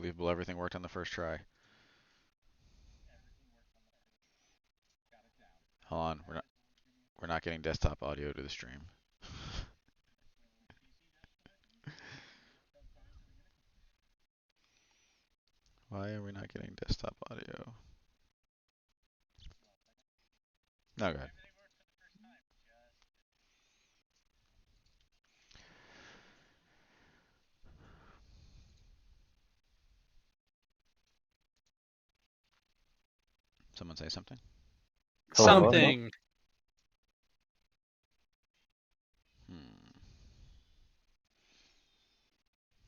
Unbelievable. Everything worked on the first try. Hold on. We're not getting desktop audio to the stream. Why are we not getting desktop audio? No, go ahead. Someone say something? Hello? Something. Hmm.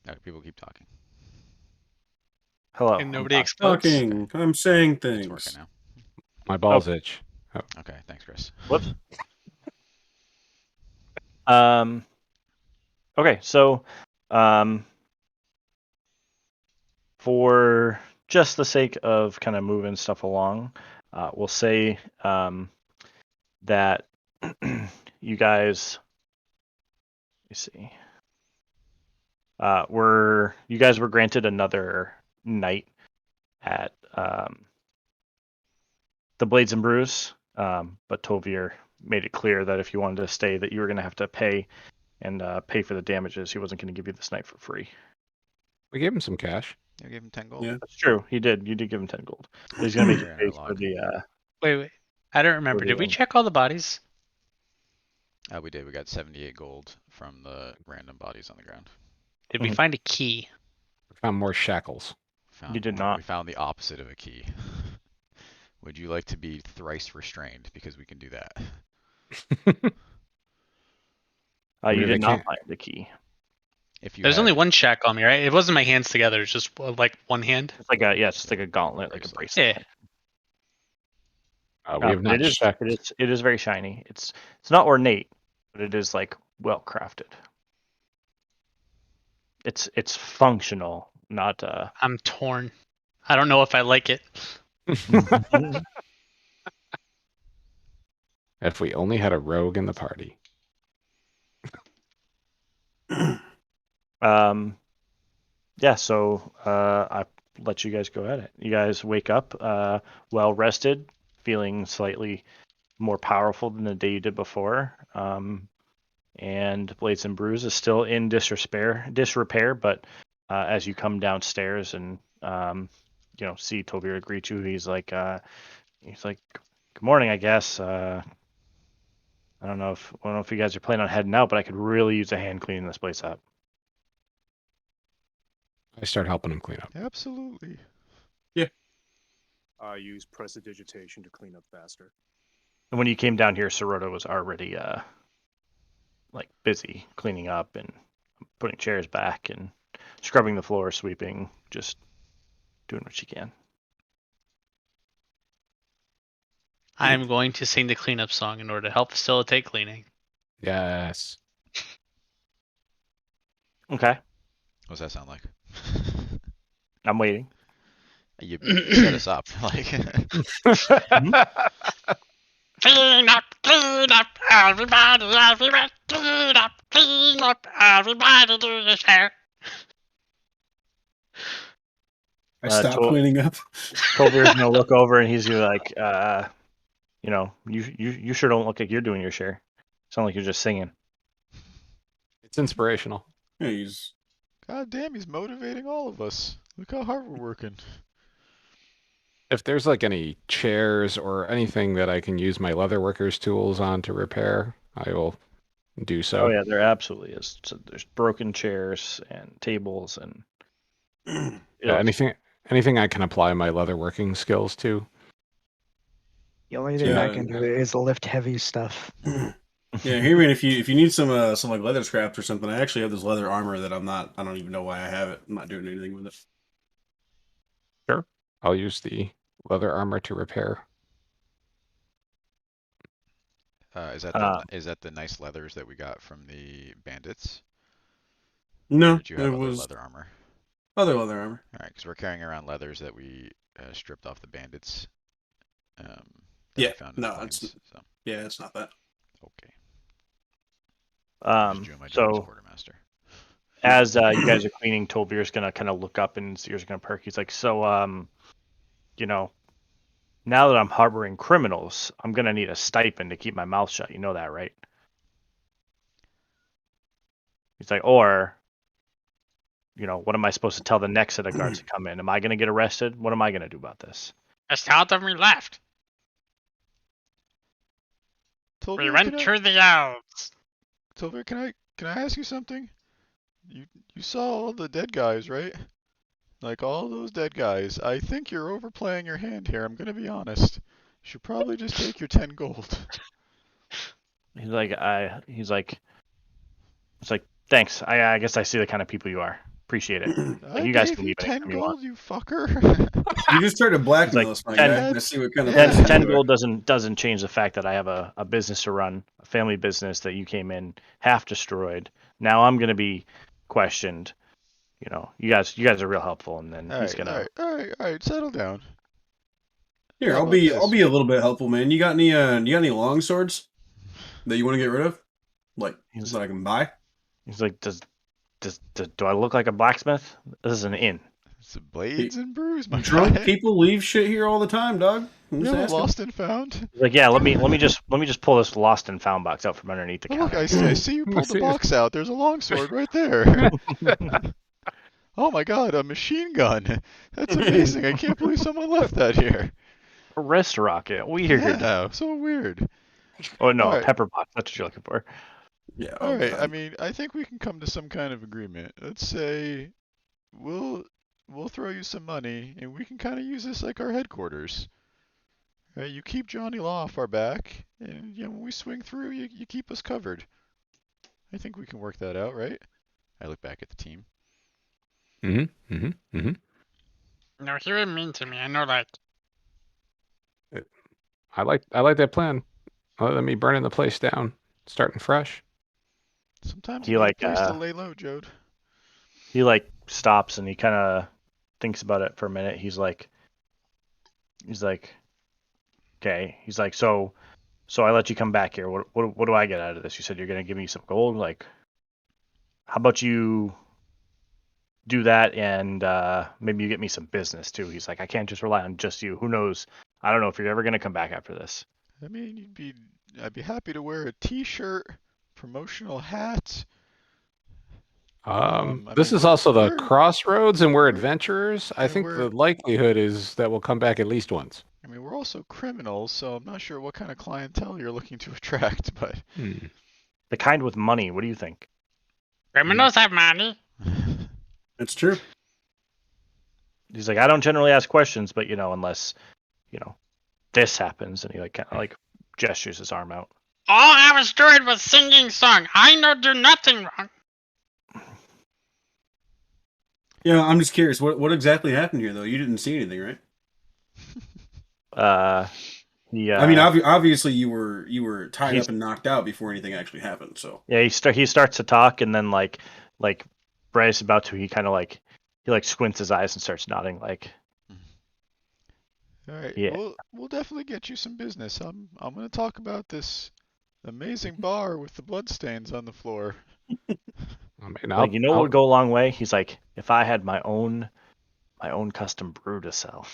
Okay, people keep talking. Hello. And I'm nobody back. explodes. Talking. I'm saying It's working things. now. My balls itch. Oh. Okay, thanks, Chris. Whoops. Okay, so for just the sake of kind of moving stuff along, we'll say that you guys, let me see, you guys were granted another night at the Blades and Brews, but Tovier made it clear that if you wanted to stay, that you were going to have to pay and pay for the damages. He wasn't going to give you this night for free. We gave him some cash. You gave him 10 gold. Yeah. That's true. He did. You did give him 10 gold. But he's going to make you Right in pay our for log. the. Wait. I don't remember. Did we check all the bodies? We did. We got 78 gold from the random bodies on the ground. Did we Mhm. find a key? We found more shackles. You did not. We found the opposite of a key. Would you like to be thrice restrained? Because we can do that. You Maybe did they not can't. find the key. If you There's had, only one shack on me, right? It wasn't my hands together. It's just like one hand. It's like it's just like a gauntlet, like a bracelet. Yeah. We have But not checked. it is very shiny. It's not ornate, but it is like well crafted. It's functional, not I'm torn. I don't know if I like it. If we only had a rogue in the party. Yeah, so I let you guys go at it. You guys wake up well rested, feeling slightly more powerful than the day you did before. And Blades and Brews is still in disrepair, but as you come downstairs and see Tovir greet you, he's like, "Good morning, I guess. I don't know if you guys are planning on heading out, but I could really use a hand cleaning this place up." I start helping him clean up. absolutely. I use prestidigitation to clean up faster. And when you came down here, Sirota was already like busy cleaning up and putting chairs back and scrubbing the floor, sweeping, just doing what she can. I'm going to sing the cleanup song in order to help facilitate cleaning. Yes. Okay, What's that sound like? I'm waiting. You set us up. Like, Clean up, everybody, clean up, everybody do your share. I stopped To- cleaning up. Tovir's gonna look over and he's gonna like, you sure don't look like you're doing your share. Sound like you're just singing. It's inspirational. Yeah, he's God damn, he's motivating all of us. Look how hard we're working. If there's like any chairs or anything that I can use my leatherworkers tools on to repair, I will do so. Oh yeah, there absolutely is. So there's broken chairs and tables and Yeah, anything I can apply my leatherworking skills to. The only thing Yeah. I can do is lift heavy stuff. yeah. Hear me. If you need some like leather scraps or something, I actually have this leather armor that I don't even know why I have it. I'm not doing anything with it. Sure. I'll use the leather armor to repair. Is that the nice leathers that we got from the bandits? Or No, did you it have other was leather armor? other leather armor. All right, because we're carrying around leathers that we stripped off the bandits. That Yeah, we found in no, the plains. it's So yeah, it's not that. okay. I'm just doing my job as so quartermaster. as you guys are cleaning, Tolvir's gonna kind of look up and his ears are gonna perk. He's like, so you know, now that I'm harboring criminals, I'm gonna need a stipend to keep my mouth shut. You know that, right? He's like, or, you know, what am I supposed to tell the next set of guards to come in? Am I gonna get arrested? What am I gonna do about this? Just tell them we left. We Tolver, went through the Alps. Tolver, can I ask you something? You saw all the dead guys, right? Like all those dead guys. I think you're overplaying your hand here. I'm gonna be honest. You should probably just take your 10 gold. He's like, thanks. I guess I see the kind of people you are. Appreciate it. I you guys gave can you leave 10 anytime you want. gold, you fucker. You just tried to blackmail like us, my 10 guy. Let's see what kind of 10, person 10 you are. gold doesn't change the fact that I have a business to run, a family business that you came in half destroyed. Now I'm gonna be questioned. You know, you guys are real helpful, and then he's gonna. All right, settle down. Here, How I'll about be this? a little bit helpful, man. You got any long swords that you want to get rid of? Like that I can buy? He's like, do I look like a blacksmith? This is an inn. It's blades and brews, my Drunk guy. people leave shit here all the time, dog. I'm You just know, asking. lost and found. He's like, yeah, let me just pull this lost and found box out from underneath the Oh, look, counter. I see you pulled the see it. box out. There's a longsword right there. Oh my god, a machine gun. That's amazing. I can't believe someone left that here. A wrist rocket, weird. Yeah, so weird. Oh no, Alright. a pepper box. That's what you're looking for. Yeah. All right, I God. mean, I think we can come to some kind of agreement. Let's say we'll throw you some money, and we can kind of use this like our headquarters. Right? You keep Johnny Law off our back, and when we swing through, you keep us covered. I think we can work that out, right? I look back at the team. No, he was mean to me. I know that. I like that plan. Let me burning the place down, starting fresh. Sometimes He you need like, a place to lay low, Jode. He like stops and he kind of thinks about it for a minute. He's like, okay. He's like, so I let you come back here. What do I get out of this? You said you're gonna give me some gold. Like, how about you do that and maybe you get me some business too. He's like, I can't just rely on just you. Who knows? I don't know if you're ever gonna come back after this. I mean, I'd be happy to wear a T-shirt, promotional hat. I This mean, is also the we're- crossroads, and we're adventurers. I and think we're- the likelihood is that we'll come back at least once. I mean, we're also criminals, so I'm not sure what kind of clientele you're looking to attract, but The kind with money. What do you think? Criminals have money. It's true. He's like, I don't generally ask questions, but unless this happens, and he like kind of like gestures his arm out. All I was doing was singing song. I know do nothing wrong. Yeah, I'm just curious. What exactly happened here, though? You didn't see anything, right? Yeah. I mean, obviously you were tied He's- up and knocked out before anything actually happened. So Yeah, he starts to talk, and then like Bryce about to, he kind of like squints his eyes and starts nodding like, All right, Yeah. we'll definitely get you some business. I'm gonna talk about this amazing bar with the bloodstains on the floor. I mean, what would go a long way? He's like, if I had my own custom brew to sell.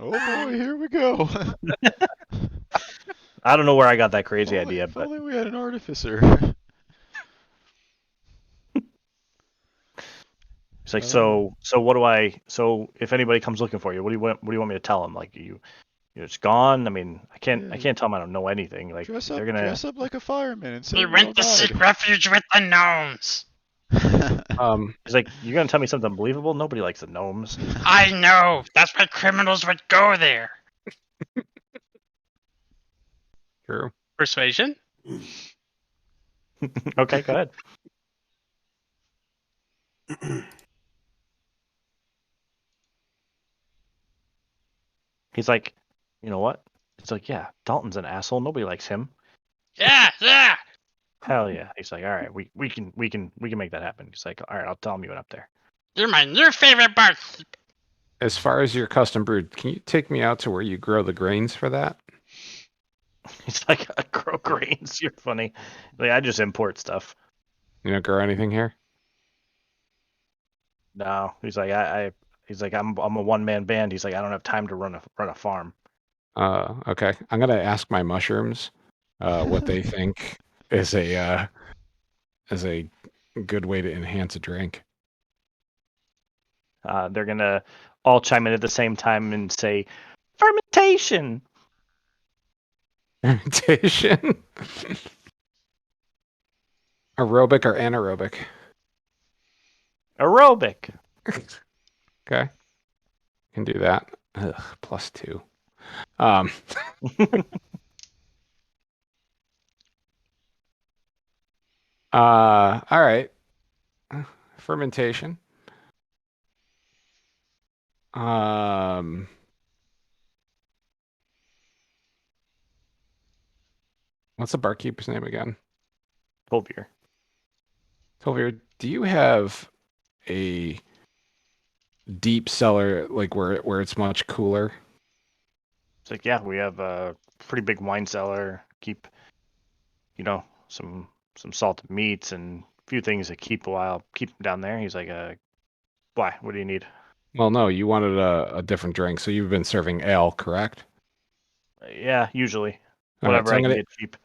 Oh boy, here we go. I don't know where I got that crazy If idea, if but only we had an artificer. he's like, so if anybody comes looking for you, what do you want me to tell them? Like, you're just gone? I mean, I can't tell them I don't know anything. Like, dress they're gonna. up like a fireman and say We we all went to seek died. refuge with the gnomes. He's like, you're gonna tell me something believable? Nobody likes the gnomes. I know. That's why criminals would go there. True. Persuasion? Okay, go ahead. He's like, you know what? It's like, yeah, Dalton's an asshole. Nobody likes him. Yeah, yeah. Hell yeah. He's like, all right, we can make that happen. He's like, all right, I'll tell him you went up there. You're my new favorite barkeep. As far as your custom brewed, can you take me out to where you grow the grains for that? He's like, I grow grains. You're funny. Like, I just import stuff. You don't grow anything here? No, he's like he's like I'm a one man band. He's like I don't have time to run a farm. Okay. I'm gonna ask my mushrooms what they think is a good way to enhance a drink. They're gonna all chime in at the same time and say fermentation. Fermentation. Aerobic or anaerobic? Aerobic. Okay. Can do that. Ugh, +2. All right. Fermentation. What's the barkeeper's name again? Tolvier. Tolvier, do you have a deep cellar like where it's much cooler? It's like yeah, we have a pretty big wine cellar. Keep, some salted meats and a few things that keep them down there. He's like, why? What do you need? Well, no, you wanted a different drink, so you've been serving ale, correct? Yeah, usually All right, whatever so I can get cheap.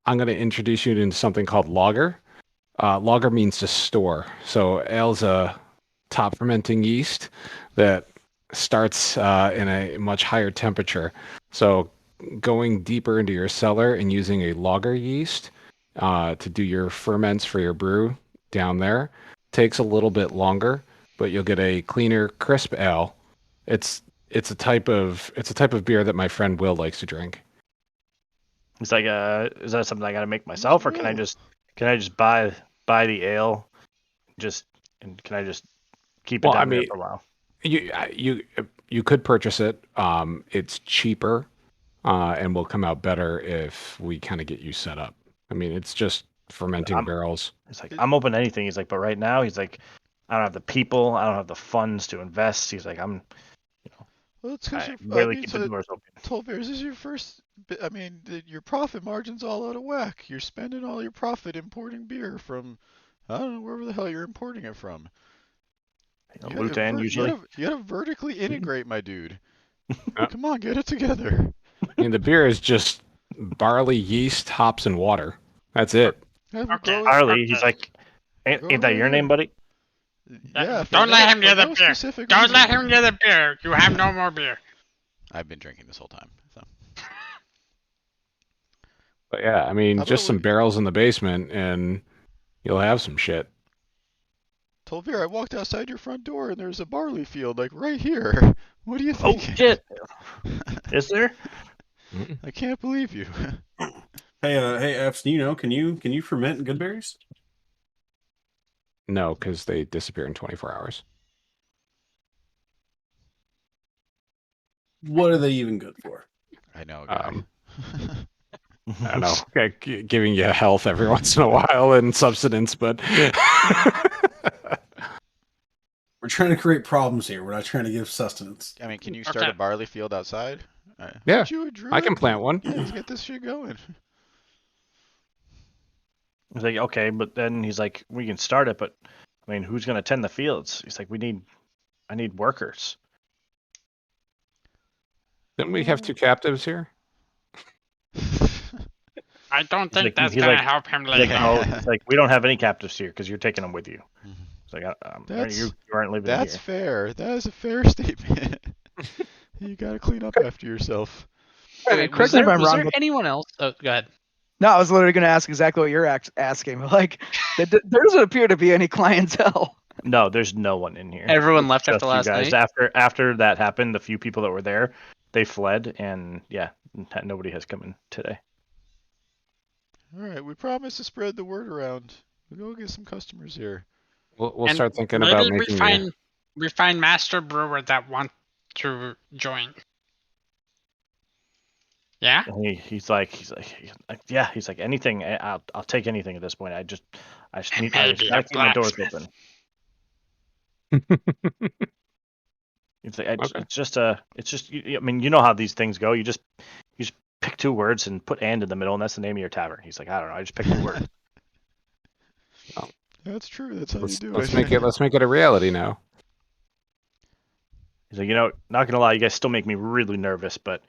I'm going to introduce you to something called lager. Lager means to store. So ale's a top fermenting yeast that starts in a much higher temperature. So going deeper into your cellar and using a lager yeast to do your ferments for your brew down there takes a little bit longer, but you'll get a cleaner, crisp ale. It's a type of beer that my friend Will likes to drink. It's like, is that something I got to make myself, or can I just buy the ale, and can I just keep it down there for a while? You could purchase it. It's cheaper, and will come out better if we kind of get you set up. I mean, it's just fermenting barrels. It's like I'm open to anything. He's like, but right now, he's like, I don't have the people, I don't have the funds to invest. He's like, Well, it's because I really keep the doors open. Tolvier, this is your first. I mean, your profit margin's all out of whack. You're spending all your profit importing beer from, I don't know, wherever the hell you're importing it from. Lutan usually. You gotta vertically integrate, my dude. Come on, get it together. I mean, the beer is just barley, yeast, hops, and water. That's it. Have Okay. grow it- Harley, he's like, ain't that your name, buddy? Yeah. Don't let him get the beer. Specific Don't let reason. him get the beer. You have no more beer. I've been drinking this whole time. So. But yeah, I mean, How just about some we- barrels in the basement, and you'll have some shit. Tolvier, I walked outside your front door and there's a barley field like right here. What do you Oh think? shit! Is there? I can't believe you. Hey, Fs, do you know? Can you ferment good berries? No, because they disappear in 24 hours. What are they even good for? I know, guy. I don't know, giving you health every once in a while and subsistence, but We're trying to create problems here. We're not trying to give sustenance. I mean, can you start Okay. a barley field outside? Yeah, Aren't you a druid? I can plant one. Yeah, let's get this shit going. He's like, okay, but then he's like, we can start it, but I mean, who's gonna tend the fields? He's like, I need workers. Didn't we have 2 captives here? I don't think like- that's he's gonna like- help him He's like, later. no, it's like we don't have any captives here because you're taking them with you. Mhm. It's like, That's- you aren't living That's here. fair. That is a fair statement. You gotta clean up after yourself. Wait, Correct me if I'm was wrong, there but- anyone else? Oh, go ahead. No, I was literally going to ask exactly what you're asking. Like, there doesn't appear to be any clientele. No, there's no one in here. Everyone left Just after you last guys. night. After that happened, the few people that were there, they fled, and yeah, nobody has come in today. All right, we promise to spread the word around. We'll go get some customers here. We'll And start thinking maybe about making we find master brewer that want to join. Yeah. And he's like, yeah, he's like anything. I'll take anything at this point. I just need. I just Maybe gotta a keep my doors blacksmith. open. It's like Okay. it's just I mean, you know how these things go. You just pick 2 words and put "and" in the middle, and that's the name of your tavern. He's like, I don't know. I just picked 2 words. That's true. That's how let's you do let's it. make it a reality now. He's like, not gonna lie, you guys still make me really nervous, but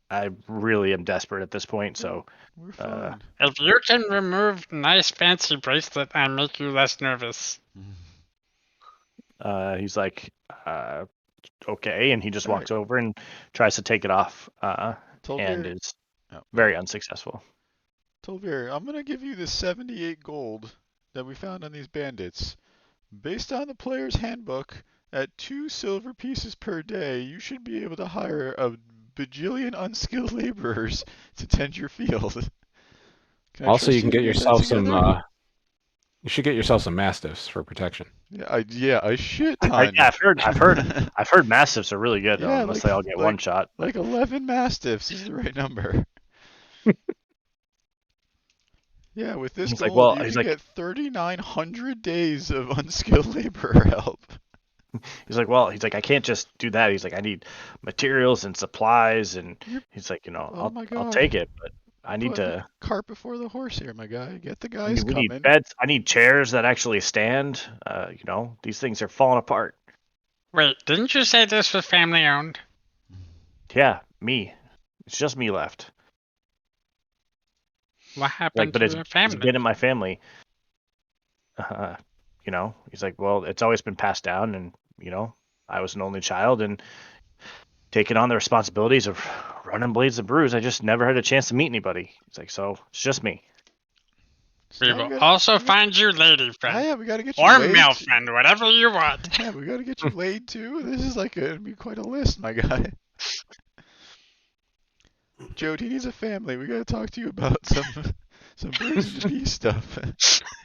I really am desperate at this point. So We're fine. If you can remove nice fancy bracelet and make you less nervous. he's like, okay, and he just All walks over and tries to take it off, Tolvir, and is oh, very unsuccessful. Tolvir, I'm gonna give you the 78 gold that we found on these bandits. Based on the player's handbook, at 2 silver pieces per day, you should be able to hire a bajillion unskilled laborers to tend your field. Can I Also, trust you can to get that yourself some. together? You should get yourself some mastiffs for protection. Yeah, a shit ton. Yeah, I've heard mastiffs are really good, Yeah, unless like- they all get like- one shot. Like 11 mastiffs is the right number. Yeah, with this He's like, gold, well, you he's can like- get 3,900 days of unskilled laborer help. He's like, I can't just do that. He's like, I need materials and supplies, and he's like, Oh my I'll God. take it, but I need Put the to. cart before the horse here, my guy. Get the We guys need coming. beds. I need chairs that actually stand. These things are falling apart. Wait, didn't you say this was family owned? Yeah, me. It's just me left. What happened But to it's the family? been in my family. He's like, well, it's always been passed down, and I was an only child, and taking on the responsibilities of running Blades and Brews, I just never had a chance to meet anybody. He's like, so it's just me. We Now will gotta- also we gotta- find you lady friend. Yeah, we gotta get you Or laid. male friend, whatever you want. Yeah, we gotta get you laid too. This is like gonna be quite a list, my guy. Jody needs a family. We gotta talk to you about some birds and bees stuff.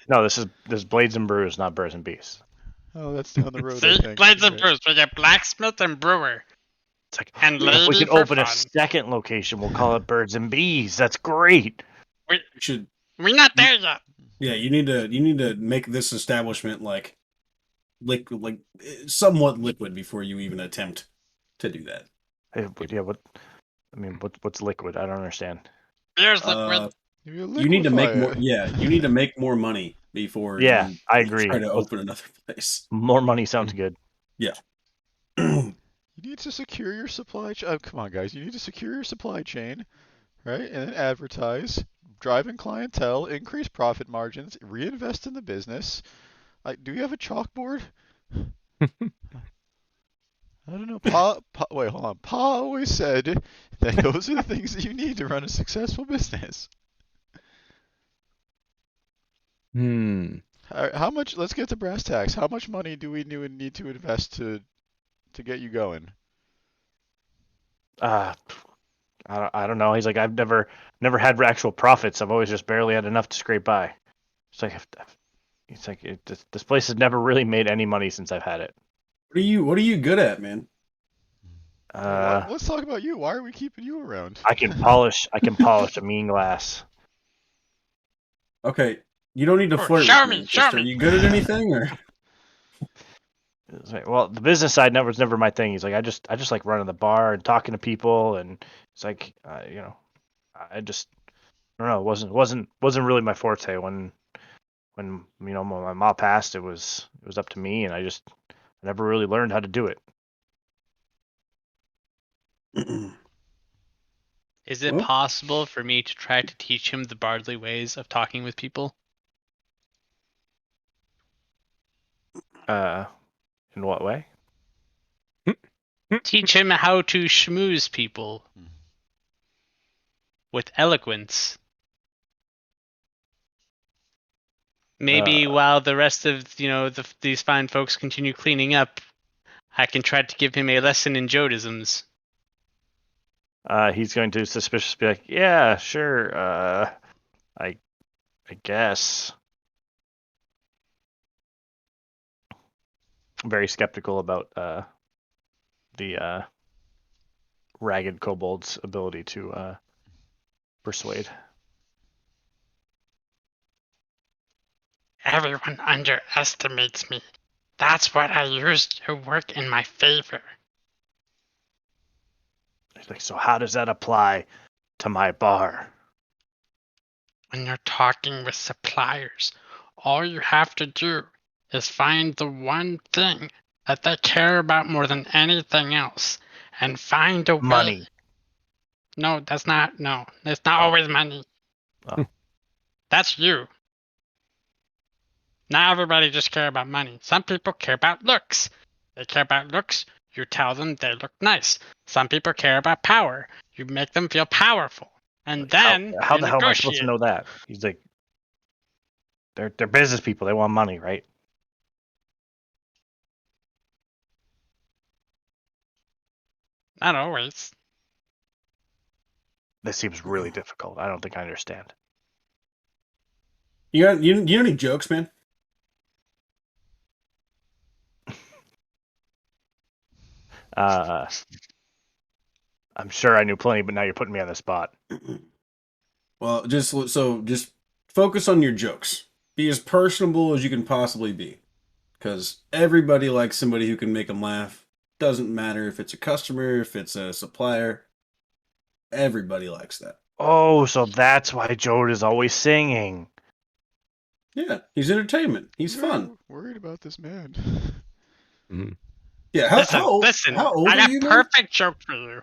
No, this is Blades and Brews, not Birds and Bees. Oh, that's down the road. I See, think. Blades and Okay. Brews. We get blacksmith and brewer. It's like, And if we lady could for open a fun. second location, we'll call it Birds and Bees. That's great. You should. We're not there yet. Yeah, you need to make this establishment like somewhat liquid before you even attempt to do that. Yeah, what's liquid? I don't understand. Beer's liquid. You need to make more. Liquefy it. Yeah, you need to make more money before. Yeah, you I agree. Try to open another place. More money sounds good. You need to secure your supply chain. Oh, come on, guys. You need to secure your supply chain, right? And then advertise, drive in clientele, increase profit margins, reinvest in the business. Do you have a chalkboard? I don't know. Wait, hold on. Pa always said that those are the things that you need to run a successful business. How much? Let's get to brass tacks. How much money do we need to invest to get you going? I don't know. He's like, I've never had actual profits. I've always just barely had enough to scrape by. It's like, this place has never really made any money since I've had it. What are you good at, man? Let's talk about you. Why are we keeping you around? I can polish a mean glass. Okay, you don't need to flirt. show with me, Just, show Are me. you good at anything, or? It's like, well, the business side was never my thing. He's like, I just like running the bar and talking to people, and it's like, I don't know. It wasn't really my forte. When my mom passed, it was up to me, and I never really learned how to do it. Is it Well- possible for me to try to teach him the Bardley ways of talking with people? In what way? Teach him how to schmooze people with eloquence. Maybe while the rest of these fine folks continue cleaning up, I can try to give him a lesson in Jodisms. He's going to suspiciously be like, yeah, sure, I guess. Very skeptical about the ragged kobold's ability to persuade. Everyone underestimates me. That's what I used to work in my favor. He's like, so how does that apply to my bar? When you're talking with suppliers, all you have to do is find the one thing that they care about more than anything else, and find a way. Money. No, that's not. No, it's not Oh. always money. Oh. That's you. Not everybody just care about money. Some people care about looks. They care about looks. You tell them they look nice. Some people care about power. You make them feel powerful, and then How you the hell am I supposed to negotiate. know that? He's like, they're business people. They want money, right? Not always. This seems really difficult. I don't think I understand. You got you know any jokes, man? I'm sure I knew plenty, but now you're putting me on the spot. Well, just focus on your jokes. Be as personable as you can possibly be, because everybody likes somebody who can make them laugh. Doesn't matter if it's a customer, if it's a supplier. Everybody likes that. Oh, so that's why Jode is always singing. Yeah, he's entertainment. He's fun. Worried about this man. Yeah, how old I are got you, man? perfect joke for you.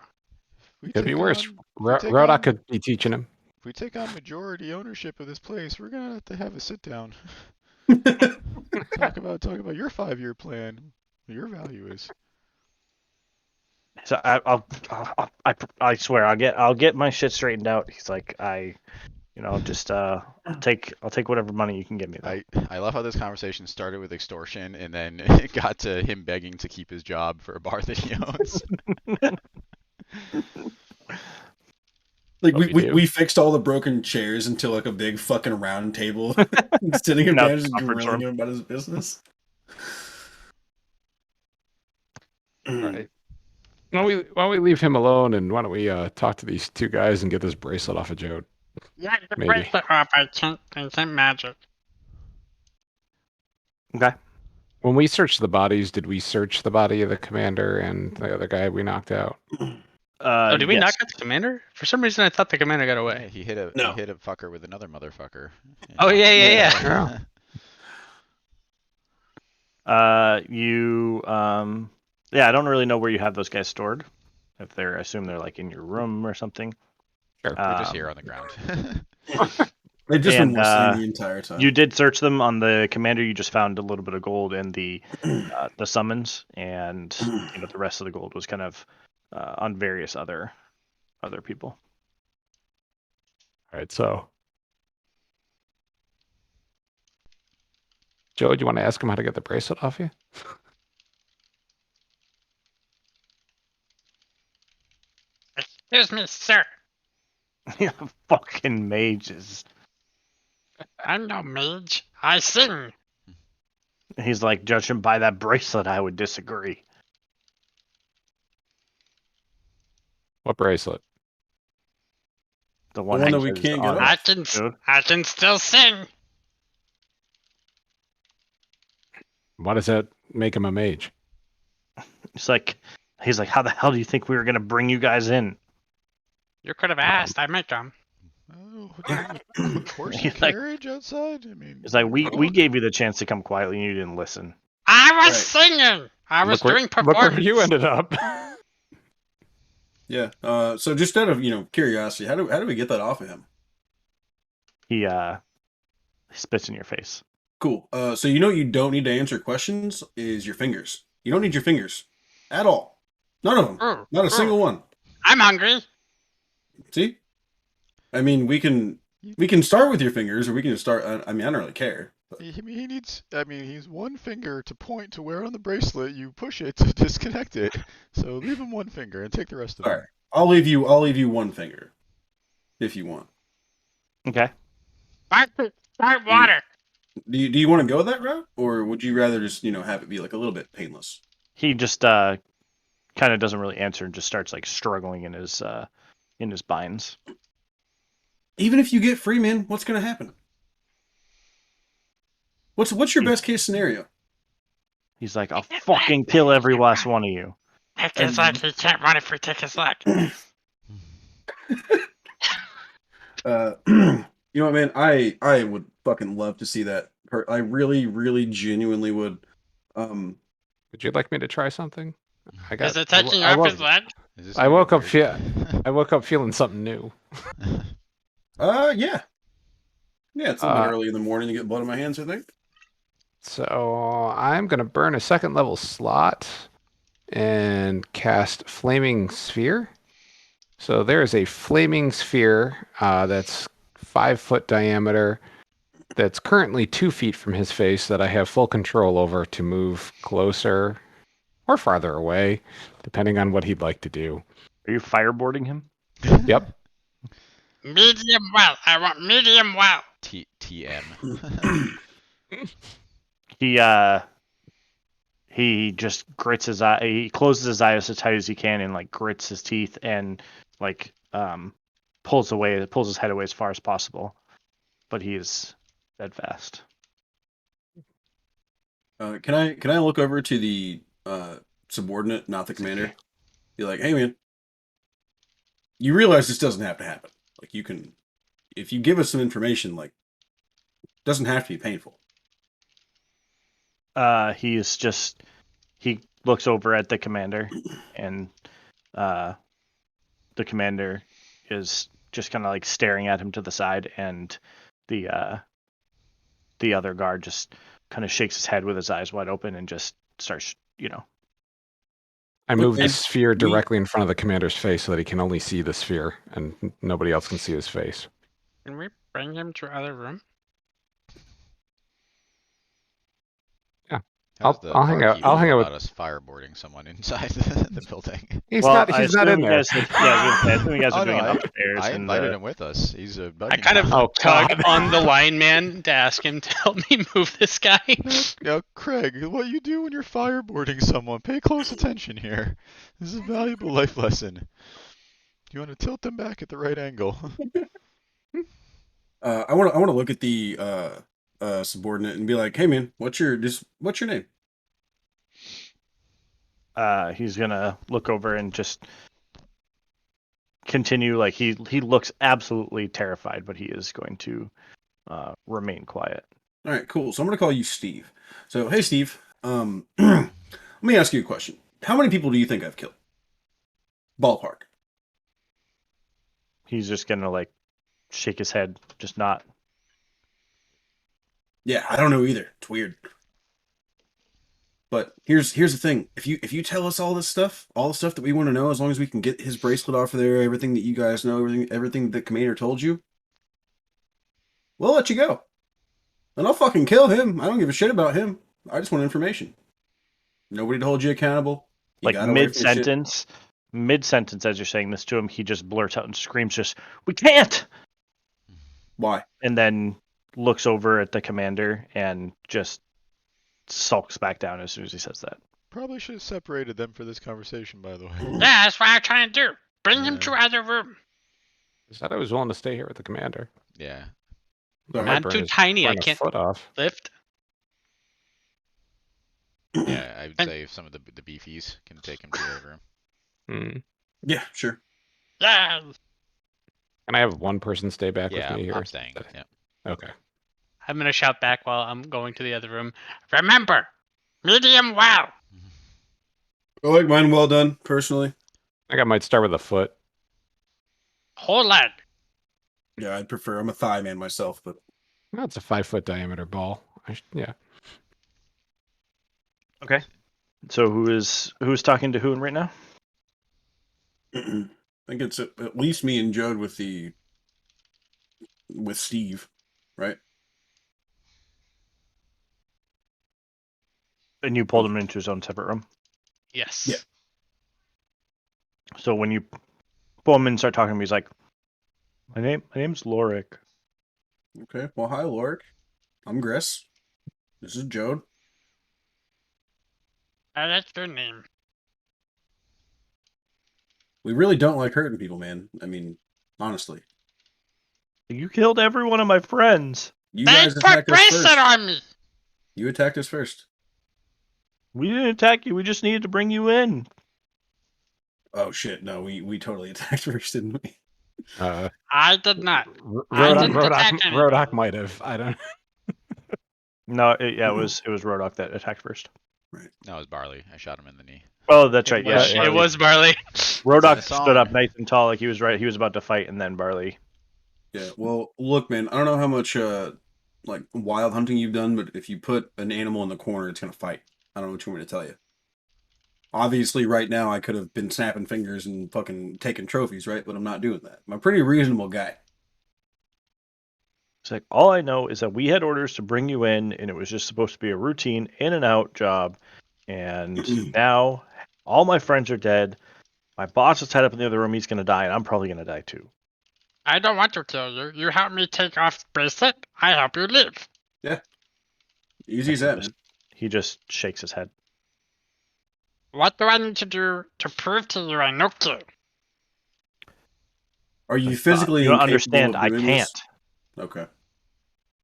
We Could be take worse. on- we take Rodak on- could be teaching him. If we take on majority ownership of this place, we're gonna have to have a sit down. talk about your 5-year plan. What your value is. So I swear I'll get my shit straightened out. He's like, just I'll take whatever money you can give me. Though. I love how this conversation started with extortion and then it got to him begging to keep his job for a bar that he owns. Like What we do. we fixed all the broken chairs into like a big fucking round table, sitting him Now down, it's just conference grilling room. him about his business. All right. Why don't we leave him alone, and why don't we talk to these two guys and get this bracelet off of Jode? Yeah, the Maybe. bracelet off. I can't magic. Okay. When we searched the bodies, did we search the body of the commander and the other guy we knocked out? Oh, did we yes. knock out the commander? For some reason, I thought the commander got Yeah, away. he hit a No. fucker with another motherfucker. Oh, yeah. Yeah. I don't really know where you have those guys stored. I assume they're like in your room or something. Sure. We're just here on the ground. They've just been And, listening the entire time. You did search them on the commander. You just found a little bit of gold and the summons, and the rest of the gold was kind of on various other people. All right, so Joe, do you want to ask him how to get the bracelet off you? Excuse me, sir. Fucking mages. I'm no mage. I sing. He's like, judging by that bracelet, I would disagree. What bracelet? The one one that that we says can't get on off. it. I can still sing. Why does that make him a mage? He's like, how the hell do you think we were gonna bring you guys in? You could have asked. I make them. Oh, do you have a horse and He's like- carriage outside? I mean, He's like, we gave you the chance to come quietly, and you didn't listen. I was Right. singing. I was doing Look performance. where you ended up. Yeah. So just out of curiosity, how do we get that off of him? He spits in your face. Cool. So you don't need to answer questions is your fingers. You don't need your fingers at all. None of them. Ooh, Not a ooh. single one. I'm hungry. See? I mean, we can start with your fingers, or we can just start. I don't really care. But he needs. I mean, he's one finger to point to where on the bracelet you push it to disconnect it. So leave him one finger and take the rest of all it. right, I'll leave you one finger, if you want. Okay. White water. Do you want to go that route, or would you rather just have it be like a little bit painless? He just kind of doesn't really answer and just starts like struggling in his binds. Even if you get free, man, what's gonna happen? What's your best case scenario? He's like, I'll fucking kill every last one of you. It's like he can't run if we take his leg. You know what, man? I would fucking love to see that. I really, really, genuinely would. Would you like me to try something? I got. Is it I wo- taking I off woke- his leg? Is this I gonna woke get up weird? I woke up feeling something new. Yeah. Yeah, it's a little bit Uh, early in the morning to get blood on my hands, I think. So I'm gonna burn a second level slot and cast Flaming Sphere. So there is a flaming sphere that's 5 foot diameter. That's currently 2 feet from his face that I have full control over to move closer or farther away, depending on what he'd like to do. Are you fireboarding him? Yep. Medium well. I want medium well. TM. He just grits his eye. He closes his eyes as tight as he can and like grits his teeth and like pulls his head away as far as possible. But he is steadfast. Can I look over to the subordinate, not the commander? Be like, hey man, you realize this doesn't have to happen. Like you can, if you give us some information, like, it doesn't have to be painful. He looks over at the commander, and the commander is just kind of like staring at him to the side, and the other guard just kind of shakes his head with his eyes wide open and just starts, I move the and sphere directly in front of the commander's face so that he can only see the sphere and nobody else can see his face. Can we bring him to other room? How's the I'll hang out- barkeep I'll hang feel out with- about us fireboarding someone inside the building? He's well, not. I He's not assume in you there. guys had- yeah, I was gonna say, I assume you guys Oh, are doing no, it upstairs. I in invited the- him with us. He's a buddy. I kind of now. Oh, tug God. on the line man to ask him to help me move this guy. Now, Craig, what you do when you're fireboarding someone, pay close attention here. This is a valuable life lesson. You want to tilt them back at the right angle. I want to look at the subordinate and be like, hey man, what's your name? He's gonna look over and just continue. Like he looks absolutely terrified, but he is going to remain quiet. All right, cool. So I'm gonna call you Steve. So hey Steve, let me ask you a question. How many people do you think I've killed? Ballpark. He's just gonna like shake his head, just not. Yeah, I don't know either. It's weird. But here's the thing. If you tell us all this stuff, all the stuff that we want to know, as long as we can get his bracelet off of there, everything that you guys know, everything that Commander told you, we'll let you go. And I'll fucking kill him. I don't give a shit about him. I just want information. Nobody to hold you accountable. You Like got away from the shit. mid sentence, as you're saying this to him, he just blurts out and screams, "Just we can't!" Why? And then looks over at the commander and just sulks back down as soon as he says that. Probably should have separated them for this conversation, by the way. Yeah, that's what I'm trying to do. Bring him to other room. I said I was willing to stay here with the commander. Yeah. Sorry. Might I'm burn too his- tiny. I burn a can't foot off. lift. Yeah, I would And- say if some of the beefies can take him to the other room. Hmm. Yeah, sure. Yeah. Can I have one person stay back Yeah, with me here? I'm staying. Yeah. Okay. I'm gonna shout back while I'm going to the other room. Remember, medium well. I like mine well done, personally. I think I might start with a foot. Whole leg. Yeah, I'd prefer. I'm a thigh man myself, but Well, it's a 5 foot diameter ball. Yeah. Okay. So who's talking to who right now? I think it's at least me and Judd with Steve, right? And you pulled him into his own separate room. Yes. Yeah. So when you pull him in and start talking to him, he's like, my name's Lorik. Okay. Well, hi, Lorik. I'm Gris. This is Jode. I like your name. We really don't like hurting people, man. I mean, honestly. You killed every one of my friends. You They guys put attacked us bracelet first. on me. You attacked us first. We didn't attack you. We just needed to bring you in. Oh shit! No, we totally attacked first, didn't we? I did not. I Rodak, didn't attack anyone. Rodak might have. I don't. No, it was Rodok that attacked first. No, it was Barley. I shot him in the knee. Oh, that's It right. was, Yeah, it was Barley. Rodok It's stood up on. nice and tall, like he was right. He was about to fight, and then Barley. Yeah. Well, look, man. I don't know how much like wild hunting you've done, but if you put an animal in the corner, it's gonna fight. I don't know what you want me to tell you. Obviously, right now I could have been snapping fingers and fucking taking trophies, right? But I'm not doing that. I'm a pretty reasonable guy. It's like, all I know is that we had orders to bring you in, and it was just supposed to be a routine in and out job. And now all my friends are dead. My boss is tied up in the other room. He's going to die, and I'm probably going to die too. I don't want to kill you. You help me take off the bracelet. I help you leave. Easy as that, man. He just shakes his head. What do I need to do to prove to you I know you? Are you physically you don't incapable understand. of I doing can't. this? Okay.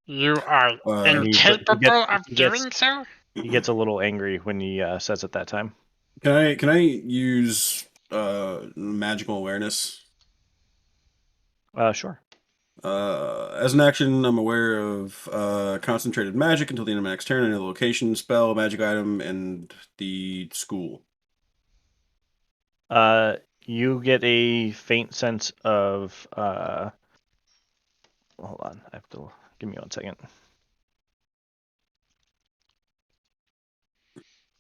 You are He incapable of he gets- doing so? He gets a little angry when he says it that time. Can I use magical awareness? Sure. As an action, I'm aware of concentrated magic until the end of my next turn. I know the location, spell, magic item, and the school. You get a faint sense of. Hold on. I have to. Give me 1 second.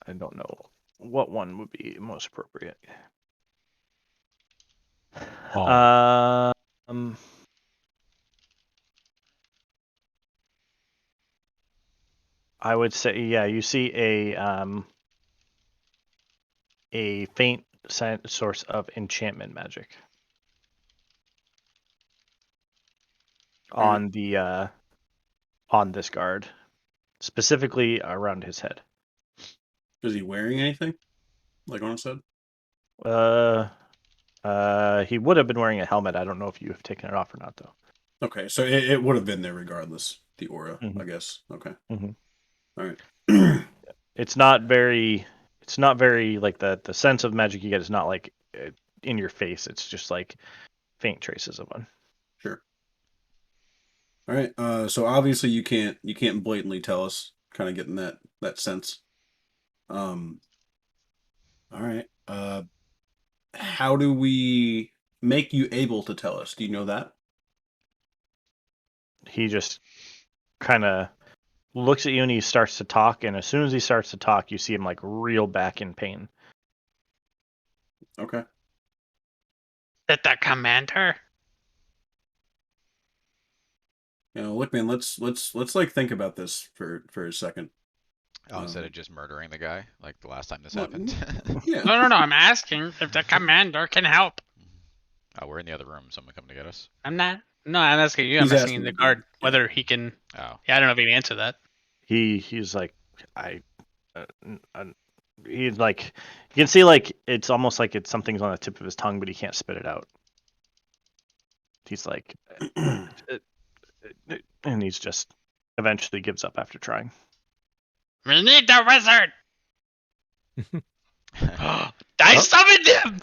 I don't know what one would be most appropriate. I would say, yeah, you see a faint source of enchantment magic on the on this guard, specifically around his head. Is he wearing anything? Like Owen said? He would have been wearing a helmet. I don't know if you have taken it off or not, though. Okay, so it would have been there regardless. The aura, Mhm. I guess. Okay. Mhm. All right. It's not very like the sense of magic you get is not like in your face. It's just like faint traces of one. Sure. All right. So obviously you can't blatantly tell us. Kind of getting that sense. All right. How do we make you able to tell us? Do you know that? He just kind of looks at you and he starts to talk, and as soon as he starts to talk, you see him like reel back in pain. Okay. Did the commander? You know, look, man. Let's like think about this for a second. Oh, instead of just murdering the guy, like the last time this Well, happened. Yeah. No, I'm asking if the commander can help. Oh, we're in the other room. Someone coming to get us. I'm not. No, I'm asking you. He's I'm asking asking the the guard dude, yeah. whether he can. Oh. Yeah, I don't know if he can answer that. He's like, he's like, you can see like it's almost like it's something's on the tip of his tongue, but he can't spit it out. He's like, and he's just eventually gives up after trying. We need the wizard. I summoned him.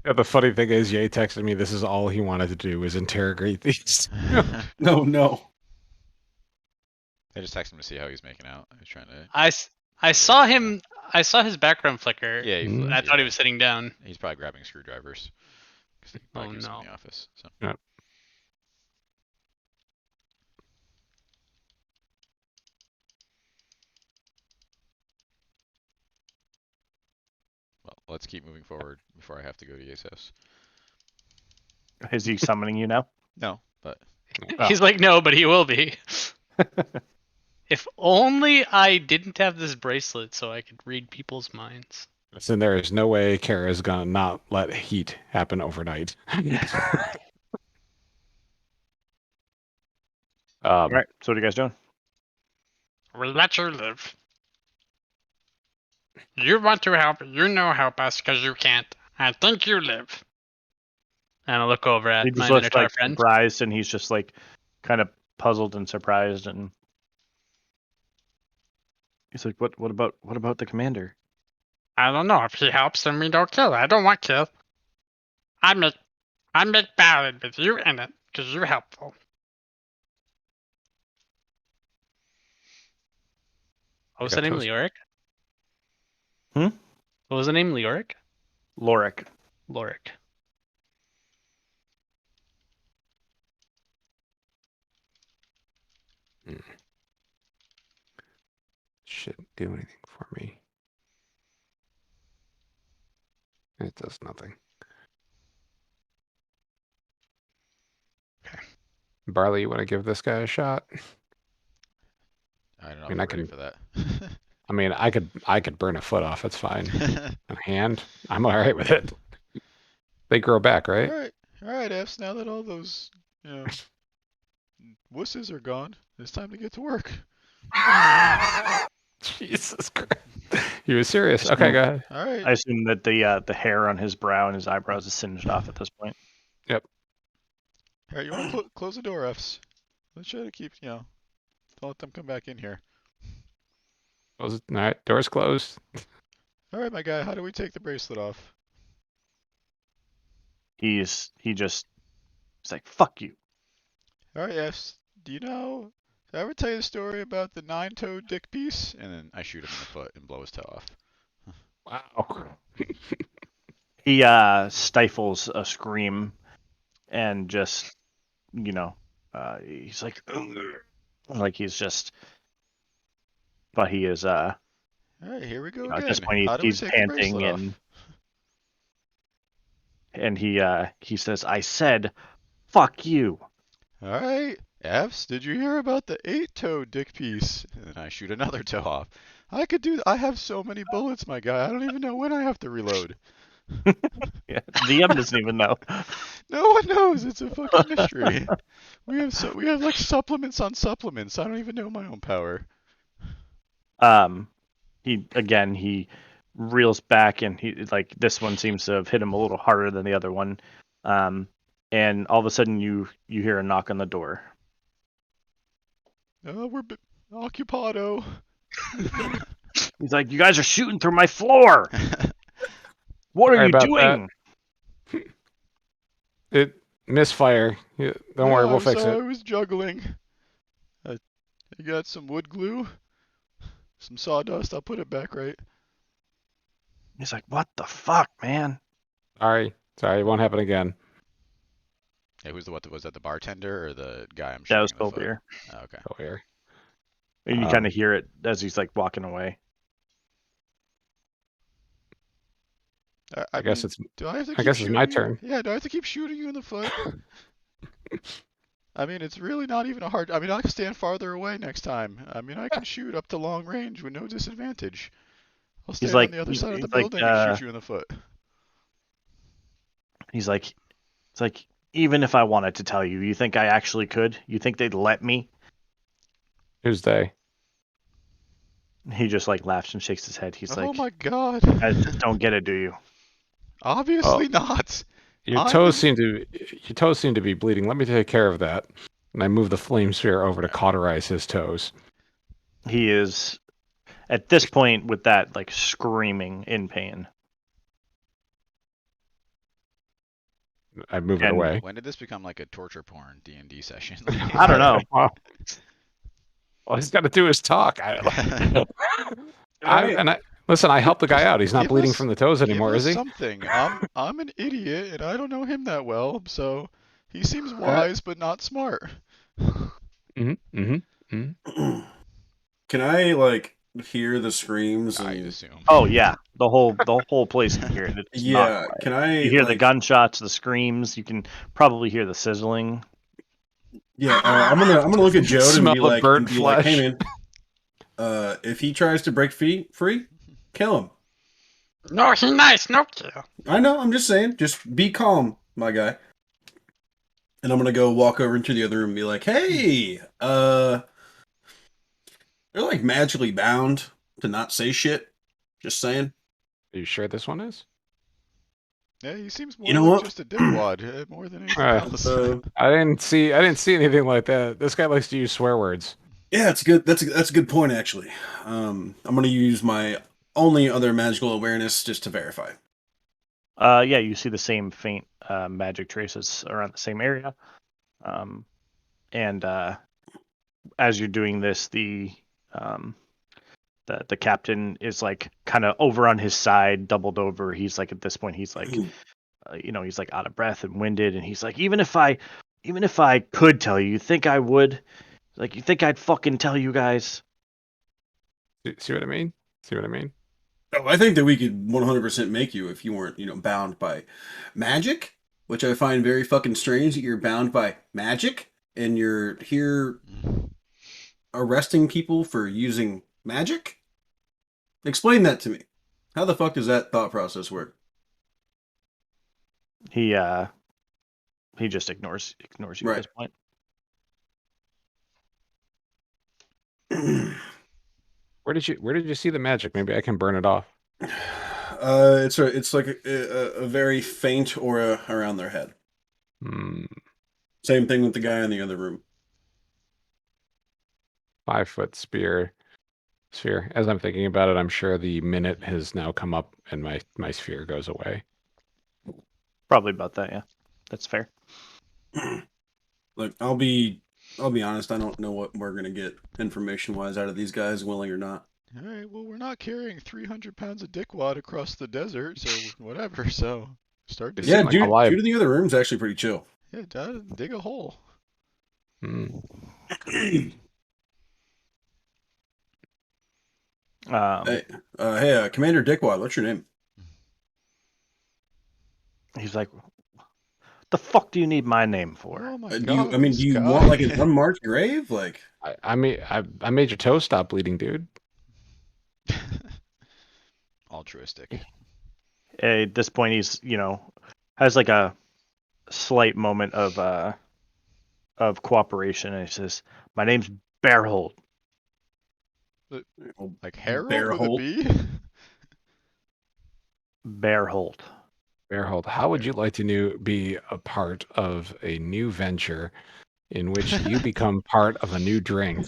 Yeah, the funny thing is, Ye texted me. This is all he wanted to do was interrogate these. No. I just texted him to see how he's making out. I was trying to. I saw him. I saw his background flicker. Yeah, he Mhm. I thought he was sitting down. He's probably grabbing screwdrivers. 'Cause he probably Oh, keeps them no. in the office. So. Yep. Well, let's keep moving forward before I have to go to Ye's house. Is he summoning you now? No, but Oh. He's like, no, but he will be. If only I didn't have this bracelet so I could read people's minds. Listen, there is no way Kara's gonna not let heat happen overnight. All right. So what are you guys doing? We let you live. You want to help. You know help us because you can't. I think you live. And I look over at He my just looks Minotaur like friend. surprised, and he's just like kind of puzzled and surprised, and he's like, what about the commander? I don't know. If he helps, then we don't kill. I don't want kill. I make ballad with you in it because you're helpful. What was got the name? toast. Leoric? Hmm? What was the name? Leoric? Lorik. Loric. Shouldn't do anything for me. It does nothing. Okay. Barley, you want to give this guy a shot? I don't know I mean, if I I'm ready can- for that. I mean, I could burn a foot off. It's fine. A hand, I'm all right with it. They grow back, right? All right, Fs. Now that all those, wusses are gone, it's time to get to work. Jesus Christ. You were serious. Just Okay, move. go ahead. All right. I assume that the hair on his brow and his eyebrows is singed off at this point. All right, you want to close the door, Fs. Let's try to keep, don't let them come back in here. All right, door's closed. All right, my guy, how do we take the bracelet off? He's like, fuck you. All right, Fs. Did I ever tell you the story about the 9-toed dick piece? And then I shoot him in the foot and blow his toe off. Wow. He stifles a scream and just, he's like, "Ugh." Like he's just, but he is, All right, here we go at again. this point How do we he's take the panting bracelet off? and he says, I said, fuck you. All right, Fs. Did you hear about the 8-toed dick piece? And then I shoot another toe off. I have so many bullets, my guy. I don't even know when I have to reload. Yeah, DM doesn't even know. No one knows. It's a fucking mystery. We have like supplements on supplements. I don't even know my own power. He reels back and he like this one seems to have hit him a little harder than the other one. And all of a sudden you hear a knock on the door. We're occupado. He's like, you guys are shooting through my floor. What are Sorry you about doing? It misfire. Don't worry, we'll fix I it. was juggling. I got some wood glue, some sawdust. I'll put it back right. He's like, what the fuck, man? Sorry, it won't happen again. Hey, was that the bartender or the guy I'm That shooting was in the foot? Colbier. Oh, okay. Go here. And you kind of hear it as he's like walking away. I guess mean, it's. Do I have to I keep guess it's my shooting you? turn. Yeah, do I have to keep shooting you in the foot? I mean, it's really not even a hard. I mean, I can stand farther away next time. I mean, I can shoot up to long range with no disadvantage. I'll stand like- on the other side of the he's like, building and shoot you in the foot. He's like, it's like, even if I wanted to tell you, you think I actually could? You think they'd let me? Who's they? He just like laughs and shakes his head. He's Oh like, my god. you guys just don't get it, do you? Obviously not. Your I'm toes in- seem to be bleeding. Let me take care of that. And I move the flame sphere over to cauterize his toes. He is at this point with that like screaming in pain. I move it And- away. When did this become like a torture porn D&D session? I don't know. Well, all he's got to do is talk. Listen. I helped the guy out. He's not Give bleeding us- from the toes anymore, Give is us he? something. I'm an idiot and I don't know him that well, so he seems wise but not smart. Mm-hmm. Can I like hear the screams? I And... assume. Oh yeah, the whole place can hear it. It's not Yeah. quiet. Can I? You hear the like- gunshots, the screams. You can probably hear the sizzling. Yeah. I'm gonna look at Joe and Smell be the like, burnt hey flesh. man, if he tries to break free, kill him. No, he nice. No kill. I know. I'm just saying. Just be calm, my guy. And I'm gonna go walk over into the other room and be like, "Hey, they're like magically bound to not say shit." Just saying. Are you sure this one is? Yeah, he seems more You know like what? just a dickwad, more than anything Alright. else. I didn't see anything like that. This guy likes to use swear words. Yeah, it's good. That's a good point, actually. I'm gonna use my only other magical awareness just to verify. Yeah, you see the same faint magic traces around the same area. And as you're doing this, the The captain is like kind of over on his side, doubled over. He's like at this point, he's like, he's like out of breath and winded, and he's like, even if I could tell you, you think I would? Like, you think I'd fucking tell you guys? See what I mean? See what I mean? Oh, I think that we could 100% make you if you weren't, bound by magic, which I find very fucking strange that you're bound by magic and you're here arresting people for using magic. Explain that to me. How the fuck does that thought process work? He just ignores you at Right. this point. Where did you see the magic? Maybe I can burn it off. It's like a very faint aura around their head. Hmm. Same thing with the guy in the other room. 5-foot sphere. As I'm thinking about it, I'm sure the minute has now come up and my sphere goes away. Probably about that, yeah. That's fair. Look, I'll be honest. I don't know what we're gonna get information wise out of these guys, willing or not. All right, well, we're not carrying 300 pounds of dickwad across the desert, so whatever. So start It digging. Yeah, seemed like a lie. dude in the other room's actually pretty chill. Yeah, dig a hole. Hmm. Hey, Commander Dickwad, what's your name? He's like, the fuck do you need my name for? Oh my Do god. do this you guy. want like an unmarked grave? Like, I made your toe stop bleeding, dude. Altruistic. At this point, he's has like a slight moment of cooperation, and he says, "My name's Bearhold." Like Harold Bear with hole. a B? Bearhold. Bearhold, how would you like to be a part of a new venture in which you become part of a new drink?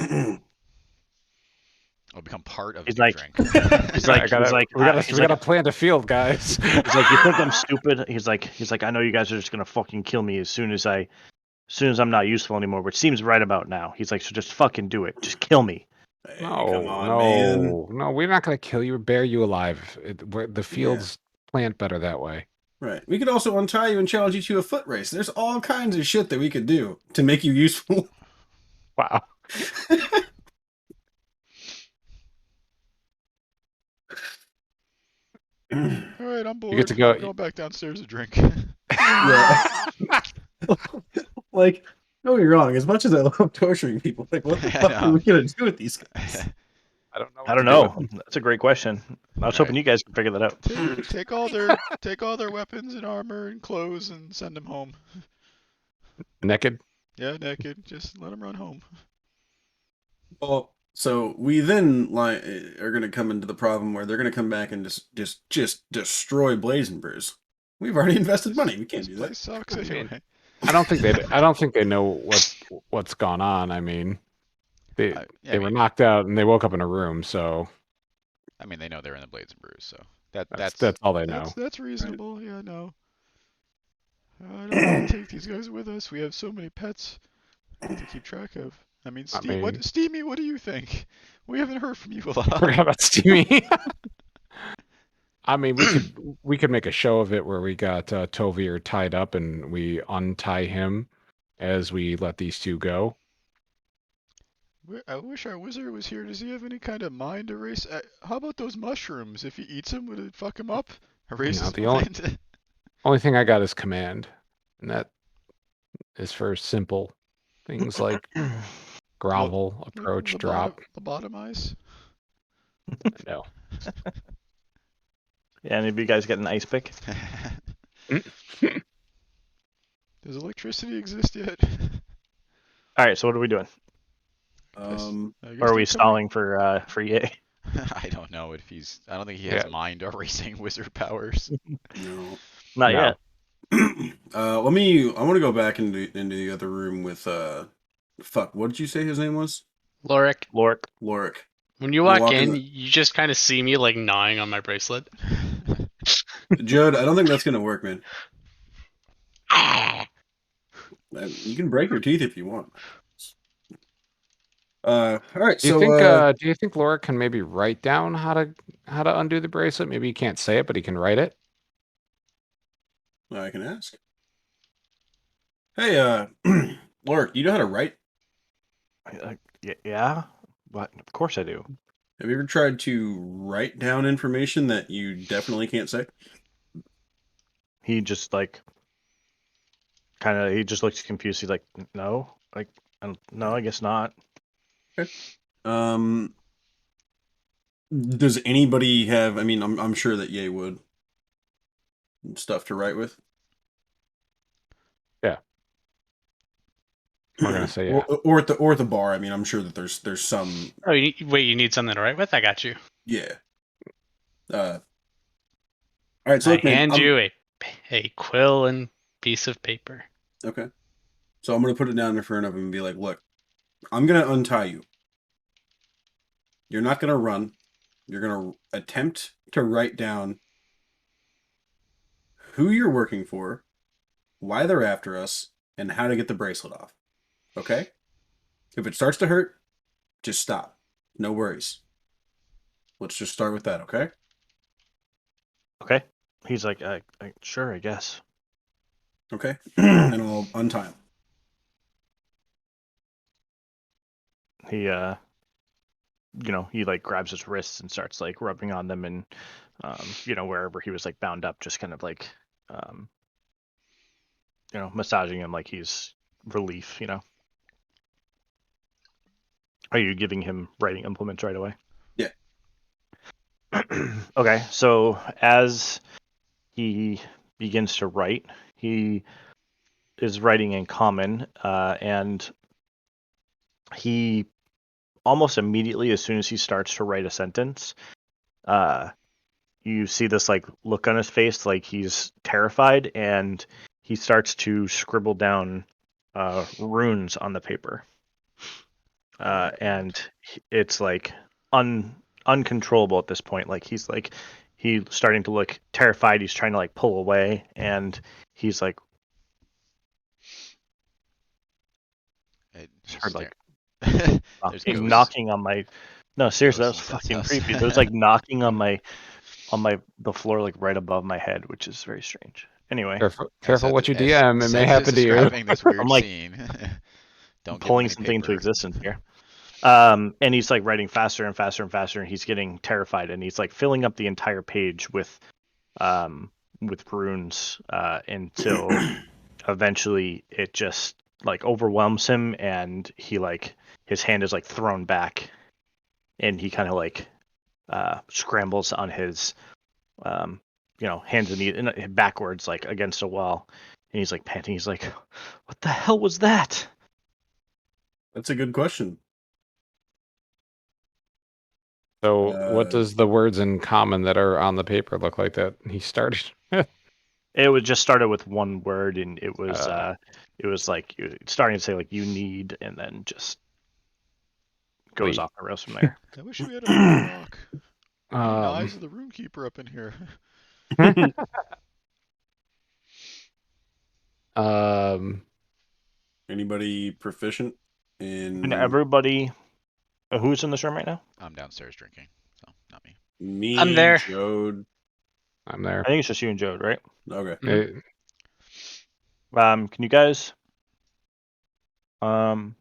I'll become part of He's a new like- drink. He's like, we gotta plant a field, guys. He's like, you think I'm stupid? He's like, I know you guys are just gonna fucking kill me as soon as I'm not useful anymore, which seems right about now. He's like, so just fucking do it. Just kill me. hey, come on, no, man. no, we're not gonna kill you or bear you alive. The fields plant better that way. Right. We could also untie you and challenge you to a foot race. There's all kinds of shit that we could do to make you useful. Wow. All right, I'm bored. get to go- I'm going back downstairs to drink. Yeah. Like, don't get me wrong. As much as I love torturing people, like, what the I fuck know. are we gonna do with these guys? I don't know. I don't know. That's a great question. I was hoping Right. you guys could figure that out. Take all their weapons and armor and clothes and send them home. Naked. Yeah, naked. Just let them run home. Well, so we then are gonna come into the problem where they're gonna come back and just destroy Blazing Brews. We've already invested money. We can't This do that. place sucks I mean, anyway. I don't think they know what's gone on. I mean, they I were mean, knocked out and they woke up in a room, so they know they're in the Blades and Brews, so that's all they know. That's reasonable. Yeah, no. I don't want to take these guys with us. We have so many pets to keep track of. I mean, Steamy, what do you think? We haven't heard from you a lot. Forgot about Steamy. I mean, we could make a show of it where we got Tovir tied up and we untie him as we let these two go. I wish our wizard was here. Does he have any kind of mind erase? How about those mushrooms? If he eats them, would it fuck him up? Erase his the only- mind? Only thing I got is command, and that is for simple things like grovel, approach, drop. Lobotomize? No. Yeah, any of you guys get an ice pick? Does electricity exist yet? All right, so what are we doing? I guess Or are they're we coming- stalling for Ye? I don't know if he's. I don't think he has Yeah. mind erasing wizard powers. No. Not No. yet. I want to go back into the other room with fuck. What did you say his name was? Lorik, Lork. Lorik. when you walk in, you just kind of see me like gnawing on my bracelet. Judd, I don't think that's gonna work, man. You can break your teeth if you want. All right. Do you So think do you think Laura can maybe write down how to undo the bracelet? Maybe he can't say it, but he can write it. I can ask. Hey, Lork, you know how to write? Yeah, but of course I do. Have you ever tried to write down information that you definitely can't say? He just like he just looks confused. He's like, no, like, no, I guess not. Um, does anybody have? I mean, I'm sure that Ye would stuff to write with. Yeah. We're gonna say yeah. Or at the bar. I mean, I'm sure that there's some. Oh, wait, you need something to write with? I got you. Yeah. All right. So I look, man. hand you a quill and piece of paper. Okay. So I'm gonna put it down in front of him and be like, look, I'm gonna untie you. You're not gonna run. You're gonna attempt to write down who you're working for, why they're after us, and how to get the bracelet off. Okay? If it starts to hurt, just stop. No worries. Let's just start with that, okay? Okay. He's like, sure, I guess. Okay? And I'll untie him. He he like grabs his wrists and starts like rubbing on them, and wherever he was like bound up, just kind of like massaging him like he's relief. Are you giving him writing implements right away? Yeah. Okay, so as he begins to write, he is writing in common, and he almost immediately, as soon as he starts to write a sentence, you see this like look on his face, like he's terrified, and he starts to scribble down runes on the paper, and it's like uncontrollable at this point. Like he's starting to look terrified. He's trying to like pull away, and he's like, heard like There's knocking on my. No, seriously, that was Ghosts in fucking this creepy. house. There's like knocking on the floor, like right above my head, which is very strange. Anyway, Careful what you DM. It may happen to you. Describing this weird I'm like scene. Don't pulling give him something any into paper. existence here. And he's like writing faster and faster and faster, and he's getting terrified, and he's like filling up the entire page with runes until eventually it just like overwhelms him, and he like his hand is like thrown back, and he kind of like scrambles on his hands and knees and backwards like against a wall, and he's like panting. He's like, "What the hell was that?" That's a good question. So, what does the words in common that are on the paper look like that he started? It would just started with one word, and it was like starting to say like "you need," and then just goes Wait. off the rails from there. I wish we had a rock. We need eyes of the Runekeeper up in here. Anybody proficient in And everybody, who's in this room right now? I'm downstairs drinking, so not me. me, I'm there. Jode? I'm there. I think it's just you and Jode, right? Okay. Can you guys roll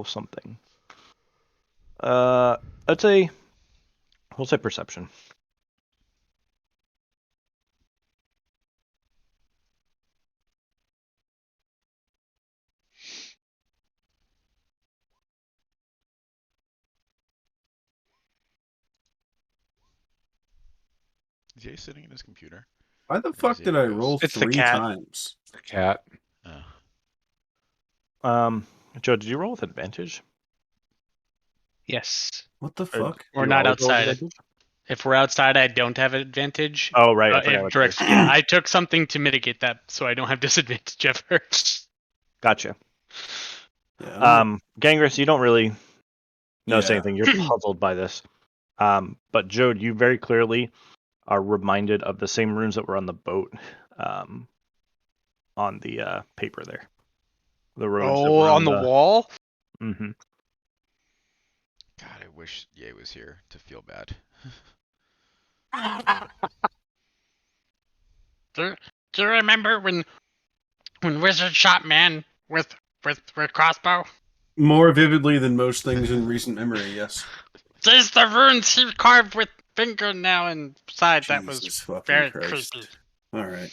something? I'd say we'll say perception. Is Jay sitting in his computer? Why the fuck did I roll It's the 3 cat. times? The cat. Joe, did you roll with advantage? Yes. What the Or fuck? do We're you not always roll with outside. advantage? If we're outside, I don't have advantage. Oh, right. I forgot It about directs, this. yeah, I took something to mitigate that, so I don't have disadvantage ever. Gotcha. Yeah, Gangris, you don't really notice Yeah. anything. You're puzzled by this. But Jode, you very clearly are reminded of the same runes that were on the boat, on the paper there. The rodents Oh, on the wall. Mm-hmm. God, I wish Ye was here to feel bad. Do you remember when Wizard shot man with crossbow? More vividly than most things in recent memory, yes. There's the runes he carved with fingernail inside. That was Jesus fucking very Christ. creepy. All right.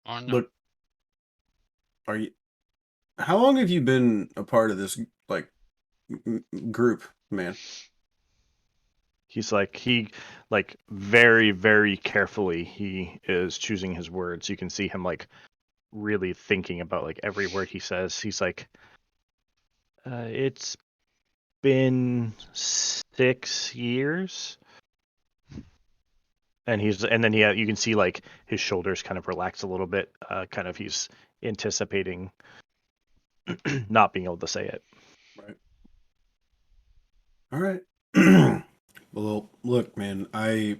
Oh no. Look, are you? How long have you been a part of this group, man? He's like very, very carefully he is choosing his words. You can see him like really thinking about like every word he says. He's like, it's been 6 years. And then you can see like his shoulders kind of relax a little bit. Kind of he's anticipating not being able to say it. Right. All right. Well, look, man, I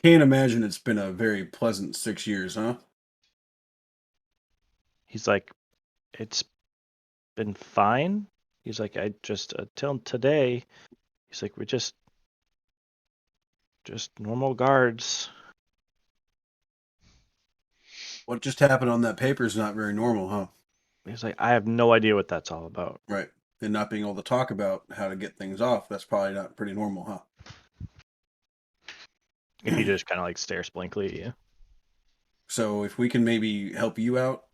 can't imagine it's been a very pleasant 6 years, huh? He's like, it's been fine. He's like, I just till today. He's like, we're just normal guards. What just happened on that paper is not very normal, huh? He's like, I have no idea what that's all about. Right. And not being able to talk about how to get things off, that's probably not pretty normal, huh? And he just kind of like stares blankly at you. So if we can maybe help you out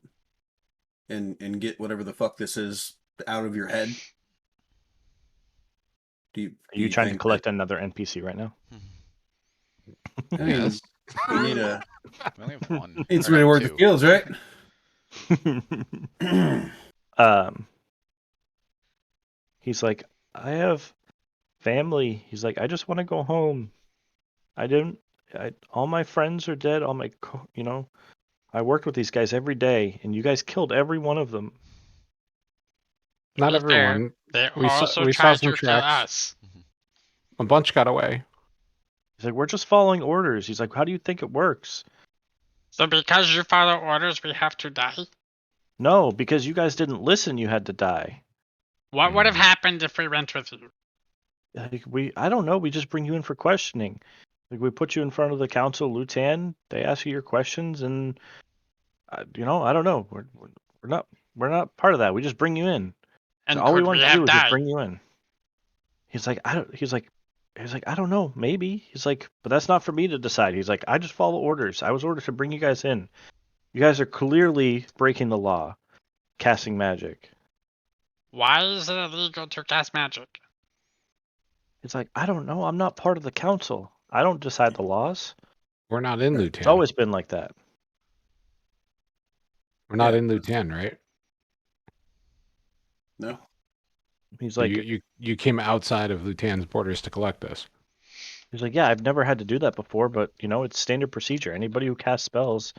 and get whatever the fuck this is out of your head. Are you trying to collect another NPC right now? I mean, Yes. we need a We only have one. need or somebody to no, work the two. fields, right? He's like, I have family. He's like, I just want to go home. All my friends are dead. I worked with these guys every day, and you guys killed every one of them. Not To be fair, everyone. They We saw- also we saw tried some to kill tracks. us. A bunch got away. He's like, we're just following orders. He's like, how do you think it works? So because you follow orders, we have to die? No, because you guys didn't listen, you had to die. What would have happened if we went with you? Like, I don't know. We just bring you in for questioning. Like, we put you in front of the council, Lutan. They ask you your questions, and I don't know. We're not part of that. We just bring you in. And So all we could want we to have do is just died? bring you in. He's like, I don't know, maybe. He's like, but that's not for me to decide. He's like, I just follow orders. I was ordered to bring you guys in. You guys are clearly breaking the law, casting magic. Why is it illegal to cast magic? It's like, I don't know. I'm not part of the council. I don't decide the laws. We're not in Right. It's Lutan. always been like that. We're not Yeah. in Lutan, right? No. He's like, You came outside of Lutan's borders to collect us. yeah, I've never had to do that before, but it's standard procedure. Anybody who casts spells,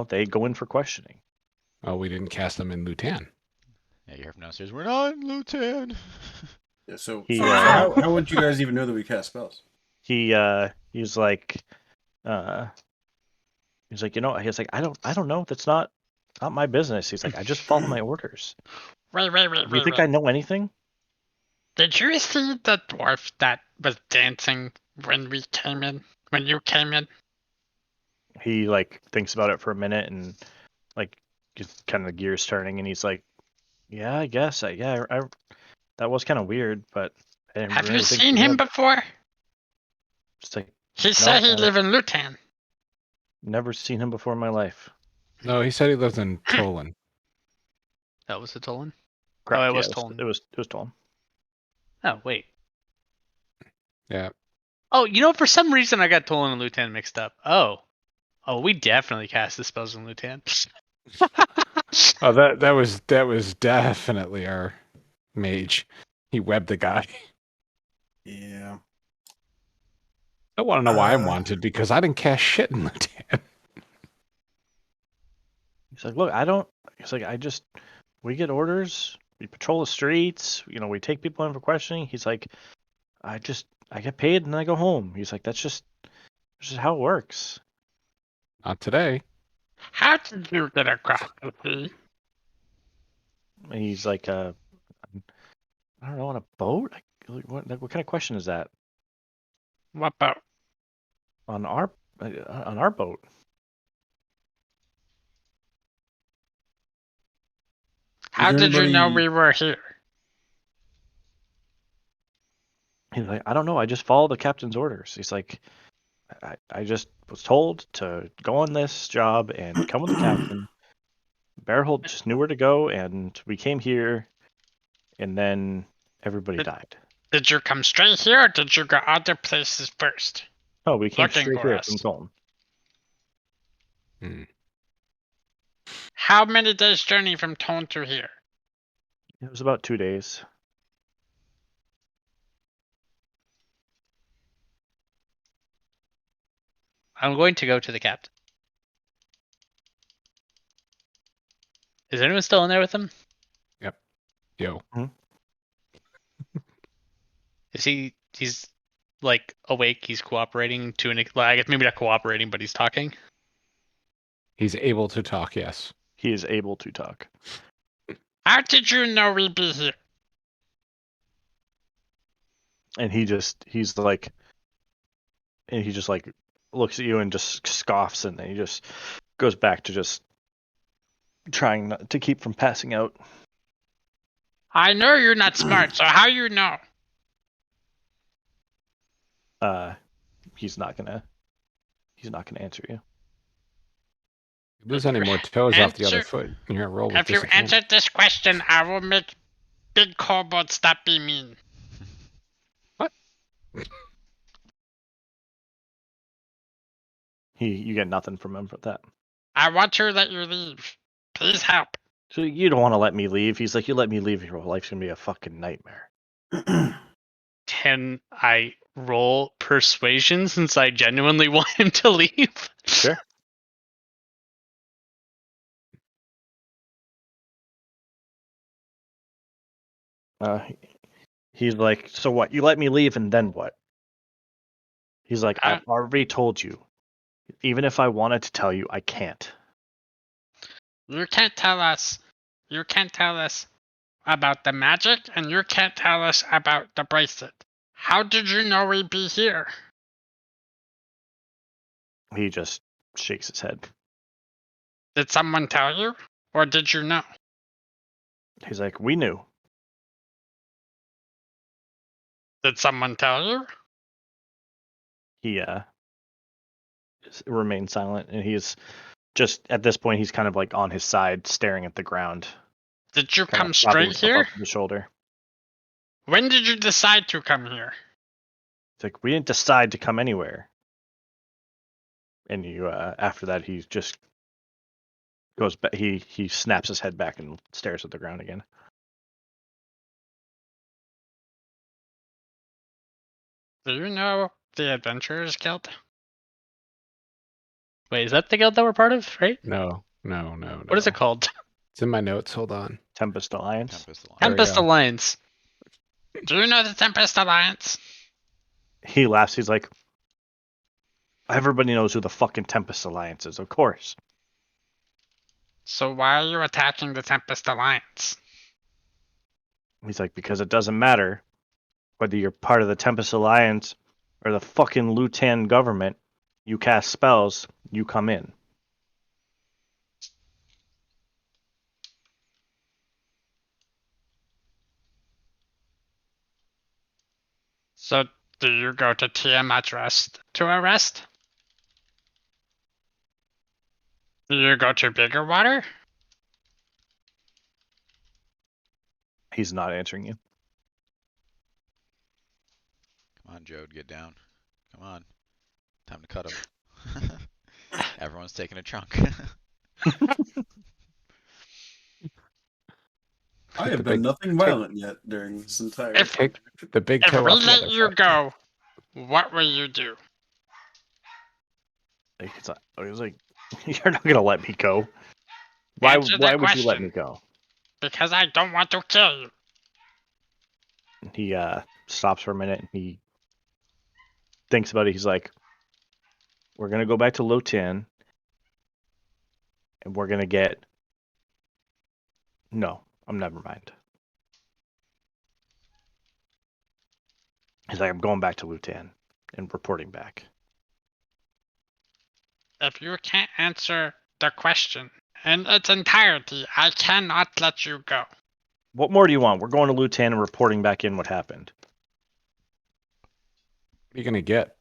they go in for questioning. Oh, we didn't cast them in Lutan. Yeah, you hear from downstairs. We're not in Lutan. Yeah, so He, how would you guys even know that we cast spells? He's like, he's like, I don't know. That's not my business. He's like, I just follow my orders. Wait. Do you think I know anything? Did you see the dwarf that was dancing when you came in? He like thinks about it for a minute and like just kind of the gears turning, and he's like, yeah, I guess. I that was kind of weird, but I didn't Have really you think seen too him much. before? Just like, He said he I- lived in Lutan. never seen him before in my life. No, he said he lives in Tolan. That was the Tolan. Correct, it was yeah, Tolan. It was Tolan. Oh wait. Yeah. Oh, for some reason I got Tolan and Lutan mixed up. Oh, we definitely cast the spells in Lutan. Oh, that was definitely our mage. He webbed the guy. Yeah. I want to know why I'm wanted because I didn't cast shit in Lutan. He's like, look, he's like, we get orders, we patrol the streets, we take people in for questioning. He's like, I get paid and then I go home. He's like, that's just how it works. Not today. How did you get across the sea? And he's like, I don't know, on a boat? What kind of question is that? What boat? On our boat. How there did you know anybody- we were here? He's like, I don't know. I just follow the captain's orders. He's like, I just was told to go on this job and come with the captain. Bearhold just knew where to go, and we came here, and then everybody died. Did you come straight here or did you go other places first? Oh, we came Looking straight for here us. from Colton. How many days journey from Tone to here? It was about 2 days. I'm going to go to the captain. Is anyone still in there with him? Yo. Is he's like awake? He's cooperating to an well, I guess maybe not cooperating, but he's talking. He's able to talk, yes. He is able to talk. How did you know we'd be here? And he's like, and he just like looks at you and just scoffs, and then he just goes back to just trying not to keep from passing out. I know you're not smart, so how you know? He's not gonna answer you. If you lose any more toes off the other Answer- foot, you're gonna roll with If you disadvantage. answer this question, I will make Big Kobold stop being mean. You get nothing from him for that. I want to let you leave. Please help. So you don't want to let me leave. He's like, you let me leave, your life's gonna be a fucking nightmare. Can I roll persuasion since I genuinely want him to leave? Sure. He's like, so what? You let me leave, and then what? He's like, I've already told you. Even if I wanted to tell you, I can't. You can't tell us. You can't tell us about the magic, and you can't tell us about the bracelet. How did you know we'd be here? He just shakes his head. Did someone tell you? Or did you know? He's like, we knew. Did someone tell you? He remains silent, and he's just at this point he's kind of like on his side, staring at the ground. Did you Kinda come propping straight himself here? up on the shoulder. When did you decide to come here? It's like, we didn't decide to come anywhere. And you, after that, he just goes back. He snaps his head back and stares at the ground again. Do you know the Adventurers Guild? Wait, is that the guild that we're part of, right? No. What is it called? It's in my notes. Hold on. Tempest Alliance. Tempest Alliance. There we Tempest go. Alliance. Do you know the Tempest Alliance? He laughs. He's like, everybody knows who the fucking Tempest Alliance is, of course. So why are you attacking the Tempest Alliance? He's like, because it doesn't matter whether you're part of the Tempest Alliance or the fucking Lutan government. You cast spells, you come in. So do you go to Tiamat Rest to arrest? Do you go to Bigger Water? He's not answering you. Come on, Jode, get down. Come on. Time to cut him. Everyone's taking a chunk. I have done nothing violent yet during this entire. If- Take the big If toe we off the let other you foot. go, what will you do? He's like, you're not gonna let me go. Why? Answer the Why would you let question. me go? Because I don't want to kill you. He stops for a minute and he thinks about it. He's like, we're gonna go back to Lotan. and we're gonna get. No, never mind. He's like, I'm going back to Lutan and reporting back. If you can't answer the question in its entirety, I cannot let you go. What more do you want? We're going to Lutan and reporting back in what happened. What are you gonna get?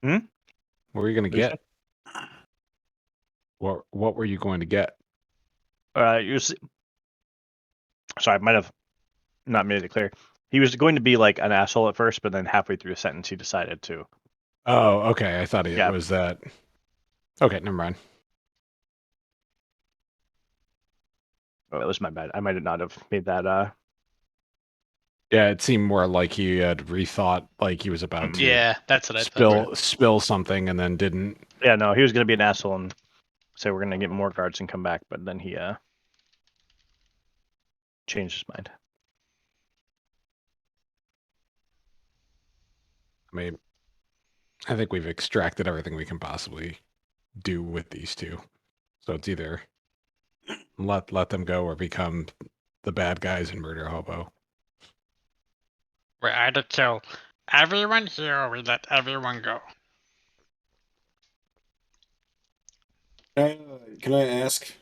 Hmm? What were you gonna What you get? What were you going to get? Sorry, I might have not made it clear. He was going to be like an asshole at first, but then halfway through the sentence, he decided to. Oh, okay. I thought it Yeah. was that. Okay, never mind. Oh, that was my bad. I might not have made that. Yeah, it seemed more like he had rethought, like he was about to Yeah, that's what I thought. spill something and then didn't. Yeah, no, he was going to be an asshole and say we're going to get more guards and come back, but then he changed his mind. I mean, I think we've extracted everything we can possibly do with these two. So it's either let them go or become the bad guys and murder Hobo. We either kill everyone here or we let everyone go. Can I ask?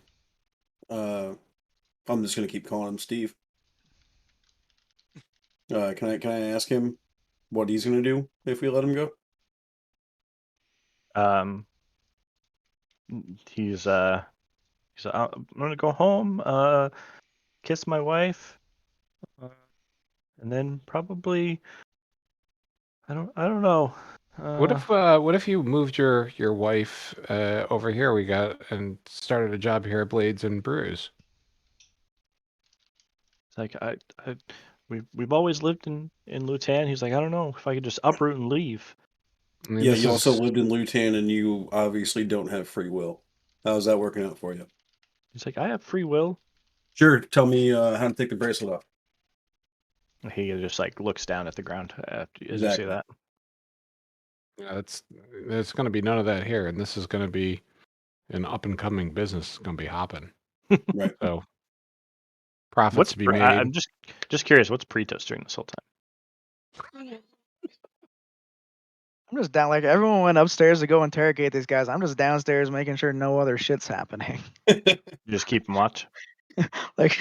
I'm just gonna keep calling him Steve. Can I ask him what he's gonna do if we let him go? He's I'm gonna go home, kiss my wife, and then probably I don't know. What if you moved your wife over here? We got and started a job here at Blades and Brews. It's like we've always lived in Lutan. He's like, I don't know if I could just uproot and leave. I mean, Yeah, this you also is- lived in Lutan, and you obviously don't have free will. How's that working out for you? He's like, I have free will. Sure. Tell me how to take the bracelet off. He just like looks down at the ground as Exactly. you say that. Yeah, there's going to be none of that here, and this is going to be an up and coming business. It's going to be hopping. Right. So profits What's to be made. I'm just curious. What's Pretos during this whole time? I'm just down. Like everyone went upstairs to go interrogate these guys. I'm just downstairs making sure no other shit's happening. You just keep him watch. Like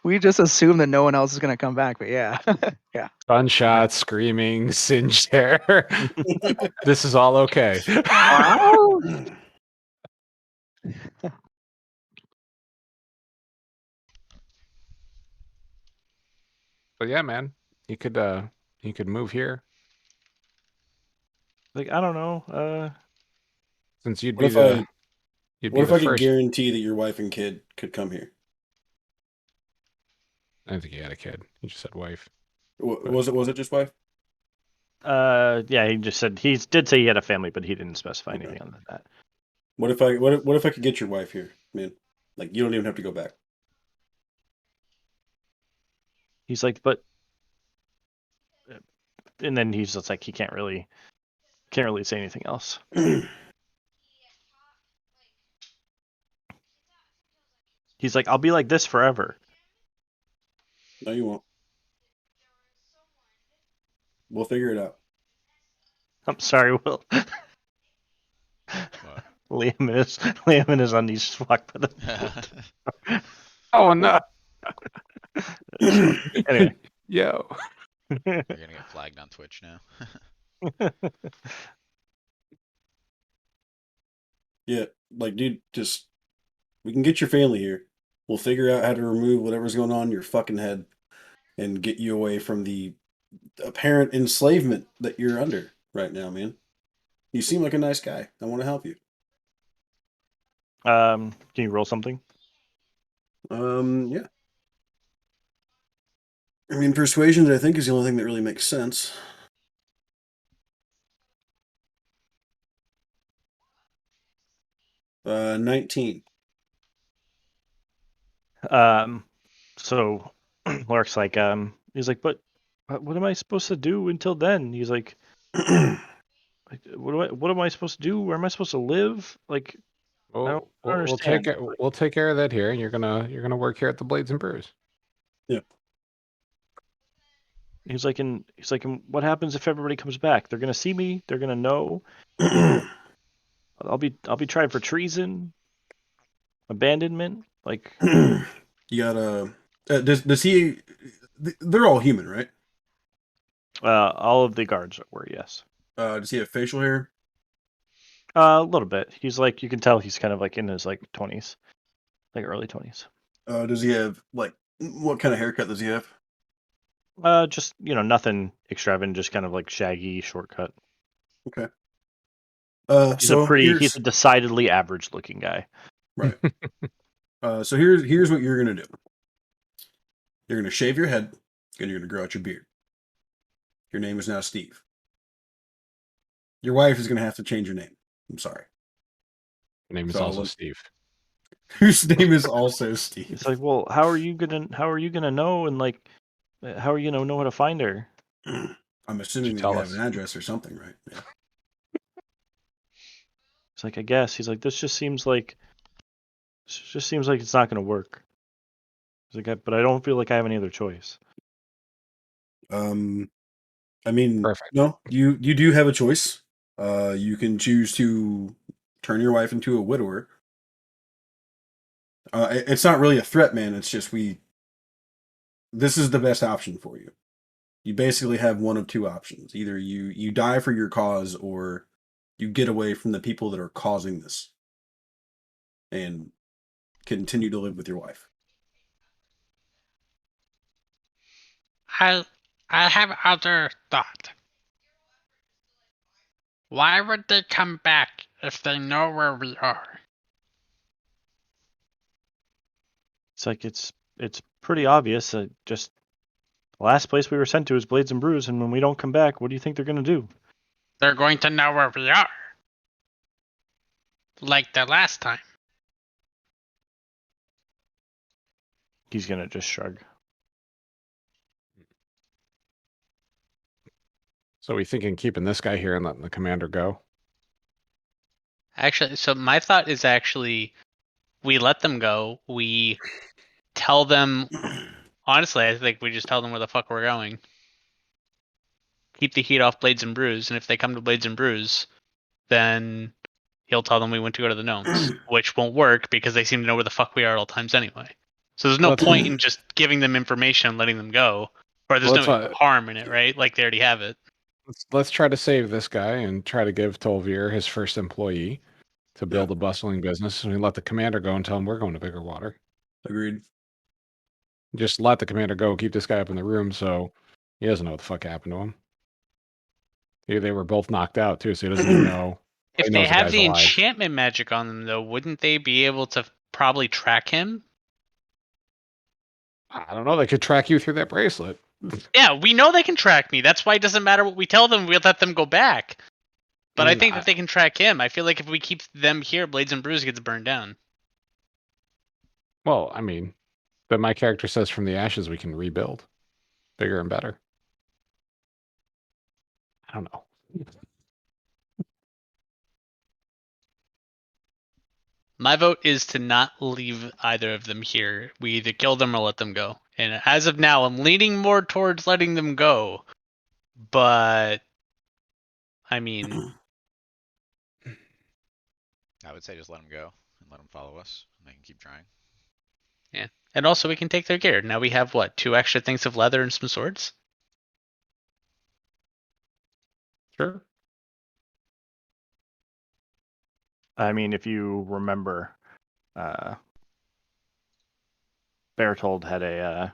we just assume that no one else is gonna come back. But yeah, yeah. Gunshots, screaming, singed hair. This is all okay. But yeah, man, you could move here Like I don't know. since you'd What be if the I you'd what be if the I could first. guarantee that your wife and kid could come here? I don't think he had a kid. He just said wife. Was it just wife? Yeah, he just said he did say he had a family, but he didn't specify Okay. anything other than that. What if I could get your wife here, man? Like you don't even have to go back. He's like, but, and then he's just like, he can't really say anything else. He's like, I'll be like this forever. No, you won't. We'll figure it out. I'm sorry, Will. What? Liam is on these fuck by the Oh no! Anyway. Yo. You're gonna get flagged on Twitch now. Yeah, like dude, just we can get your family here. We'll figure out how to remove whatever's going on in your fucking head and get you away from the apparent enslavement that you're under right now, man. You seem like a nice guy. I want to help you. Can you roll something? Yeah. I mean, persuasion, I think, is the only thing that really makes sense. 19. So Lark's like, he's like, but what am I supposed to do until then? He's like, what am I supposed to do? Where am I supposed to live? Like, don't We'll take understand. we'll take care of that here, and you're gonna work here at the Blades and Brews. He's like, what happens if everybody comes back? They're gonna see me. They're gonna know. I'll be tried for treason, abandonment. Like, You gotta. Does he? They're all human, right? all of the guards were, yes. Does he have facial hair? A little bit. He's like, you can tell he's kind of like in his like 20s, like early 20s. Does he have like what kind of haircut does he have? Just nothing extravagant, just kind of like shaggy, shortcut. Okay. He's So he's a decidedly average looking guy. right. So here's what you're gonna do. You're gonna shave your head and you're gonna grow out your beard. Your name is now Steve. Your wife is gonna have to change your name. I'm sorry. Your name is So also Steve. Whose name is also Steve. It's like, well, how are you gonna know, and like, how are you gonna know how to find her? I'm assuming that tell you have us? an address or something, right? Yeah. It's like, I guess. He's like, this just seems like it's not gonna work. He's like, but I don't feel like I have any other choice. I mean, Perfect. no, you do have a choice. You can choose to turn your wife into a widower. It's not really a threat, man. It's just this is the best option for you. You basically have one of two options. Either you die for your cause or you get away from the people that are causing this and continue to live with your wife. I have other thought. Why would they come back if they know where we are? It's like it's pretty obvious. Just the last place we were sent to is Blades and Brews, and when we don't come back, what do you think they're gonna do? They're going to know where we are. Like the last time. He's gonna just shrug. So we thinking keeping this guy here and letting the commander go? Actually, so my thought is actually we let them go. We tell them. Honestly, I think we just tell them where the fuck we're going. Keep the heat off Blades and Brews, and if they come to Blades and Brews, then he'll tell them we went to go to the gnomes, which won't work because they seem to know where the fuck we are at all times anyway. So there's no Let's- point in just giving them information and letting them go, or there's Let's, no harm in it, right? Like they already have it. let's try to save this guy and try to give Tolvir his first employee to build a bustling business, and we let the commander go and tell him we're going to bigger water. Agreed. Just let the commander go, keep this guy up in the room so he doesn't know what the fuck happened to him. They were both knocked out too, so he doesn't even know. If He they knows the have guy's the alive. enchantment magic on them, though, wouldn't they be able to probably track him? I don't know. They could track you through that bracelet. Yeah, we know they can track me. That's why it doesn't matter what we tell them. We'll let them go back. But I mean, think that they can track him. I feel like if we keep them here, Blades and Brews gets burned down. Well, I mean, but my character says from the ashes we can rebuild, bigger and better. I don't know. My vote is to not leave either of them here. We either kill them or let them go. And as of now, I'm leaning more towards letting them go. But I mean, I would say just let them go and let them follow us, and they can keep trying. yeah. And also we can take their gear. Now we have what, 2 extra things of leather and some swords? Sure. I mean, if you remember, Berthold had a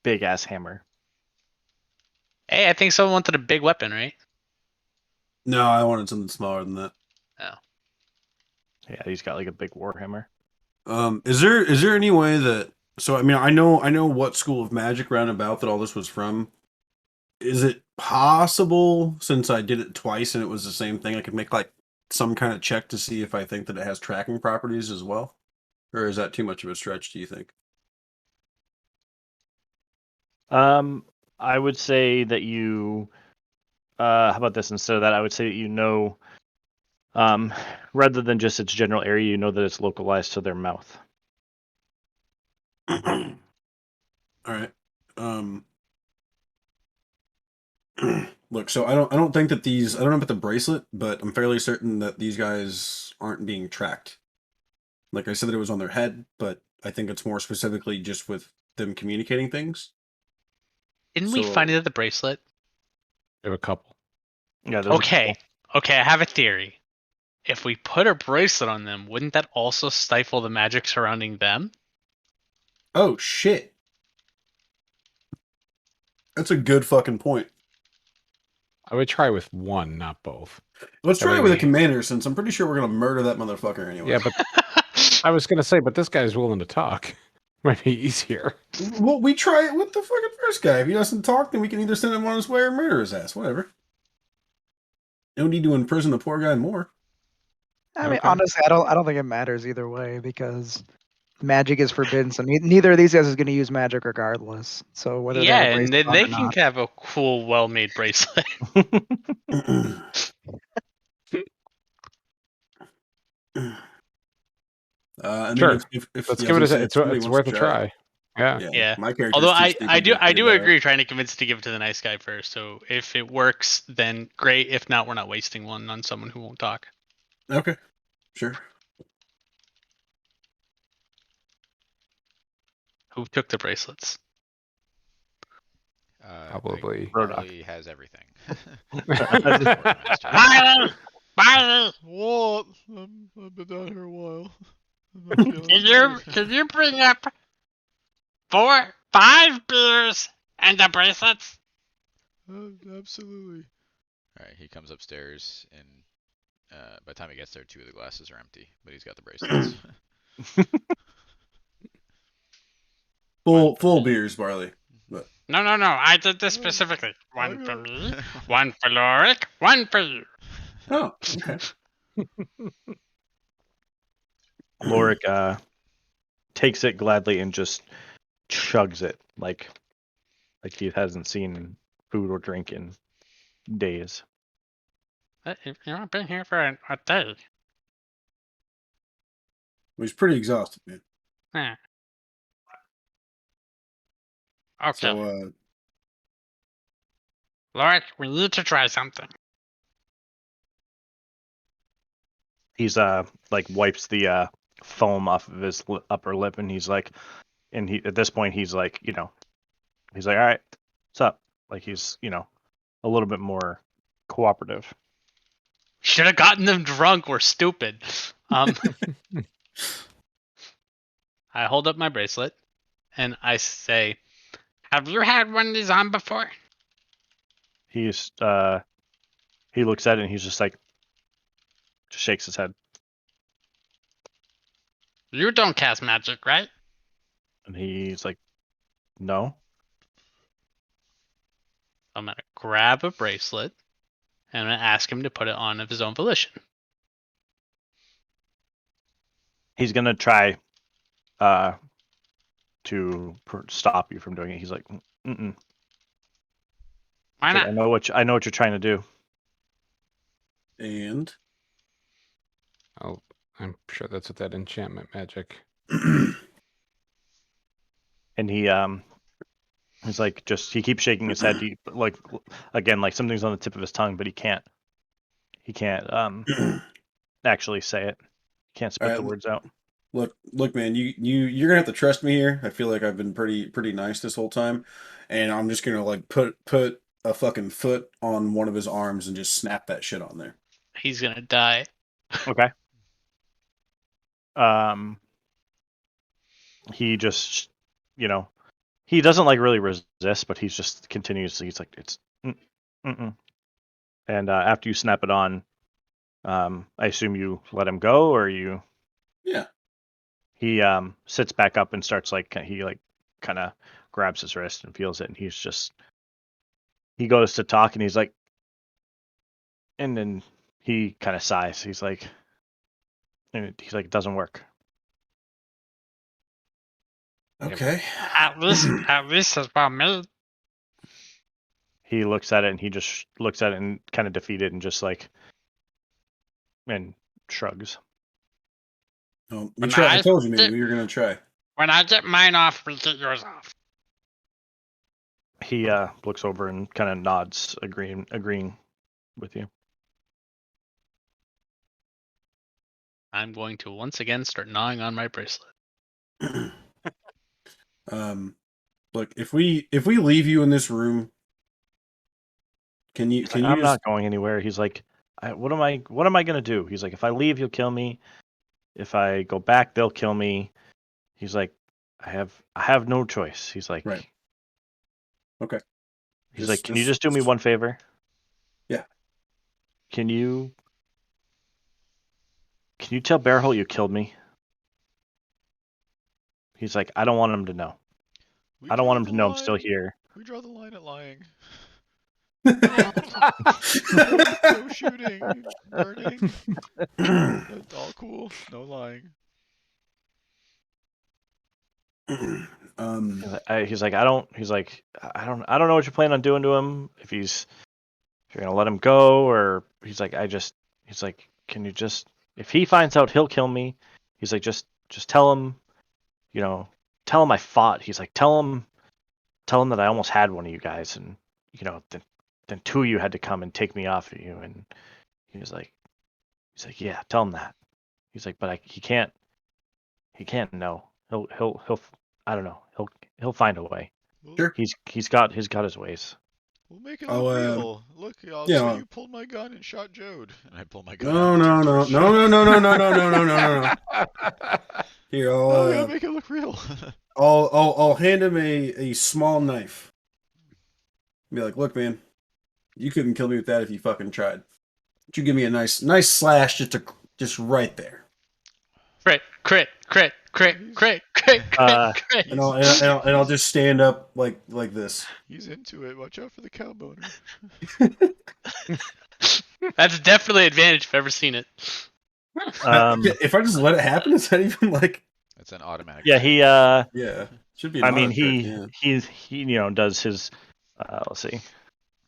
big ass hammer. Hey, I think someone wanted a big weapon, right? No, I wanted something smaller than that. Oh. Yeah, he's got like a big war hammer. Is there any way that I mean I know what school of magic roundabout that all this was from. Is it possible, since I did it twice and it was the same thing, I could make like some kind of check to see if I think that it has tracking properties as well? Or is that too much of a stretch, do you think? I would say that you how about this? Instead of that, I would say that Rather than just its general area, you know that it's localized to their mouth. All right. Look, so I don't think that these I don't know about the bracelet, but I'm fairly certain that these guys aren't being tracked. Like I said that it was on their head, but I think it's more specifically just with them communicating things. Didn't we So- find it at the bracelet? We have a couple. Yeah. There's a Okay. Okay, I have a theory. If we put a bracelet on them, wouldn't that also stifle the magic surrounding them? Oh shit. That's a good fucking point. I would try with one, not both. Let's try That it way with a we- commander, since I'm pretty sure we're gonna murder that motherfucker anyway. Yeah, but I was gonna say, but this guy's willing to talk. Might be easier. Well, we try it with the fucking first guy. If he doesn't talk, then we can either send him on his way or murder his ass. Whatever. No need to imprison the poor guy more. I mean, Okay. honestly, I don't think it matters either way because magic is forbidden. So neither of these guys is going to use magic regardless. So whether they have Yeah, a and bracelet on they or can not. have a cool, well-made bracelet. I mean, Sure. if Let's yeah, give I it was a. gonna say, if It's somebody it's wants worth to a try. Yeah. Yeah. My character. Although I do agree, trying to convince it to give it to the nice guy first. So if it works, then great. If not, we're not wasting one on someone who won't talk. Okay, sure. Who took the bracelets? Probably. Harley has everything. Riley! Riley! What? I've been down here a while. I'm not feeling Can you bring up 5 beers and the bracelets? Absolutely. Alright, he comes upstairs and by the time he gets there, 2 of the glasses are empty, but he's got the bracelets. Full beers, Barley. No. I did this specifically. One for me, one for Lorik, one for you. Oh, okay. Lorik takes it gladly and just chugs it like he hasn't seen food or drink in days. You've been here for a day. He's pretty exhausted, man. Yeah. Okay, So, Lorik, we need to try something. He's like wipes the foam off of his upper lip, and he's like, and he at this point he's like, he's like, all right, what's up? Like he's a little bit more cooperative. Should have gotten them drunk. We're stupid. I hold up my bracelet and I say, "Have you had one of these on before?" He's he looks at it and he's just like, just shakes his head, You don't cast magic, right? and he's like, no. I'm gonna grab a bracelet and I'm gonna ask him to put it on of his own volition. He's gonna try to stop you from doing it. He's like, mm-mm. Why Like, not? I know what you're trying to do. and I'm sure that's what that enchantment magic. And he's like, he keeps shaking his head. He like again, like something's on the tip of his tongue, but he can't actually say it. He can't spit the words out. look, man, you're gonna have to trust me here. I feel like I've been pretty nice this whole time, and I'm just gonna like put a fucking foot on one of his arms and just snap that shit on there. He's gonna die. Okay. He just, he doesn't like really resist, but he's just continuously. He's like, it's, mm-mm. And after you snap it on, I assume you let him go, or you. Yeah. He sits back up and starts he kind of grabs his wrist and feels it, and he goes to talk, and he's like, and then he kind of sighs. He's like, it doesn't work. Okay. At least it's well made. He looks at it and he just looks at it and kind of defeated and just like, and shrugs. Oh, When I I told you, man, get- we were gonna try. When I get mine off, we get yours off. He looks over and kind of nods, agreeing with you. I'm going to once again start gnawing on my bracelet. Look, if we leave you in this room, can you He's like, you I'm just not going anywhere. He's like, what am I gonna do? He's like, if I leave, you'll kill me. If I go back, they'll kill me. He's like, I have no choice. He's like, Right. Okay. He's like, can you just do me one favor? Yeah. Can you tell Bearholt you killed me? He's like, I don't want him to know. I don't want him to know I'm still here. We draw the line at lying. no No shooting, burning. That's all cool. No lying. He's like, I don't know what you plan on doing to him. If you're gonna let him go, or he's like, can you just, if he finds out, he'll kill me. He's like, just tell him, tell him I fought. He's like, tell him that I almost had one of you guys, and then two of you had to come and take me off of you. And he's like, yeah, tell him that. He's like, but he can't know. He'll I don't know. He'll find a way. Sure. He's got his ways. We'll make it look real. Look, I'll say you pulled my gun and shot Jode, and I pull my gun. No. Here, I'll make it look real. I'll hand him a small knife. Be like, look, man, you couldn't kill me with that if you fucking tried. But you give me a nice slash just right there. Crit. And I'll just stand up like this. He's into it. Watch out for the cow boner. That's definitely an advantage if I've ever seen it. If I just let it happen, is that even like? That's an automatic. Yeah, he. Yeah, should be. I mean, he does his. Let's see.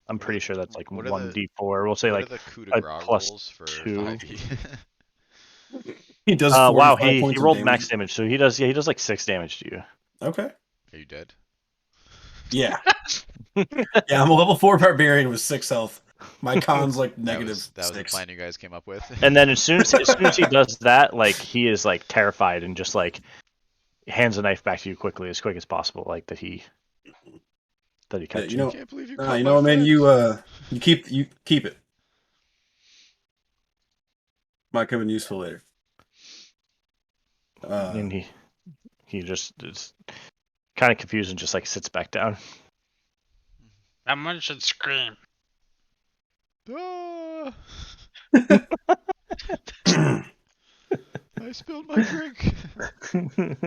I'm pretty sure that's like 1d4. We'll say like the coup de grace plus rolls for 2. 5e? He does. Wow, he points of rolled damage. max damage, so he does like 6 damage to you. Okay. Are you dead? Yeah. Yeah, I'm a level 4 barbarian with 6 health. My con's like negative. That was the 6. plan you guys came up with. And then as soon as he does that, like he is like terrified and just like hands the knife back to you as quick as possible, like that he cut you. I can't believe you. You know what, man? You keep it. Might come in useful later. And he just is kind of confused and just like sits back down. Someone should scream. Ah! I spilled my drink.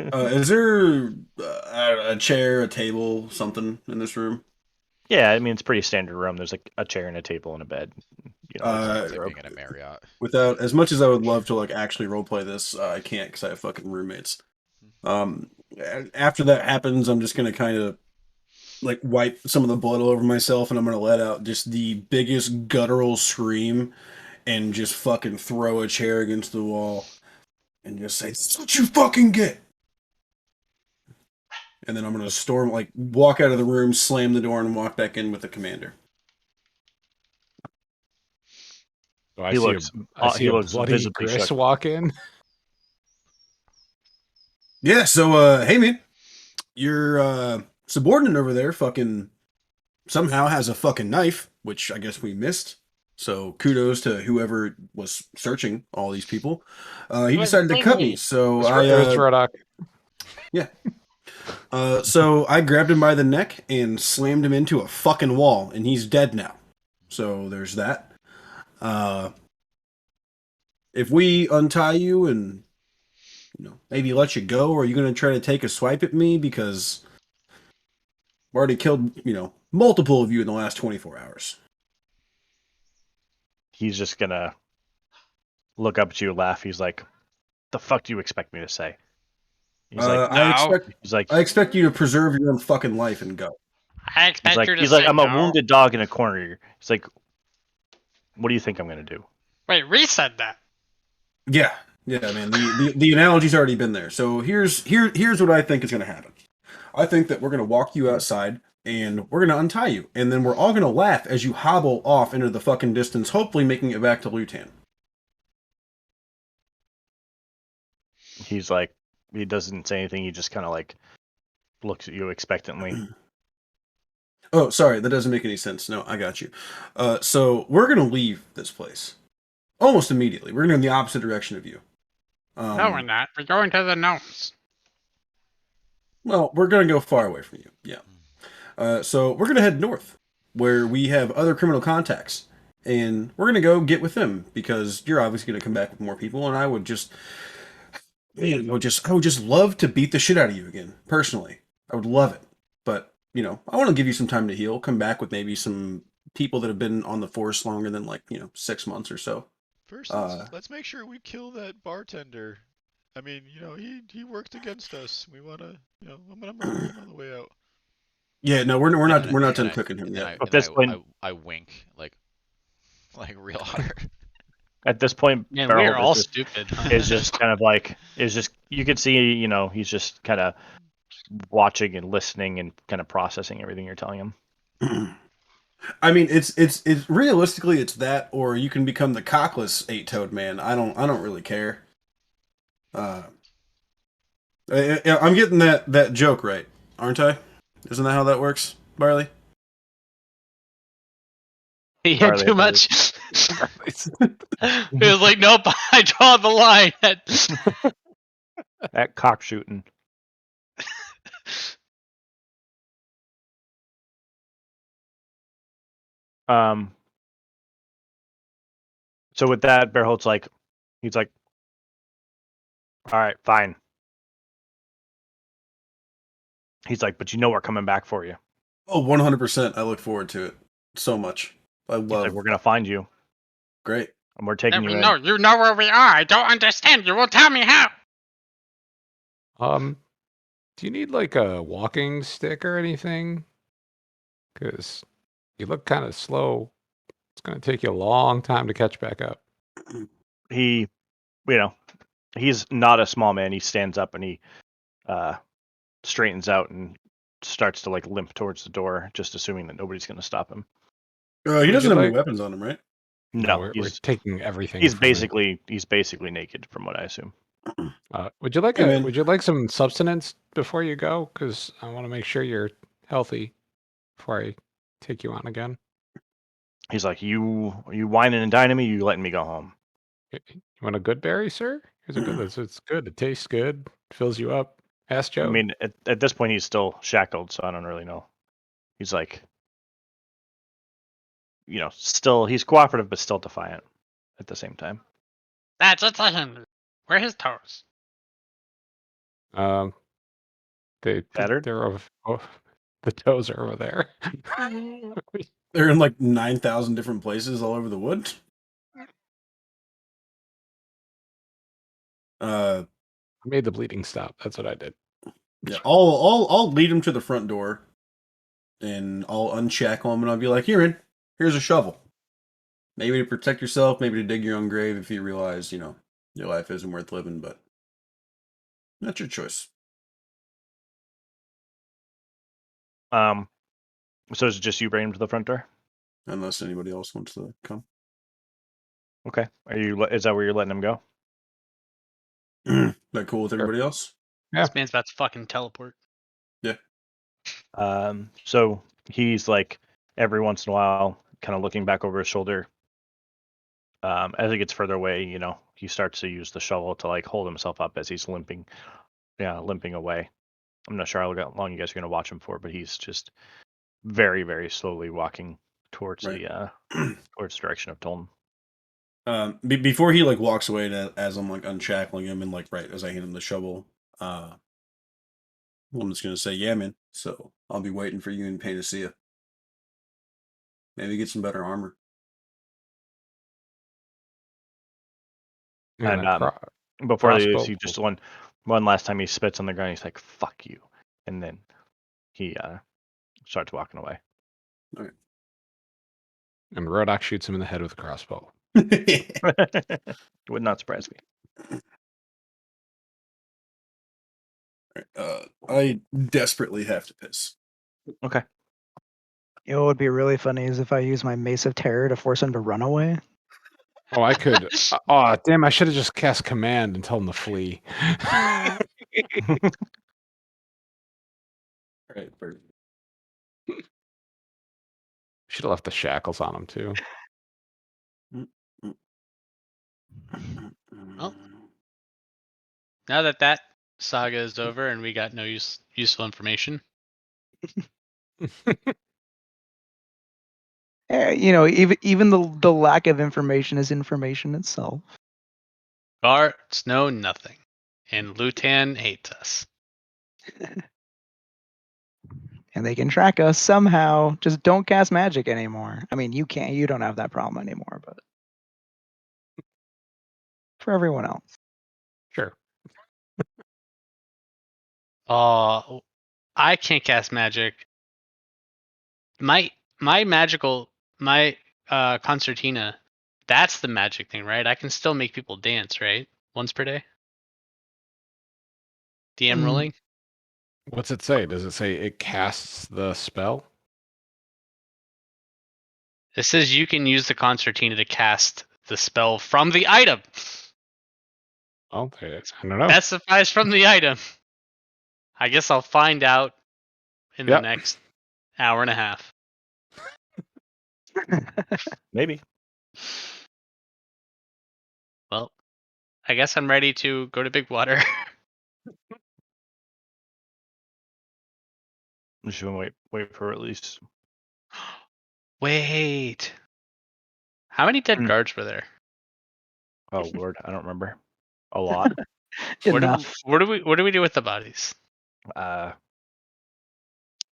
Is there a chair, a table, something in this room? Yeah, I mean it's a pretty standard room. There's like a chair and a table and a bed. It's like being in a Marriott. Without as much as I would love to like actually roleplay this, I can't because I have fucking roommates. After that happens, I'm just gonna kind of like wipe some of the blood all over myself, and I'm gonna let out just the biggest guttural scream, and just fucking throw a chair against the wall, and just say, "That's what you fucking get." And then I'm gonna walk out of the room, slam the door, and walk back in with the commander. So He looks bloody visibly Gris shook. walk in. Yeah, so hey man, your subordinate over there fucking somehow has a fucking knife, which I guess we missed. So kudos to whoever was searching all these people. He decided to cut me, so It was Rodok. Yeah. So I grabbed him by the neck and slammed him into a fucking wall, and he's dead now. So there's that. If we untie you and maybe let you go, or are you gonna try to take a swipe at me? Because I've already killed, multiple of you in the last 24 hours. He's just gonna look up at you, laugh. He's like, "The fuck do you expect me to say?" He's like, I expect you to preserve your own fucking life and go. I expect you to he's say like, I'm a no. wounded dog in a corner here. He's like, what do you think I'm gonna do? Wait, we said that. Yeah, man. The analogy's already been there. So here's what I think is going to happen. I think that we're going to walk you outside and we're going to untie you, and then we're all going to laugh as you hobble off into the fucking distance, hopefully making it back to Lutan. He's like, he doesn't say anything. He just kind of like looks at you expectantly. Oh, sorry, that doesn't make any sense. No, I got you. So we're going to leave this place almost immediately. We're going to go in the opposite direction of you. No, we're not. We're going to the gnomes. Well, we're going to go far away from you. Yeah. So we're going to head north, where we have other criminal contacts, and we're going to go get with them because you're obviously going to come back with more people, and I would just, man, I would just love to beat the shit out of you again. Personally, I would love it, but I want to give you some time to heal. Come back with maybe some people that have been on the force longer than 6 months or so. First, let's make sure we kill that bartender. I mean, he worked against us. We want to, I'm gonna murder him on the way out. Yeah, no, we're And not then- we're not and done I- cooking him and yet. then At this point- I wink like real hard. At this point, Man, Bear we are Holder all is just- stupid. is just kind of like you could see he's just kind of watching and listening and kind of processing everything you're telling him. I mean, it's realistically it's that, or you can become the cockless 8-toed man. I don't really care. I'm getting that joke right, aren't I? Isn't that how that works, Barley? He had Barley, too I much. He was like, nope, I draw the line at. At cock shooting. So with that, Bearholt's like, he's like, all right, fine. He's like, but we're coming back for you. Oh, 100%. I look forward to it so much. I He's love. like, we're gonna find you Great. and we're taking you in. No, you know where we are. I don't understand. You won't tell me how. Do you need like a walking stick or anything? Because you look kind of slow. It's going to take you a long time to catch back up. He, he's not a small man. He stands up and he straightens out and starts to like limp towards the door, just assuming that nobody's gonna stop him. He Would doesn't you have any like- weapons on him, right? No, we're he's taking everything. he's from you. basically naked, from what I assume. Would you like Hey, man. would you like some substance before you go? Because I want to make sure you're healthy before I take you on again. He's like, you whining and dining me. You letting me go home? You want a good berry, sir? Here's a good. It's good. It tastes good. Fills you up. Ask Joe. I mean, at this point, he's still shackled, so I don't really know. He's like, still he's cooperative, but still defiant at the same time. Just let him. Where are his toes? Battered? They're over. Oh, the toes are over there. They're in like 9,000 different places all over the wood. I made the bleeding stop. That's what I did. Yeah, I'll lead him to the front door, and I'll unshackle him, and I'll be like, here's a shovel. Maybe to protect yourself, maybe to dig your own grave if you realize, your life isn't worth living, but that's your choice. So is it just you bringing him to the front door? Unless anybody else wants to come. Okay. Is that where you're letting him go? That cool with everybody else? Yeah. This man's about to fucking teleport. So he's like every once in a while, kind of looking back over his shoulder. As he gets further away, he starts to use the shovel to like hold himself up as he's limping away. I'm not sure how long you guys are gonna watch him for, but he's just very, very slowly walking towards Right. towards the direction of Tolton. Before he like walks away, as I'm like unshackling him and like right as I hand him the shovel, I'm just gonna say, yeah, man. So I'll be waiting for you in Panacea. Maybe get some better armor. And And before he leaves, crossbow he just one last time he spits on the ground. He's like, "Fuck you," and then he starts walking away. and Rodok shoots him in the head with a crossbow. It would not surprise me. I desperately have to piss. Okay. You know what would be really funny is if I use my Mace of Terror to force him to run away. Oh, I could. Oh, damn! I should have just cast command and told him to flee. All right, Bert. Should have left the shackles on him too. Well. Now that that saga is over and we got no useful information, You know, even the lack of information is information itself. guards know nothing, and Lutan hates us. And they can track us somehow. Just don't cast magic anymore. I mean, you can't. You don't have that problem anymore, but for everyone else. Sure. I can't cast magic. My concertina, that's the magic thing, right? I can still make people dance, right? Once per day. DM Mm. rolling. What's it say? Does it say it casts the spell? It says you can use the concertina to cast the spell from the item. Oh, I don't know. Specifies from the item. I guess I'll find out in the Yep. next hour and a half. Maybe. Well, I guess I'm ready to go to Big Water. I'm just gonna wait for at least. Wait. How many dead Hmm. guards were there? Oh Lord, I don't remember. A lot. Enough. What do we do with the bodies? Uh,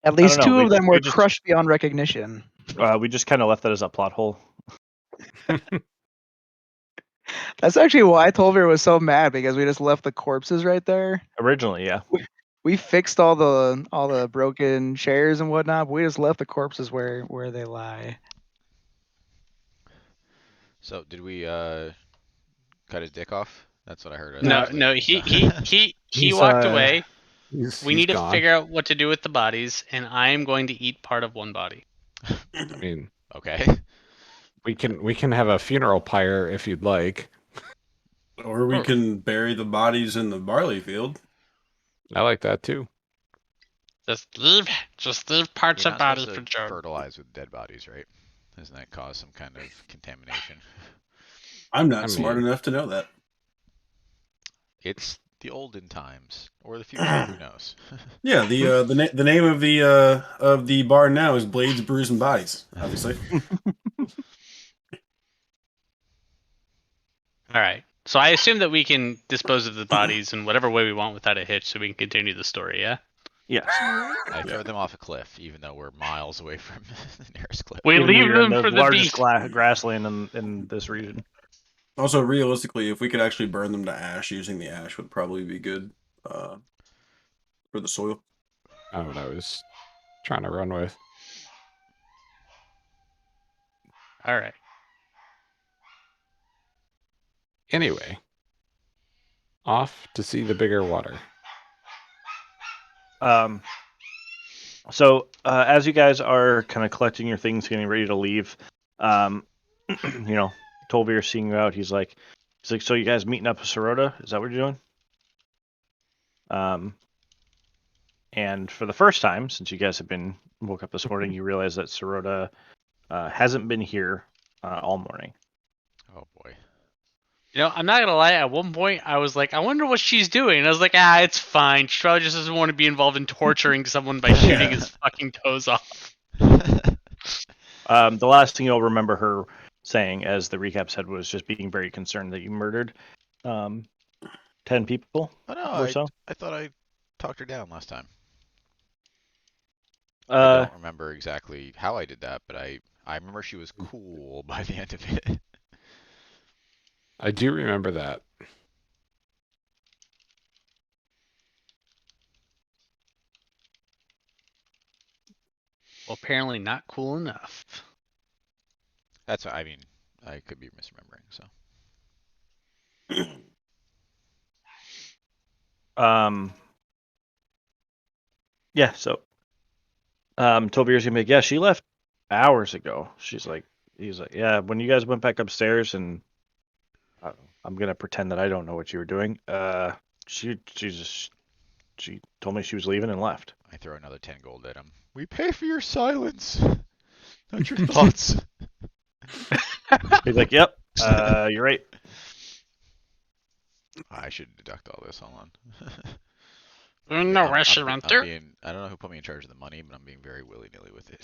At least know, two we- of them we were just- crushed beyond recognition. we just kind of left that as a plot hole. That's actually why Tolver was so mad, because we just left the corpses right there. Originally, yeah. We fixed all the broken chairs and whatnot, but we just left the corpses where they lie. So did we cut his dick off? That's what I heard. No, actually. no. He He's, walked away. He's We need to gone. figure out what to do with the bodies, and I am going to eat part of one body. I mean, Okay. we can have a funeral pyre if you'd like. Or we can bury the bodies in the barley field. I like that too. Just leave parts You're of not bodies supposed for to Joe. fertilize with dead bodies, right? Doesn't that cause some kind of contamination? I'm not I smart mean- enough to know that. It's the olden times or the future. Who knows? Yeah, the name of the bar now is Blades, Brews, and Bodies. Obviously. All right. So I assume that we can dispose of the bodies in whatever way we want without a hitch, so we can continue the story. Yeah. Yes. I throw them off a cliff, even though we're miles away from the nearest cliff. We Even leave though you're in them for the largest beast. grassland in this region. Also, realistically, if we could actually burn them to ash, using the ash would probably be good for the soil. That's what I was trying to run with. All right. Anyway, off to see the bigger water. So as you guys are kind of collecting your things, getting ready to leave, you know, Tolvir seeing you out, he's like, so you guys meeting up with Sirota? Is that what you're doing? And for the first time since you guys have been woke up this morning, you realize that Sirota hasn't been here all morning. Oh boy. You know, I'm not gonna lie. At one point, I was like, I wonder what she's doing. And I was like, ah, it's fine. She probably just doesn't want to be involved in torturing someone by shooting his fucking toes off. The last thing you'll remember her saying, as the recap said, was just being very concerned that you murdered 10 people Oh no, or so. I thought I talked her down last time. I Uh, don't remember exactly how I did that, but I remember she was cool by the end of it. I do remember that. Well, apparently not cool enough. That's what I mean. I could be misremembering. So Yeah, so Tobier's gonna be like, yeah, she left hours ago. He's like, yeah, when you guys went back upstairs, and I'm gonna pretend that I don't know what you were doing. She told me she was leaving and left. I throw another 10 gold at him. We pay for your silence, not your thoughts. He's like, yep, you're right. I should deduct all this. Hold on. No I'm restaurant there. I don't know who put me in charge of the money, but I'm being very willy-nilly with it.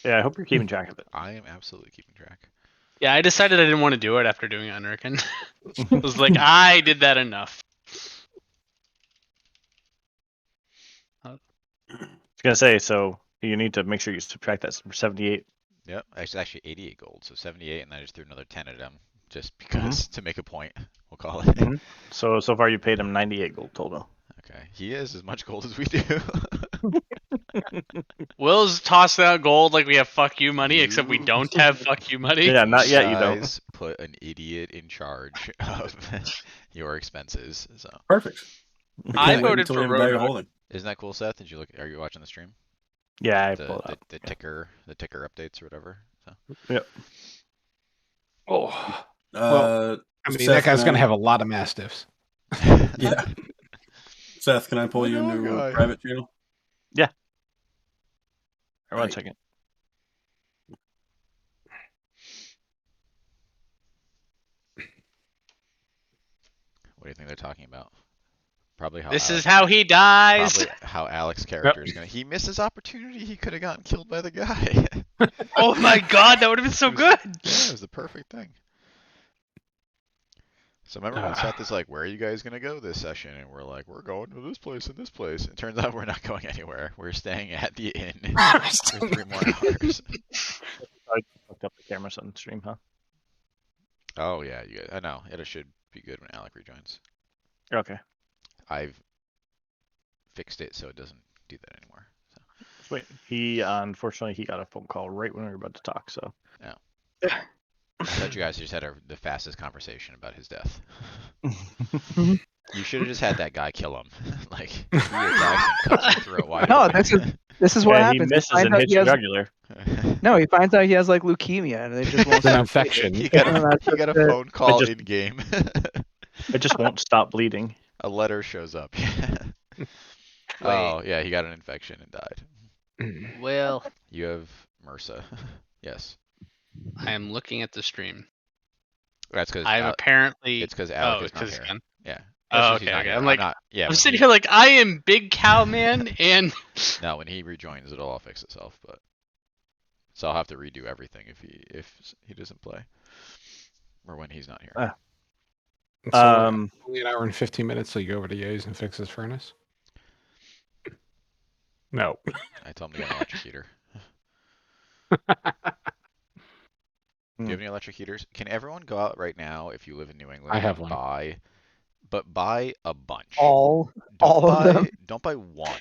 Yeah, I hope you're keeping track of it. I am absolutely keeping track. Yeah, I decided I didn't want to do it after doing it on Urkin. I was like, I did that enough. I was gonna say, so you need to make sure you subtract that 78. Yep, it's actually 88 gold, so 78, and I just threw another 10 at him, just because, to make a point, we'll call it. Mhm. So far you paid him 98 gold total. Okay, he has as much gold as we do. Will's tossed out gold like we have fuck you money, except we don't have fuck you money. Yeah, not yet. You don't. guys put an idiot in charge of your expenses, so. Perfect. I Can't wait voted until for we have a bag of Roadhog. holding. Isn't that cool, Seth? Did you look? Are you watching the stream? Yeah, I pulled The, up. the ticker updates or whatever. So. Yep. Oh, Uh, I mean, Seth, that guy's can gonna I- have a lot of mastiffs. Yeah. Seth, can I pull you Hello, into guy. a private channel? One Right. second. What do you think they're talking about? Probably how. This Alex, is how he dies. Probably how Alex's character is gonna. He missed his opportunity. He could have gotten killed by the guy. Oh my god, that would have been so It was- good. Yeah, it was the perfect thing. So remember when Seth is like, "Where are you guys gonna go this session?" And we're like, "We're going to this place and this place." It turns out we're not going anywhere. We're staying at the inn for 3 more hours. I hooked up the cameras on the stream, huh? Oh yeah, you guys. I know. It should be good when Alec rejoins. Okay. I've fixed it so it doesn't do that anymore. So. Wait, he unfortunately he got a phone call right when we were about to talk. So I thought you guys just had the fastest conversation about his death. You should have just had that guy kill him. Like, he attacks and cuts him through it wide No, open. this is what yeah, he happens. misses finds and out hits he your has, jugular. no, he finds out he has like leukemia, and they just won't It's an stop infection. He got No, a, that's he got a just it. phone call just- in game. It just won't stop bleeding. A letter shows up. Oh, yeah, he got an infection and died. Well, You have MRSA. Yes. I am looking at the stream. That's because I've apparently. it's because Alec Oh, is not because here. again. Yeah. Oh, That's 'cause he's okay, not okay. here. I'm like- not, yeah, I'm when sitting he- here like I am Big Cow Man, and No, when he rejoins, it'll all fix itself. But so I'll have to redo everything if he doesn't play, or when he's not here. So, only an hour and 15 minutes till you go over to Ye's and fix his furnace. No. I told him to get an electric heater. Do you have any electric heaters? Can everyone go out right now if you live in New England? I have and one. buy a bunch. all Don't of them. Don't buy one.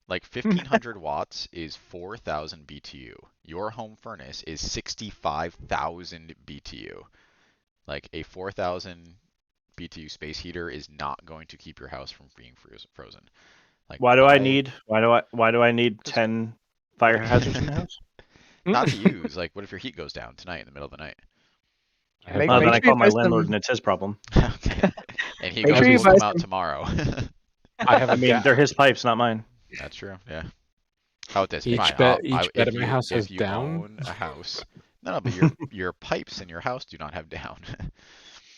Like 1500 watts is 4000 BTU. Your home furnace is 65,000 BTU. Like a 4000 BTU space heater is not going to keep your house from being frozen. Like Why do I buy- need 10 fire hazards in the house? not to use? Like, what if your heat goes down tonight in the middle of the night? Make- Then make I sure call you my buy some- landlord and it's his problem. Okay. And he Make goes sure you to buy come out some- tomorrow. I have I a mean, they're his pipes, not mine. That's true. Yeah. How about this? Each Fine, bed- I'll- each bed if in my you- house has if you down. own a house. No, but your pipes in your house do not have down.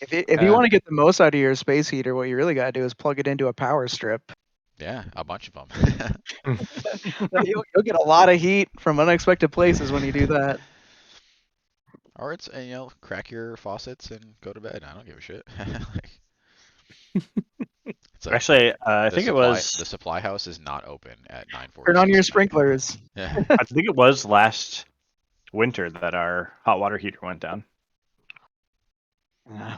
If you want to get the most out of your space heater, what you really got to do is plug it into a power strip. Yeah, a bunch of them. You'll get a lot of heat from unexpected places when you do that. Or it's crack your faucets and go to bed. I don't give a shit. Like, it's like, Actually, I the think it supply- was. the supply house is not open at 9:40. Turn on your sprinklers. Yeah. I think it was last winter that our hot water heater went down, Yeah.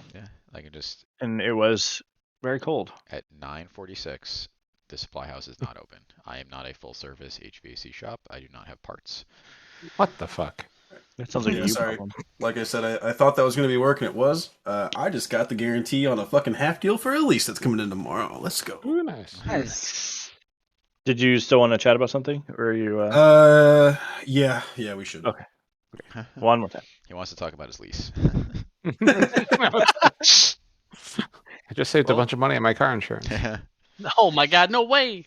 I can just and it was very cold. at 9:46. The supply house is not open. I am not a full service HVAC shop. I do not have parts. What the fuck? That sounds like Yeah, a you sorry. problem. Like I said, I thought that was going to be working. It was. I just got the guarantee on a fucking half deal for a lease that's coming in tomorrow. Let's go. Ooh, nice. Nice. Did you still want to chat about something, or are you? Yeah, we should. Okay. One more time. He wants to talk about his lease. I just saved a Well- bunch of money on my car insurance. Oh my god, no way!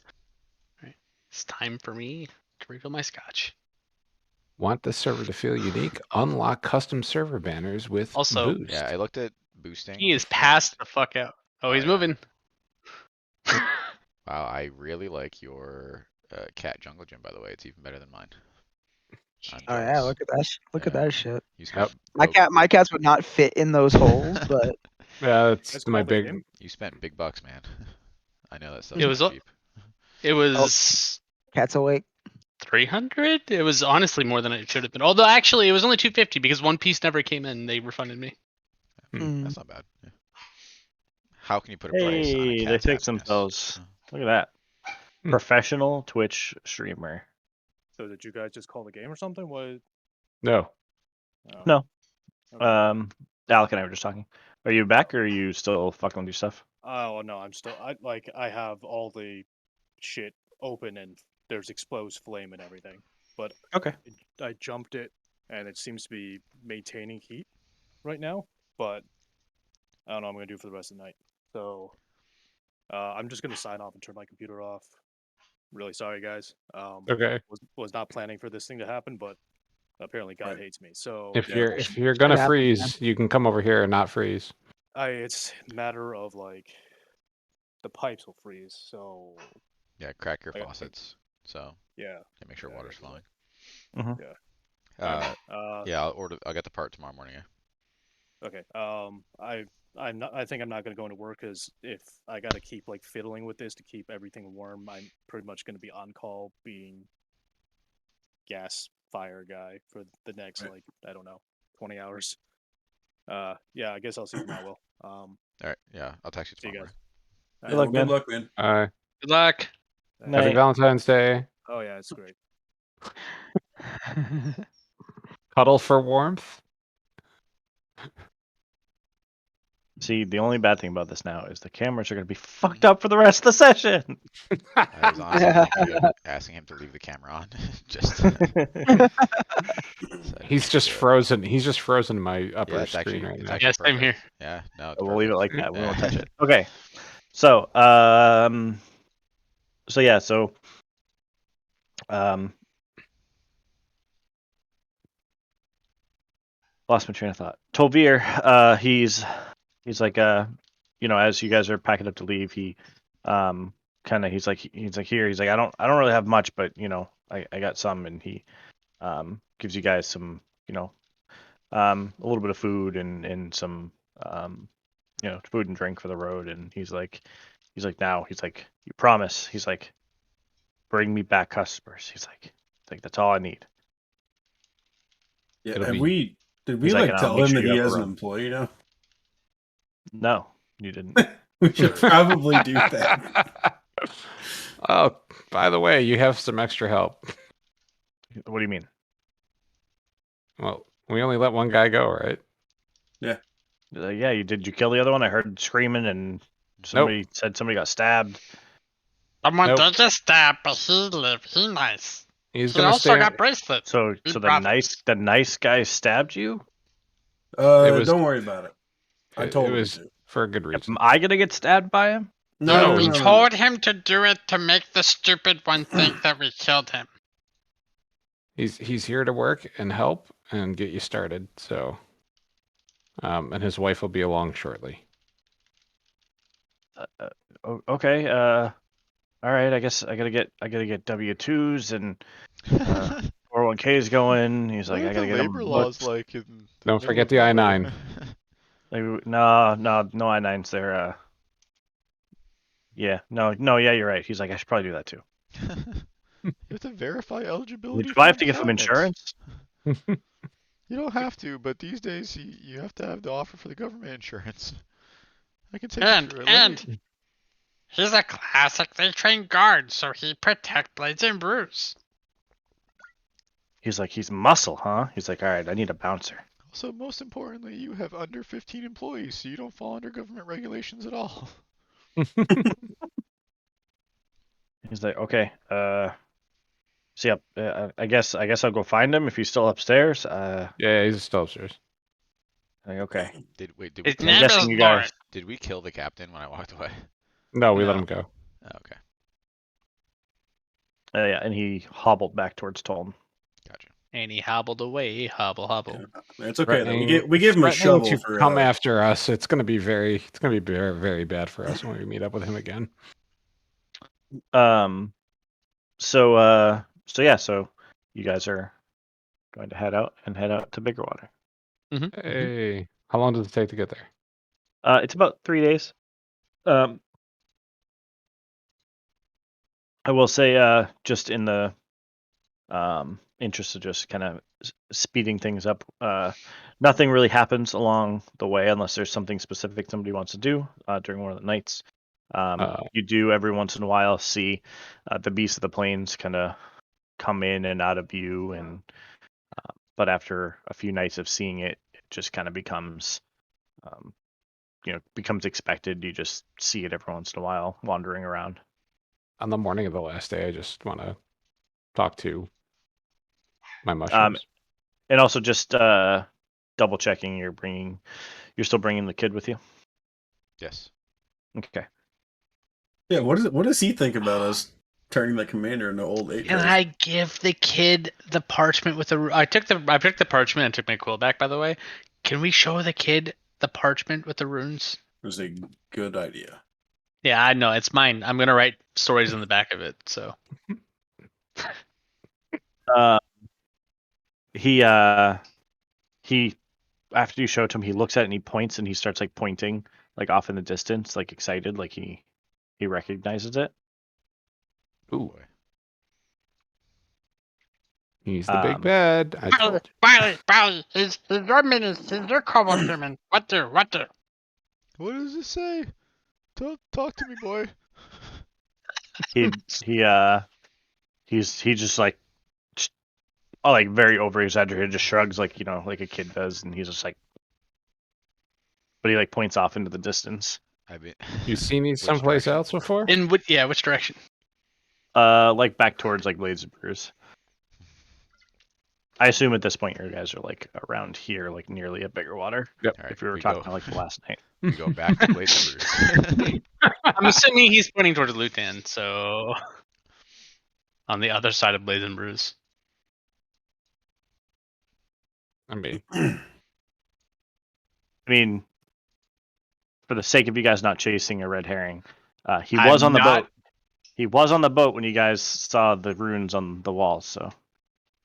Right. It's time for me to refill my scotch. Want the server to feel unique? Unlock custom server banners with Also, Boost. Yeah, I looked at boosting. He is and- passed the fuck out. Oh, Oh, he's yeah. moving. Wow, I really like your cat jungle gym, by the way. It's even better than mine. I'm Oh yeah, jealous. look at that! Look at Yeah. that shit. You spent My cats would not fit in those holes, but Yeah, that's That's my called a big. game? You spent big bucks, man. I know that stuff's It not was cheap. It was cats awake. 300. It was honestly more than it should have been. Although actually, it was only 250 because one piece never came in. They refunded me. That's not bad. Yeah. How can you put a price on a Hey, they cat's fixed happiness? themselves. Look at that. Hmm. Professional Twitch streamer. So did you guys just call the game or something? What? No. Oh. No. Okay. Alec and I were just talking. Are you back, or are you still fucking with your stuff? Oh no, I'm still. I have all the shit open and there's exposed flame and everything. But Okay. I jumped it and it seems to be maintaining heat right now. But I don't know what I'm gonna do for the rest of the night. So I'm just gonna sign off and turn my computer off. Really sorry, guys. Okay. Was not planning for this thing to happen, but apparently God hates me. So If Yeah. you're gonna happens, freeze, you can come over here and not freeze. it's a matter of like the pipes will freeze. So Yeah, crack your I- faucets. So yeah. yeah, make sure Yeah, water's exactly. flowing. Yeah. Uh, yeah, I'll get the part tomorrow morning. Yeah. Okay. I think I'm not gonna go into work because if I gotta keep like fiddling with this to keep everything warm, I'm pretty much gonna be on call being gas fire guy for the next Right. like I don't know 20 hours. Yeah, I guess I'll see you tomorrow. Will. All right. Yeah, I'll text you See you tomorrow. guys. Brian. Good luck, man. Good luck, man. Good luck. Happy Night. Valentine's Day. Oh yeah, it's great. Cuddle for warmth. See, the only bad thing about this now is the cameras are going to be fucked up for the rest of the session. I was honestly thinking of asking him to leave the camera on. Just. So I He's didn't just do it. frozen. He's just frozen in my upper Yeah, it's screen actually, right it's now. actually Yeah, same perfect. here. Yeah, no, it's We'll leave it perfect. like that. We won't Yeah. touch it. Okay. So, lost my train of thought. Tolvir, he's like, as you guys are packing up to leave, he, he's like here. He's like, I don't really have much, but I got some, and he, gives you guys some, a little bit of food and some, food and drink for the road. And he's like, you promise. He's like, bring me back customers. He's like, that's all I need. Yeah, It'll have be- we? Did we He's like, like and I'll tell make him sure that you he have a has an room. employee now? No, you didn't. We should probably do that. Oh, by the way, you have some extra help. What do you mean? Well, we only let one guy go, right? Yeah, you did. You kill the other one? I heard screaming, and somebody said somebody got stabbed. Someone Nope. did get stabbed, but he lived. He nice. He's He gonna also stay. got bracelets. So Big the brothers. nice guy stabbed you. It was- Don't worry about it. I It told him was to. for a good reason. Am I gonna get stabbed by him? No, we no. told him to do it to make the stupid one think that we killed him. He's here to work and help and get you started. So, and his wife will be along shortly. Okay. All right. I guess I gotta get W-2s and 401ks going. He's like, What I are gotta the get them labor laws booked. like in the Don't middle forget of the nowhere? I-9. Like, no I-9s. They're yeah, yeah, you're right. He's like, I should probably do that too. You have to verify eligibility. Do I for have to give him employment. insurance? You don't have to, but these days you have to have the offer for the government insurance. I can take you through it. And he's a classically trained guard, so he protect Blades and Bruce. He's like, he's muscle, huh? He's like, all right, I need a bouncer. Also, most importantly, you have under 15 employees, so you don't fall under government regulations at all. He's like, okay. See, I guess I'll go find him if he's still upstairs. Yeah, he's still upstairs. Like, okay. Did we His I'm name guessing is you Lauren. guys. did we kill the captain when I walked away? No, we let No. him go. Oh, okay, Yeah, and he hobbled back towards Tolton. gotcha. And he hobbled away. Hobble, hobble. It's okay though. Threatening- We give him a threatening shovel to for come after us. It's gonna be very very bad for us when we meet up with him again. So you guys are going to head out to Bigger Water. Hey, how long does it take to get there? It's about 3 days. I will say, just in the interest of just kind of speeding things up, nothing really happens along the way unless there's something specific somebody wants to do during one of the nights. You do every once in a while see the beasts of the plains kind of come in and out of view, and but after a few nights of seeing it, it just kind of becomes becomes expected. You just see it every once in a while wandering around. On the morning of the last day, I just want to talk to my mushrooms. And also just double checking you're still bringing the kid with you. Yes. Okay. Yeah, what does he think about us turning the commander into old eight? Can I give the kid the parchment with the? I took the parchment and took my quill back. By the way, can we show the kid the parchment with the runes? It was a good idea. Yeah, I know it's mine. I'm gonna write stories on the back of it. So He after you show it to him, he looks at it and he points and he starts like pointing like off in the distance, like excited, like he recognizes it. Ooh, Boy. he's the big bad. I told you. Barley, he's your menace, he's your cobalt human. What do? What does it say? Talk to me, boy. He just like very over exaggerated, just shrugs like like a kid does, and he's just like, but he like points off into the distance. I've been. You seen these Which someplace direction? else before? in which direction? Like back towards like Blades of Bruce. I assume at this point you guys are like around here, like nearly at Bigger Water. Yep. All right, If we were we talking go. about like the last night. We go back to Blades of Bruce. I'm assuming he's pointing towards Lutan, so on the other side of Blaze and Bruce. I mean, I mean, for the sake of you guys not chasing a red herring, he was on the boat. He was on the boat when you guys saw the runes on the walls. So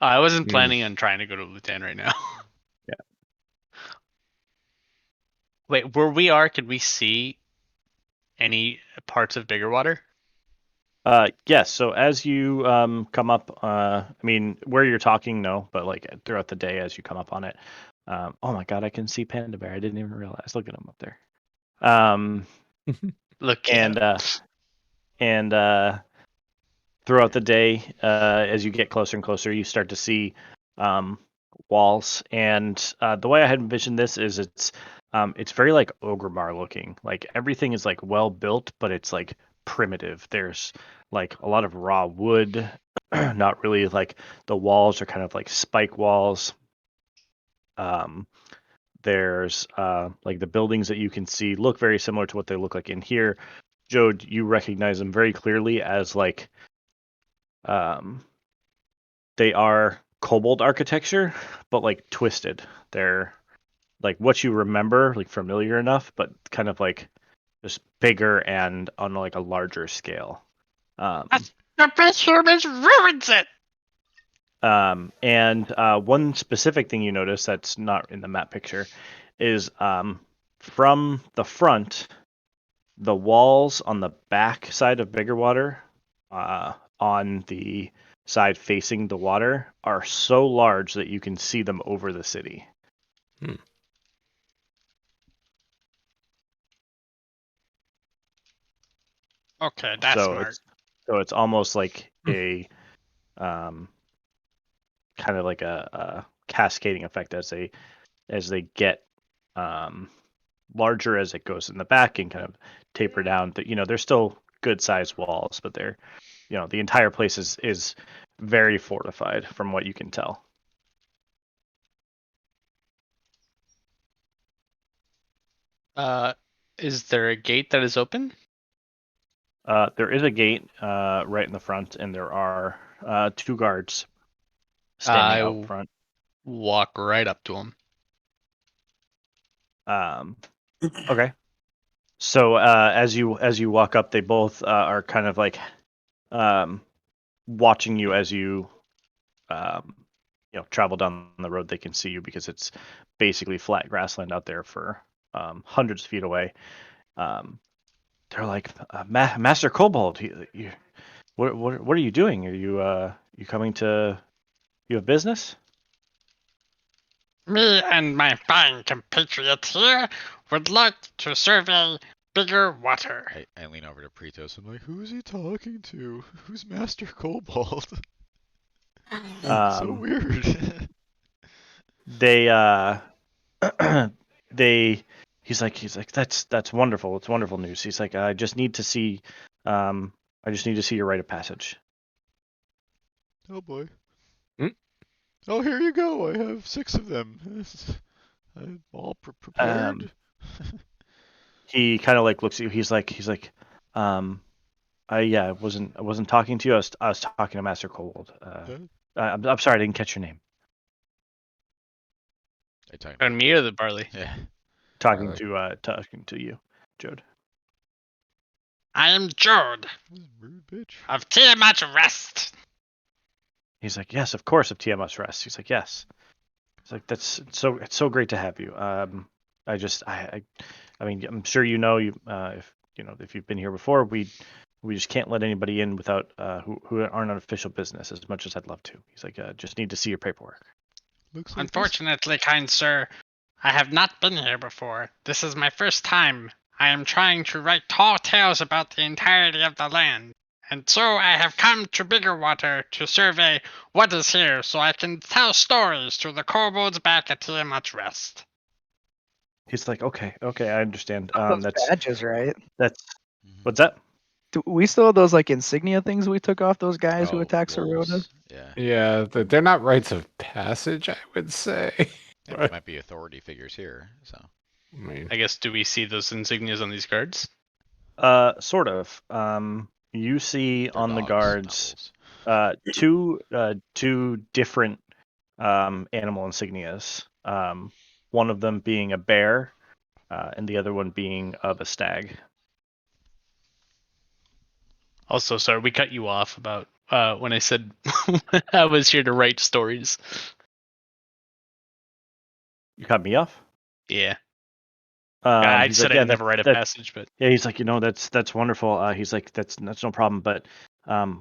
I wasn't planning on trying to go to Lutan right now. Yeah. Wait, where we are, could we see any parts of Bigger Water? yes. So as you come up, I mean, where you're talking, no, but like throughout the day as you come up on it. Oh my God, I can see Panda Bear. I didn't even realize. Look at him up there. Look, and throughout the day, as you get closer and closer, you start to see walls. And the way I had envisioned this is it's very like Orgrimmar looking. Like everything is like well built, but it's like primitive. There's like a lot of raw wood. Not really like the walls are kind of like spike walls. There's like the buildings that you can see look very similar to what they look like in here. Joe, you recognize them very clearly as like they are kobold architecture, but like twisted. They're like what you remember, like familiar enough, but kind of like just bigger and on like a larger scale. The best humans ruins it. And one specific thing you notice that's not in the map picture is from the front, the walls on the back side of Bigger Water, on the side facing the water, are so large that you can see them over the city. Okay, that's smart. So it's almost like a kind of like a cascading effect as they get larger as it goes in the back and kind of taper down. That they're still good sized walls, but they're the entire place is very fortified from what you can tell. Is there a gate that is open? There is a gate right in the front, and there are 2 guards standing I out front. walk right up to him. Okay. So as you walk up, they both are kind of like watching you as you travel down the road. They can see you because it's basically flat grassland out there for hundreds of feet away. They're like, Master Kobold, what are you doing? Are you coming to? You have business? Me and my fine compatriot here would like to survey bigger water. I lean over to Pretos. I'm like, who's he talking to? Who's Master Kobold? So Um, weird. they he's like that's wonderful. It's wonderful news. He's like, I just need to see your rite of passage. Oh boy. Hmm? Oh, here you go. I have 6 of them. I'm all prepared. He kind of like looks at you. He's like, I wasn't talking to you. I was talking to Master Kobold. I'm sorry, I didn't catch your name. I talking On me or the barley? Yeah. Talking Alright. to you, Jode. I am Jode Rude bitch. of Tiamat Rest. He's like, yes, of course, of Tiamat's Rest. He's like, yes. He's like, it's so great to have you. I mean, I'm sure if you've been here before, we just can't let anybody in without who aren't on official business. As much as I'd love to, he's like, just need to see your paperwork. Looks like Unfortunately, kind sir, I have not been here before. This is my first time. I am trying to write tall tales about the entirety of the land. And so I have come to Bigger Water to survey what is here so I can tell stories to the kobolds back at Tiamat's Rest. He's like, okay, I understand. Those That's badges, right? what's that? Do we still have those like insignia things we took off those guys who Oh, attacked Sorota? wolves. Yeah. Yeah, they're not rites of passage, I would say. Yeah, they might be authority figures here. So. I mean, I guess, do we see those insignias on these guards? Sort of. You see They're on the dogs, not guards wolves. two different animal insignias. One of them being a bear, and the other one being of a stag. Also, sorry, we cut you off about when I said I was here to write stories. You cut me off? Yeah. I He's said like, I'd never write a passage, but yeah, he's like, that's wonderful. He's like, that's no problem, but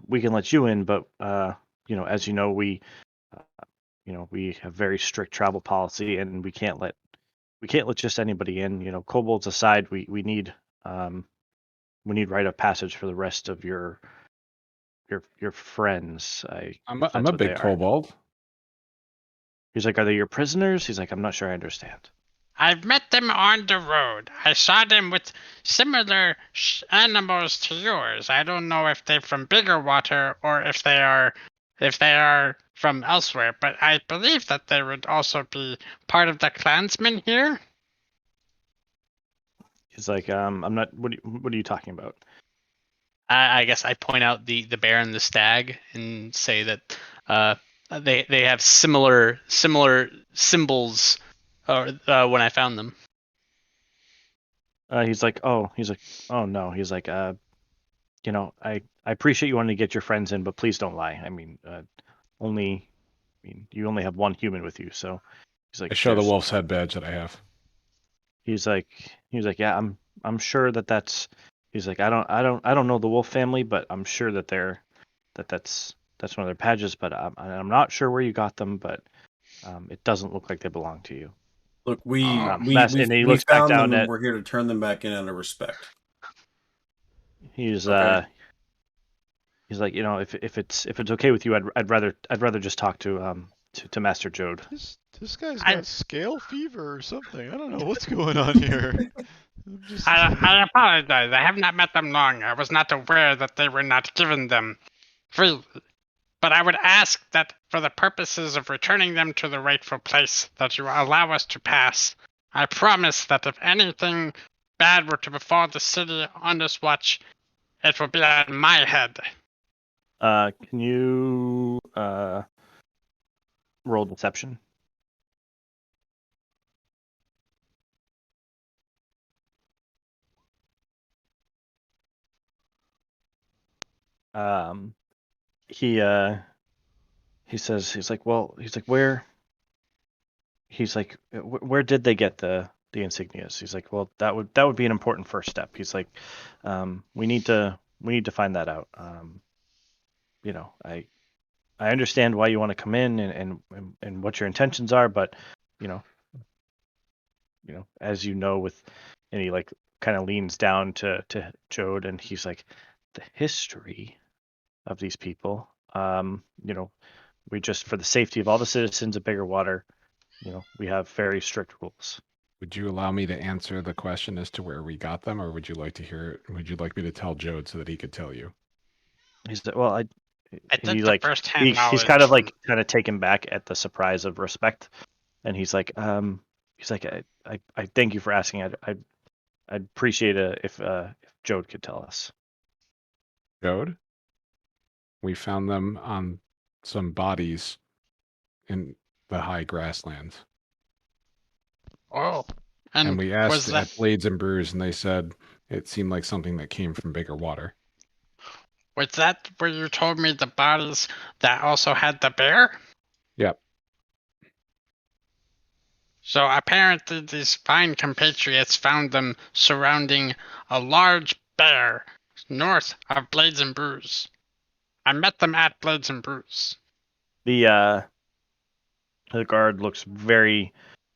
we can let you in, but as you know, we have very strict travel policy, and we can't let just anybody in. Kobolds aside, we need rite of passage for the rest of your friends. I'm a big kobold. He's like, are they your prisoners? He's like, I'm not sure I understand. I've met them on the road. I saw them with similar animals to yours. I don't know if they're from Bigger Water or if they are from elsewhere, but I believe that they would also be part of the clansmen here. He's like, I'm not. What are you talking about? I guess I point out the bear and the stag and say that they have similar symbols when I found them. He's like, oh no. He's like, I appreciate you wanting to get your friends in, but please don't lie. I mean, you only have one human with you, so he's like, I show the wolf's head badge that I have. He's like, yeah, I'm sure that's. He's like, I don't know the wolf family, but I'm sure that that's one of their badges, but I'm not sure where you got them, but it doesn't look like they belong to you. Look, we and he looks back found down them, and at. we're here to turn them back in out of respect. He's Okay. He's like, if it's okay with you, I'd rather just talk to Master Jode. This guy's got scale fever or something. I don't know what's going on here. I apologize. I have not met them long. I was not aware that they were not given them. freely. But I would ask that for the purposes of returning them to the rightful place, that you allow us to pass. I promise that if anything bad were to befall the city on this watch, it will be on my head. Can you roll deception? He says, he's like, well, he's like, where did they get the insignias? He's like, well, that would be an important first step. He's like, we need to find that out. You know, I understand why you want to come in and what your intentions are, but you know, as you know, and he like kind of leans down to Jode, and he's like, the history of these people, you know, we just, for the safety of all the citizens of Bigger Water, you know, we have very strict rules. Would you allow me to answer the question as to where we got them, or would you like to hear it? Would you like me to tell Jode so that he could tell you? He's like, well, I think he the like first-hand he's knowledge kind of from- kind of taken back at the surprise of respect, and he's like, I thank you for asking. I'd appreciate it if Jode could tell us. Jode? We found them on some bodies in the high grasslands. Oh, And we asked was that at Blades and Brews, and they said it seemed like something that came from Bigger Water. was that where you told me the bodies that also had the bear? Yep. So apparently these fine compatriots found them surrounding a large bear north of Blades and Brews. I met them at Blades and Brews. The guard looks very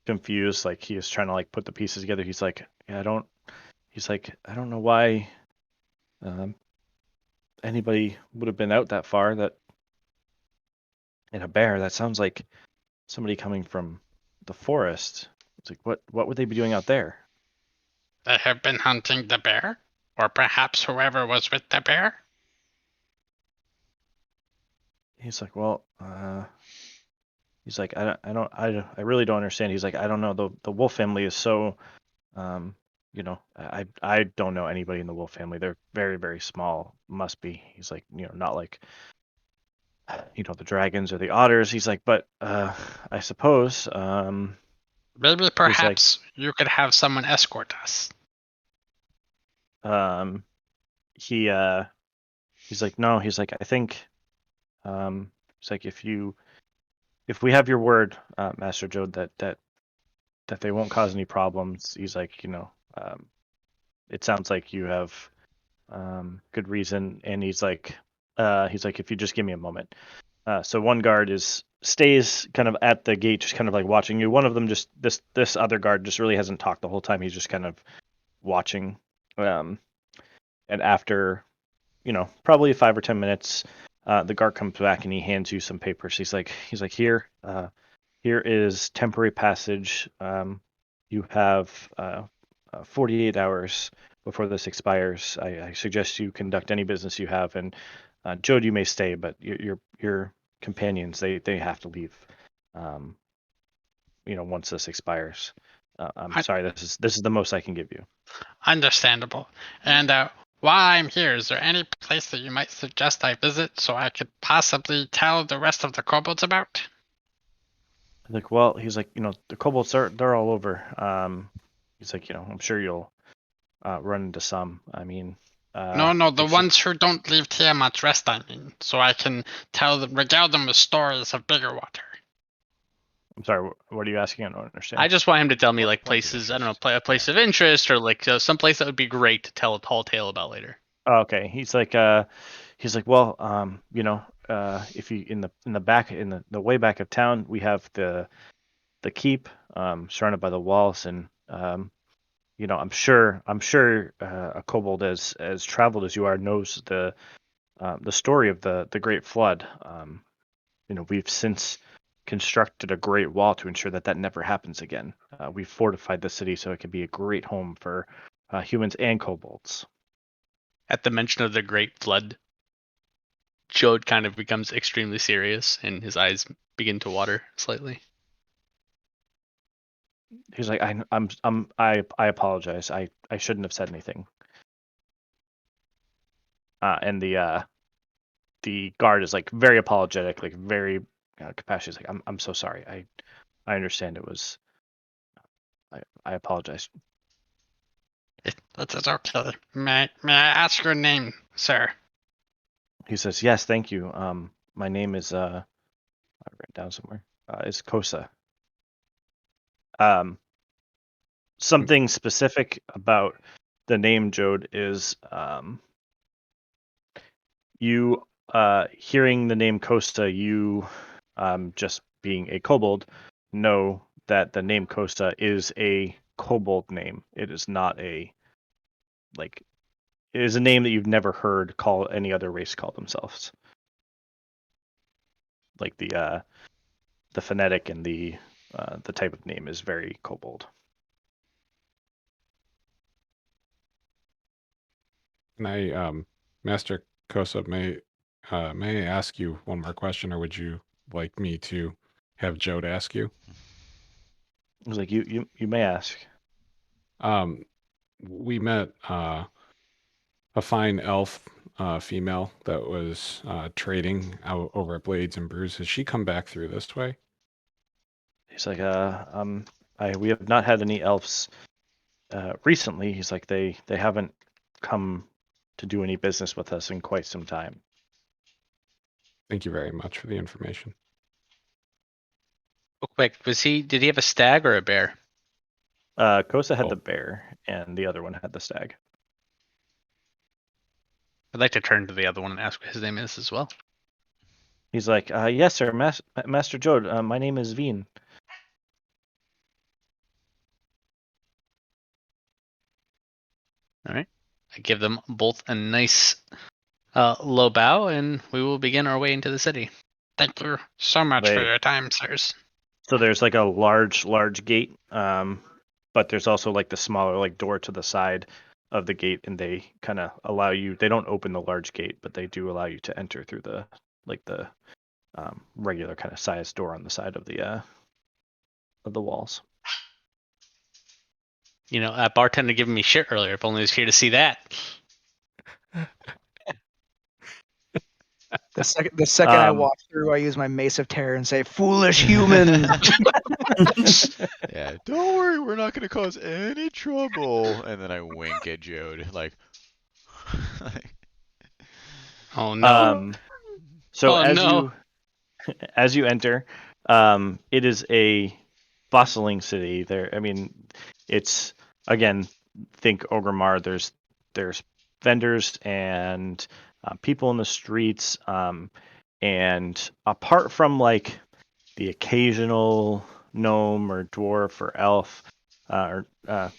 confused, like he is trying to like put the pieces together. He's like, I don't know why anybody would have been out that far that in a bear. That sounds like somebody coming from the forest. It's like, what would they be doing out there? They have been hunting the bear, or perhaps whoever was with the bear. He's like, well, he's like, I really don't understand. He's like, I don't know. The Wolf family is so, you know, I don't know anybody in the Wolf family. They're very, very small. Must be. He's like, you know, not like, you know, the dragons or the otters. He's like, but I suppose, Maybe perhaps you could have someone escort us. He's like, no. He's like, I think, it's like if we have your word, Master Jode, that they won't cause any problems. He's like, you know, it sounds like you have good reason. And he's like, if you just give me a moment. So one guard stays kind of at the gate, just kind of like watching you. One of them just this other guard just really hasn't talked the whole time. He's just kind of watching. And after, you know, probably 5 or 10 minutes, the guard comes back and he hands you some papers. He's like, here is temporary passage. You have 48 hours before this expires. I suggest you conduct any business you have, and Jode, you may stay, but your companions, they have to leave. You know, once this expires. I'm sorry, this is the most I can give you. Understandable. And while I'm here, is there any place that you might suggest I visit so I could possibly tell the rest of the kobolds about? Like, well, he's like, you know, the kobolds they're all over. He's like, you know, I'm sure you'll run into some. I mean, No, the ones who don't leave Tiamat's Rest, I mean, so I can regale them with stories of Bigger Water. I'm sorry, what are you asking? I don't understand. I just want him to tell me like places, I don't know, a place of interest or like some place that would be great to tell a tall tale about later. Oh, okay. He's like, well, you know, if you in the back in the way back of town, we have the keep, surrounded by the walls, and you know, I'm sure a kobold as traveled as you are knows the story of the Great Flood. You know, we've since constructed a great wall to ensure that never happens again. We've fortified the city so it can be a great home for humans and kobolds. At the mention of the Great Flood, Jode kind of becomes extremely serious, and his eyes begin to water slightly. He's like, I apologize. I shouldn't have said anything. And the guard is like very apologetic, like very compassionate. He's like, I'm so sorry. I understand it was. I apologize. That's okay. May I ask your name, sir? He says, yes, thank you. My name is I wrote it down somewhere. It's Kosa. Something specific about the name Jode is you hearing the name Kosta, you just being a kobold, know that the name Kosta is a kobold name. It is not a it is a name that you've never heard call any other race call themselves. Like the phonetic and the type of name is very kobold. Can I, Master Kosa, may I ask you one more question, or would you like me to have Jode ask you? I was like, you may ask. We met a fine elf female that was trading out over at Blades and Brews. Has she come back through this way? He's like, we have not had any elves recently. He's like, they haven't come to do any business with us in quite some time. Thank you very much for the information. Real quick, did he have a stag or a bear? Kosa had Oh. the bear, and the other one had the stag. I'd like to turn to the other one and ask what his name is as well. He's like, yes, sir, Master Jode. My name is Veen. All right. I give them both a nice low bow, and we will begin our way into the city. Thank you so much for Wait. your time, sirs. So there's like a large gate, but there's also like the smaller like door to the side of the gate, and they kind of allow you. They don't open the large gate, but they do allow you to enter through the regular kind of sized door on the side of the walls. You know, that bartender giving me shit earlier. If only he was here to see that. The second I walk through, I use my Mace of Terror and say, "Foolish human." Yeah, don't worry, we're not gonna cause any trouble. And then I wink at Jode, like. Oh no. So Oh, no. as you enter, it is a bustling city. It's again, think Orgrimmar. There's vendors and people in the streets, and apart from like the occasional gnome or dwarf or elf, or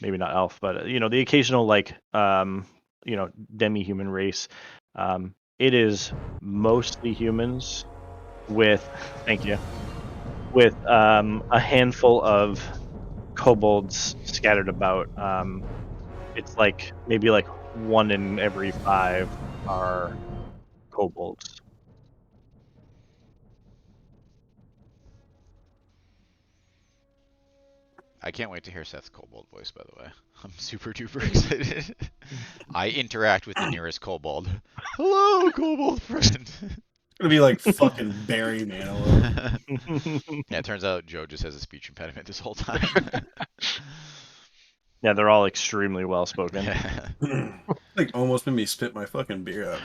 maybe not elf, but the occasional like demi-human race, it is mostly humans with a handful of kobolds scattered about. It's like maybe like 1 in every 5 are kobolds. I can't wait to hear Seth's kobold voice, by the way. I'm super duper excited. I interact with the nearest kobold. Hello, kobold friend. Gonna be like fucking Barry Manilow. Yeah, it turns out Joe just has a speech impediment this whole time. Yeah, they're all extremely well spoken. Yeah. Like almost made me spit my fucking beer out.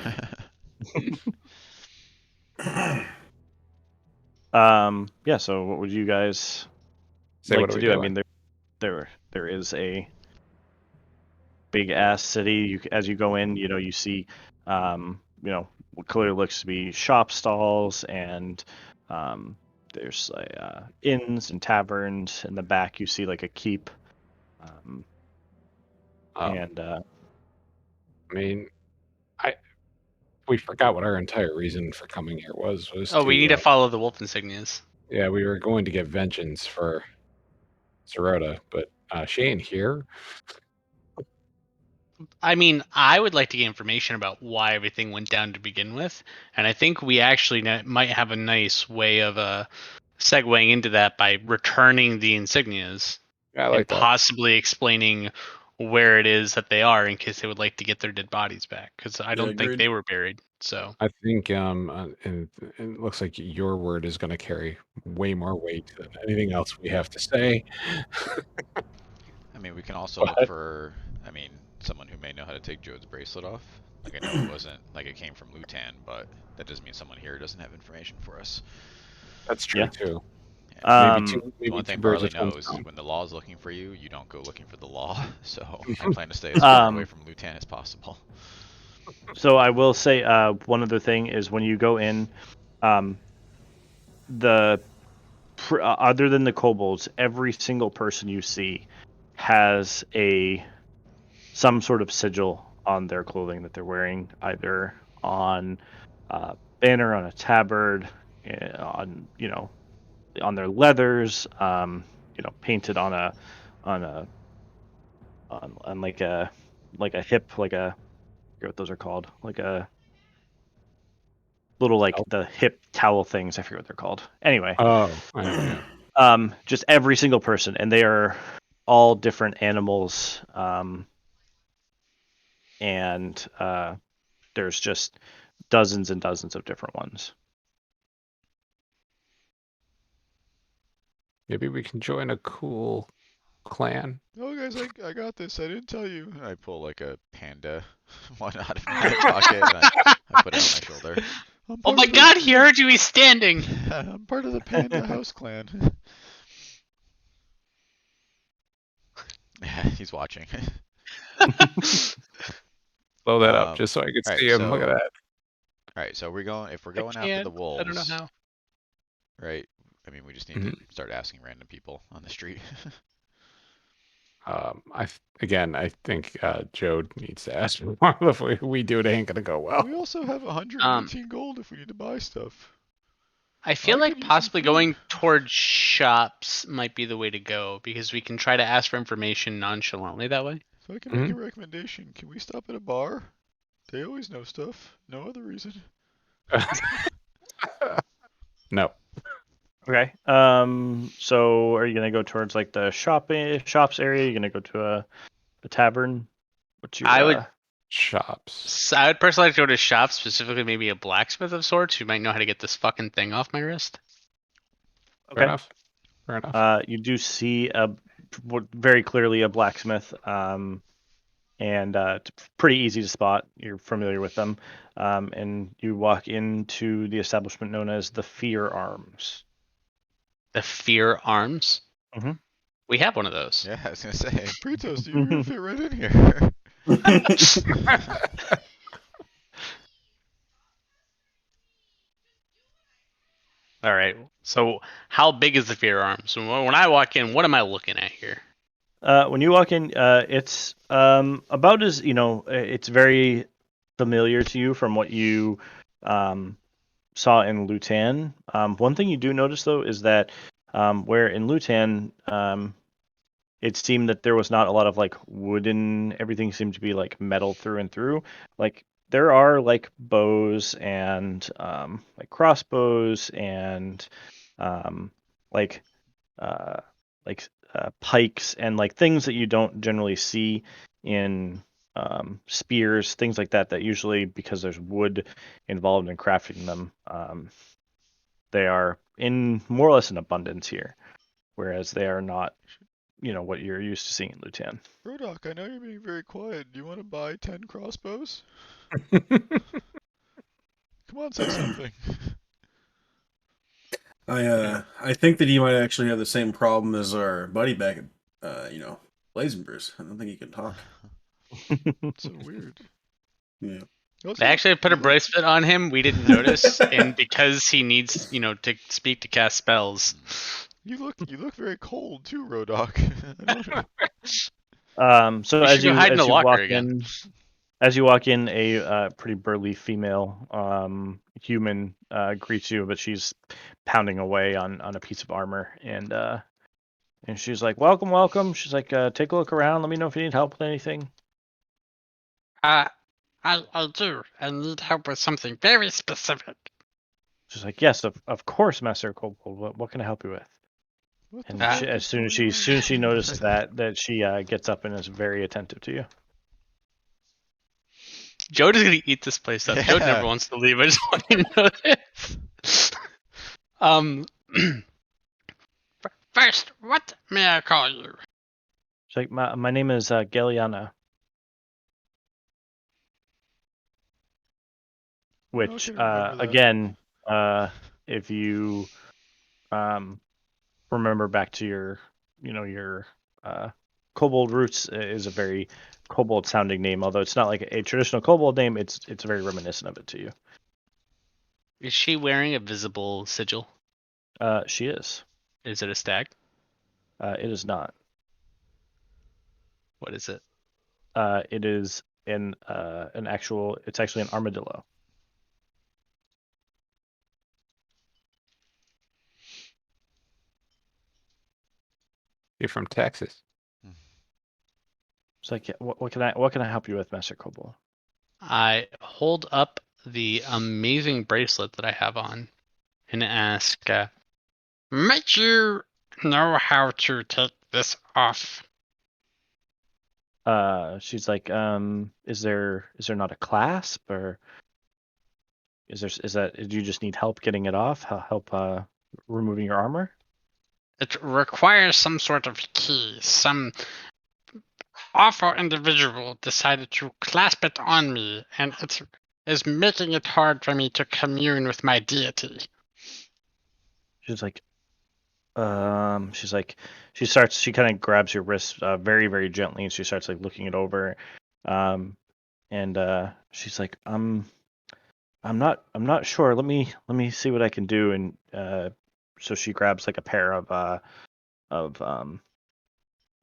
Yeah, so what would you guys Say, like what to are we do? I doing? mean, there is a big ass city. As you go in, you see, what clearly looks to be shop stalls, and there's like inns and taverns. In the back, you see like a keep, and I mean, we forgot what our entire reason for coming here was. Oh, we need to follow the wolf insignias. Yeah, we were going to get vengeance for Zerota, but she ain't here. I mean, I would like to get information about why everything went down to begin with, and I think we actually might have a nice way of segueing into that by returning the insignias Yeah, I and like that. possibly explaining where it is that they are in case they would like to get their dead bodies back, because I Yeah, don't think agreed. they were buried. So I think and it looks like your word is going to carry way more weight than anything else we have to say. I mean, we can also look But for, I mean, someone who may know how to take Jode's bracelet off. Like, I know it wasn't, like, it came from Lutan, but that doesn't mean someone here doesn't have information for us. that's true Yeah. too. Yeah. Maybe One two thing birds Barley with one knows, stone. when the law is looking for you, you don't go looking for the law. So I plan to stay as far away from Lutan as possible. So I will say one other thing is when you go in, other than the kobolds, every single person you see has some sort of sigil on their clothing that they're wearing, either on a banner, on a tabard, on on their leathers, painted on like a hip, like a, I forget what those are called, like a little, like Oh, the hip towel things. I forget what they're called. Anyway, I know. Yeah. just every single person, and they are all different animals, and there's just dozens and dozens of different ones. Maybe we can join a cool clan. Oh, guys, I got this. I didn't tell you. I pull like a panda one out of my pocket and I put it on my shoulder. I'm oh part my of the- god, he heard you. He's standing. I'm part of the Panda House Clan. Yeah, he's watching. Blow that up just so I could alright, see him. Look at so- that. Alright, so if we're I going after can't. the wolves, I don't know how. right? I mean, we just need to start asking random people on the street. I think Joe needs to ask for more. If we do, it ain't gonna go well. We also have 118 gold if we need to buy stuff. I feel I like could use some possibly food. going towards shops might be the way to go because we can try to ask for information nonchalantly that way. So I can make a recommendation. Can we stop at a bar? They always know stuff. No other reason. No. Okay. So are you gonna go towards like the shops area? Are you gonna go to a tavern? What's your? I would- Shops. So I would personally like to go to shops, specifically maybe a blacksmith of sorts who might know how to get this fucking thing off my wrist. Fair enough. Fair enough. You do see very clearly a blacksmith, and it's pretty easy to spot. You're familiar with them, and you walk into the establishment known as the Fear Arms. The Fear Arms? Mhm. We have one of those. Yeah, I was gonna say. Pritos, you're gonna fit right in here. All right. So how big is the Fear Arms? When I walk in, what am I looking at here? When you walk in, it's about as it's very familiar to you from what you saw in Lutan. One thing you do notice though is that where in Lutan, it seemed that there was not a lot of like wooden. Everything seemed to be like metal through and through. Like there are like bows and like crossbows and like pikes and like things that you don't generally see in spears, things like that. That usually, because there's wood involved in crafting them, they are in more or less in abundance here, whereas they are not, what you're used to seeing in Lutan. Rodok, I know you're being very quiet. Do you want to buy 10 crossbows? Come on, say something. I think that he might actually have the same problem as our buddy back at Blazenbruce. I don't think he can talk. So weird. Yeah. They actually put a bracelet on him. We didn't notice, and because he needs, to speak to cast spells. You look very cold too, Rodok. So You should go hide in the locker walk again. as you walk in, a pretty burly female human greets you, but she's pounding away on a piece of armor, and she's like, "Welcome, welcome." She's like, "Take a look around. Let me know if you need help with anything." I do. I need help with something very specific. She's like, yes, of course, Master Kobold. What can I help you with? What the And Ah. fuck as is soon as going she on? notices that she gets up and is very attentive to you. Joe is gonna eat this place up. Joe never Yeah. wants to leave. I just want you to know this. First, what may I call you? She's like, my name is Geliana. Which, can remember that. again, if you remember back to your, your kobold roots, is a very kobold sounding name. Although it's not like a traditional kobold name, it's very reminiscent of it to you. Is she wearing a visible sigil? She is. Is it a stag? It is not. What is it? It is an actual. It's actually an armadillo. You're from Texas. It's like, yeah, what can I help you with, Master Kobold? I hold up the amazing bracelet that I have on and ask, Might you know how to take this off? She's like, is there not a clasp, or is that, do you just need help getting it off? Help removing your armor? It requires some sort of key. Some awful individual decided to clasp it on me, and it is making it hard for me to commune with my deity. She's like, she kind of grabs your wrist very, very gently, and she starts like looking it over. And she's like, I'm not sure. Let me see what I can do. And so she grabs like a pair of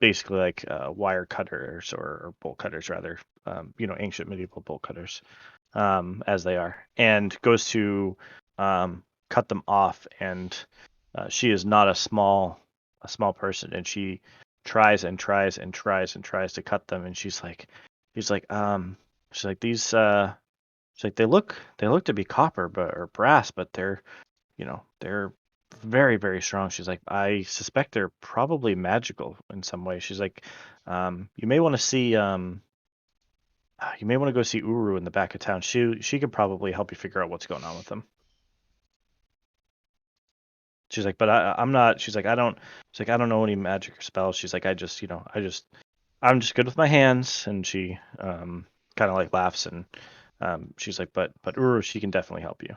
basically like wire cutters, or bolt cutters rather, ancient medieval bolt cutters, as they are, and goes to cut them off. And she is not a small person, and she tries and tries and tries and tries to cut them. And she's like, these she's like, they look to be copper, or brass, but they're very, very strong. She's like, I suspect they're probably magical in some way. She's like, you may want to go see Uru in the back of town. She could probably help you figure out what's going on with them. She's like, but I'm not. She's like, I don't know any magic or spells. She's like, I'm just good with my hands. And she kind of like laughs, and she's like, but Uru, she can definitely help you.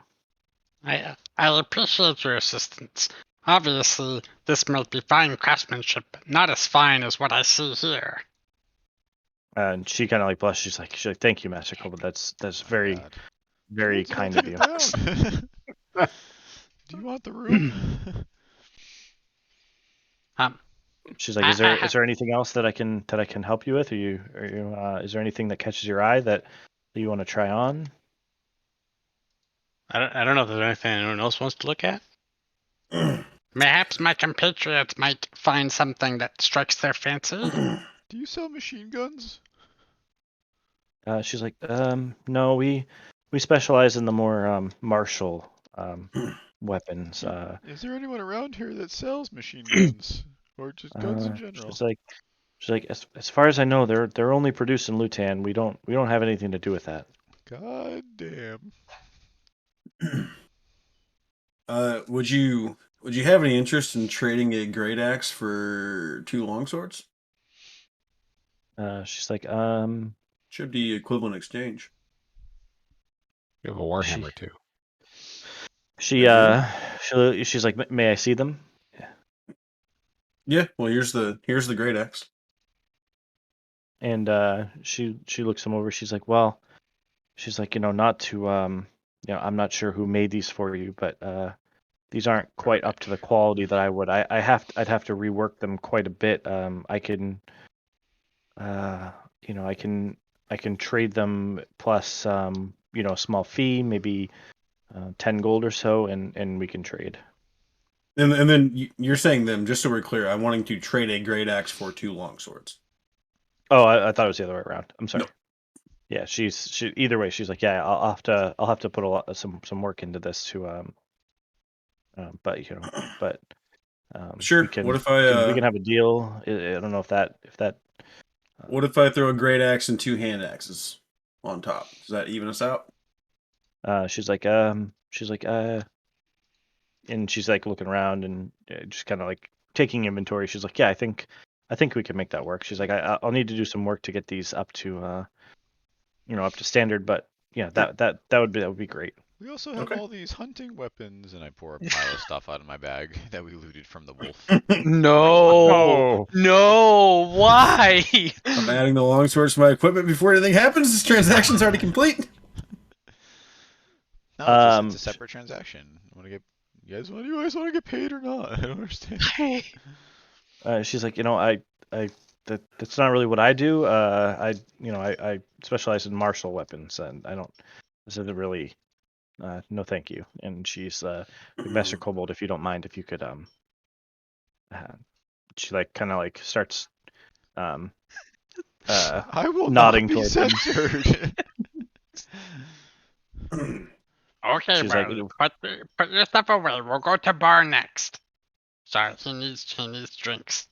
I appreciate your assistance. Obviously, this might be fine craftsmanship, but not as fine as what I see here. And she kind of like blushes. She's like, thank you, Master Kobold. That's very, God. very Let's kind take of you. it down. Do you want the room? She's like, is there anything else that I can help you with? Is there anything that catches your eye that you want to try on? I don't know if there's anything anyone else wants to look at. Perhaps my compatriots might find something that strikes their fancy. Do you sell machine guns? She's like, no, we specialize in the more martial weapons. Is there anyone around here that sells machine guns? Or just guns in general? She's like, as far as I know, they're only produced in Lutan. We don't have anything to do with that. God damn. Would you have any interest in trading a great axe for 2 longswords? She's like, Should be equivalent exchange. You have a warhammer too. she's like, may I see them? Yeah. Well, here's the great axe. And she looks them over. She's like, well, not to I'm not sure who made these for you, but these aren't quite up to the quality that I would. I'd have to rework them quite a bit. I can I can trade them plus a small fee, maybe 10 gold or so, and we can trade. And then you're saying them, just so we're clear, I'm wanting to trade a great axe for 2 longswords. Oh, I thought it was the other way around. I'm sorry. Yeah, either way, she's like, yeah, I'll have to put a lot some work into this to but Sure. we can What if we can have a deal. I don't know if that what if I throw a great axe and 2 hand axes on top? Does that even us out? she's like and she's like looking around and just kind of like taking inventory. She's like, yeah, I think we can make that work. She's like, I'll need to do some work to get these up to up to standard, but yeah, that would be great. We also have Okay. all these hunting weapons, and I pour a pile of stuff out of my bag that we looted from the wolf. No, no, why? I'm adding the longswords to my equipment before anything happens. This transaction's already complete. No, it's a separate transaction. You guys want to get paid or not? I don't understand. She's like, that's not really what I do. I specialize in martial weapons, and this isn't really, no, thank you. And she's Master Kobold, if you don't mind, if you could, she like kind of like starts, I will nodding not be towards him. censored. Okay, She's like, well, put your stuff away. We'll go to bar next. Sorry, he needs drinks.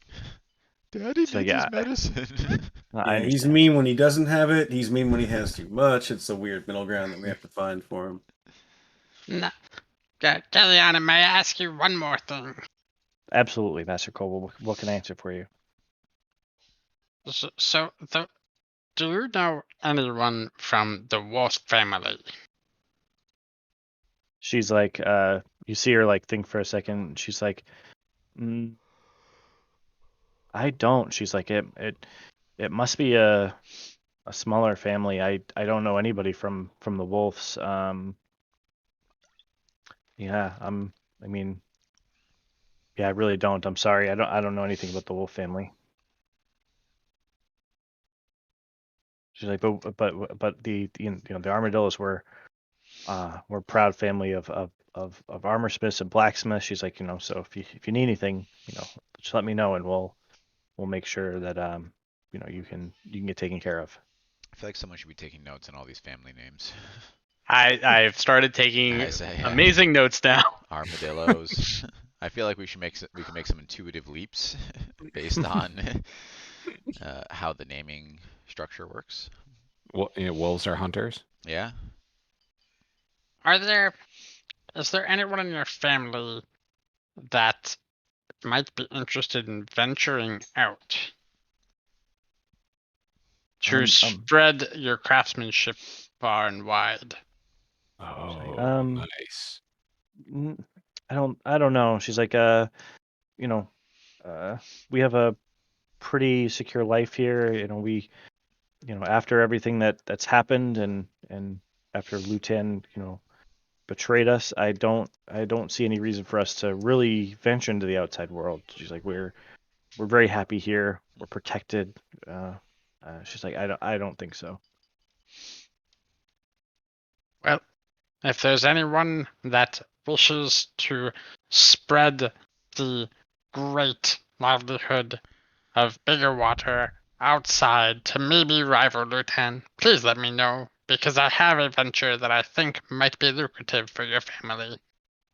Daddy So, needs yeah, his medicine. I Yeah, he's understand. mean when he doesn't have it. He's mean when he has too much. It's a weird middle ground that we have to find for him. No. Kellyanna, may I ask you one more thing? Absolutely, Master Kobold. What can I answer for you? Do you know anyone from the Wolf family? She's like, you see her like think for a second. She's like, I don't. She's like, it must be a smaller family. I don't know anybody from the Wolves. Yeah, I mean, yeah, I really don't. I'm sorry. I don't know anything about the Wolf family. She's like, but the the Armadillos were we're a proud family of armor smiths and blacksmiths. She's like, so if you need anything, just let me know and we'll make sure that you can get taken care of. I feel like someone should be taking notes on all these family names. I've started taking I say, yeah. amazing notes now. Armadillos. I feel like we can make some intuitive leaps based on how the naming structure works. Well, wolves are hunters. Yeah. Is there anyone in your family that might be interested in venturing out to spread your craftsmanship far and wide? Oh, nice. I don't know. She's like, we have a pretty secure life here. We, after everything that's happened and after Lutan, betrayed us, I don't see any reason for us to really venture into the outside world. She's like, we're very happy here. We're protected. She's like, I don't think so. Well, if there's anyone that wishes to spread the great livelihood of Bigger Water outside to maybe rival Lutan, please let me know, because I have a venture that I think might be lucrative for your family.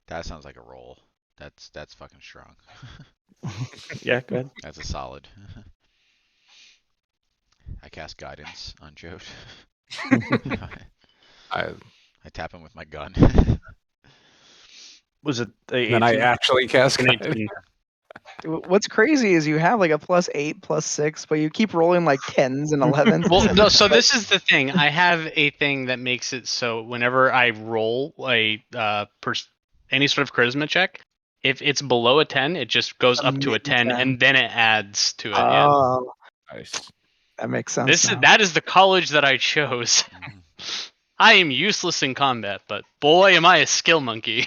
That sounds like a roll. That's fucking strong. Yeah, go ahead. That's a solid. I cast guidance on Jode. I tap him with my gun. Was it then I actually cast an 18. 18? What's crazy is you have like a +8, +6, but you keep rolling like 10s and 11s. Well, no. So this is the thing. I have a thing that makes it so whenever I roll a any sort of charisma check, if it's below a 10, it just goes up to a 10, and then it adds to it. Yeah. Oh, Nice. that makes sense. That is the college that I chose. I am useless in combat, but boy, am I a skill monkey.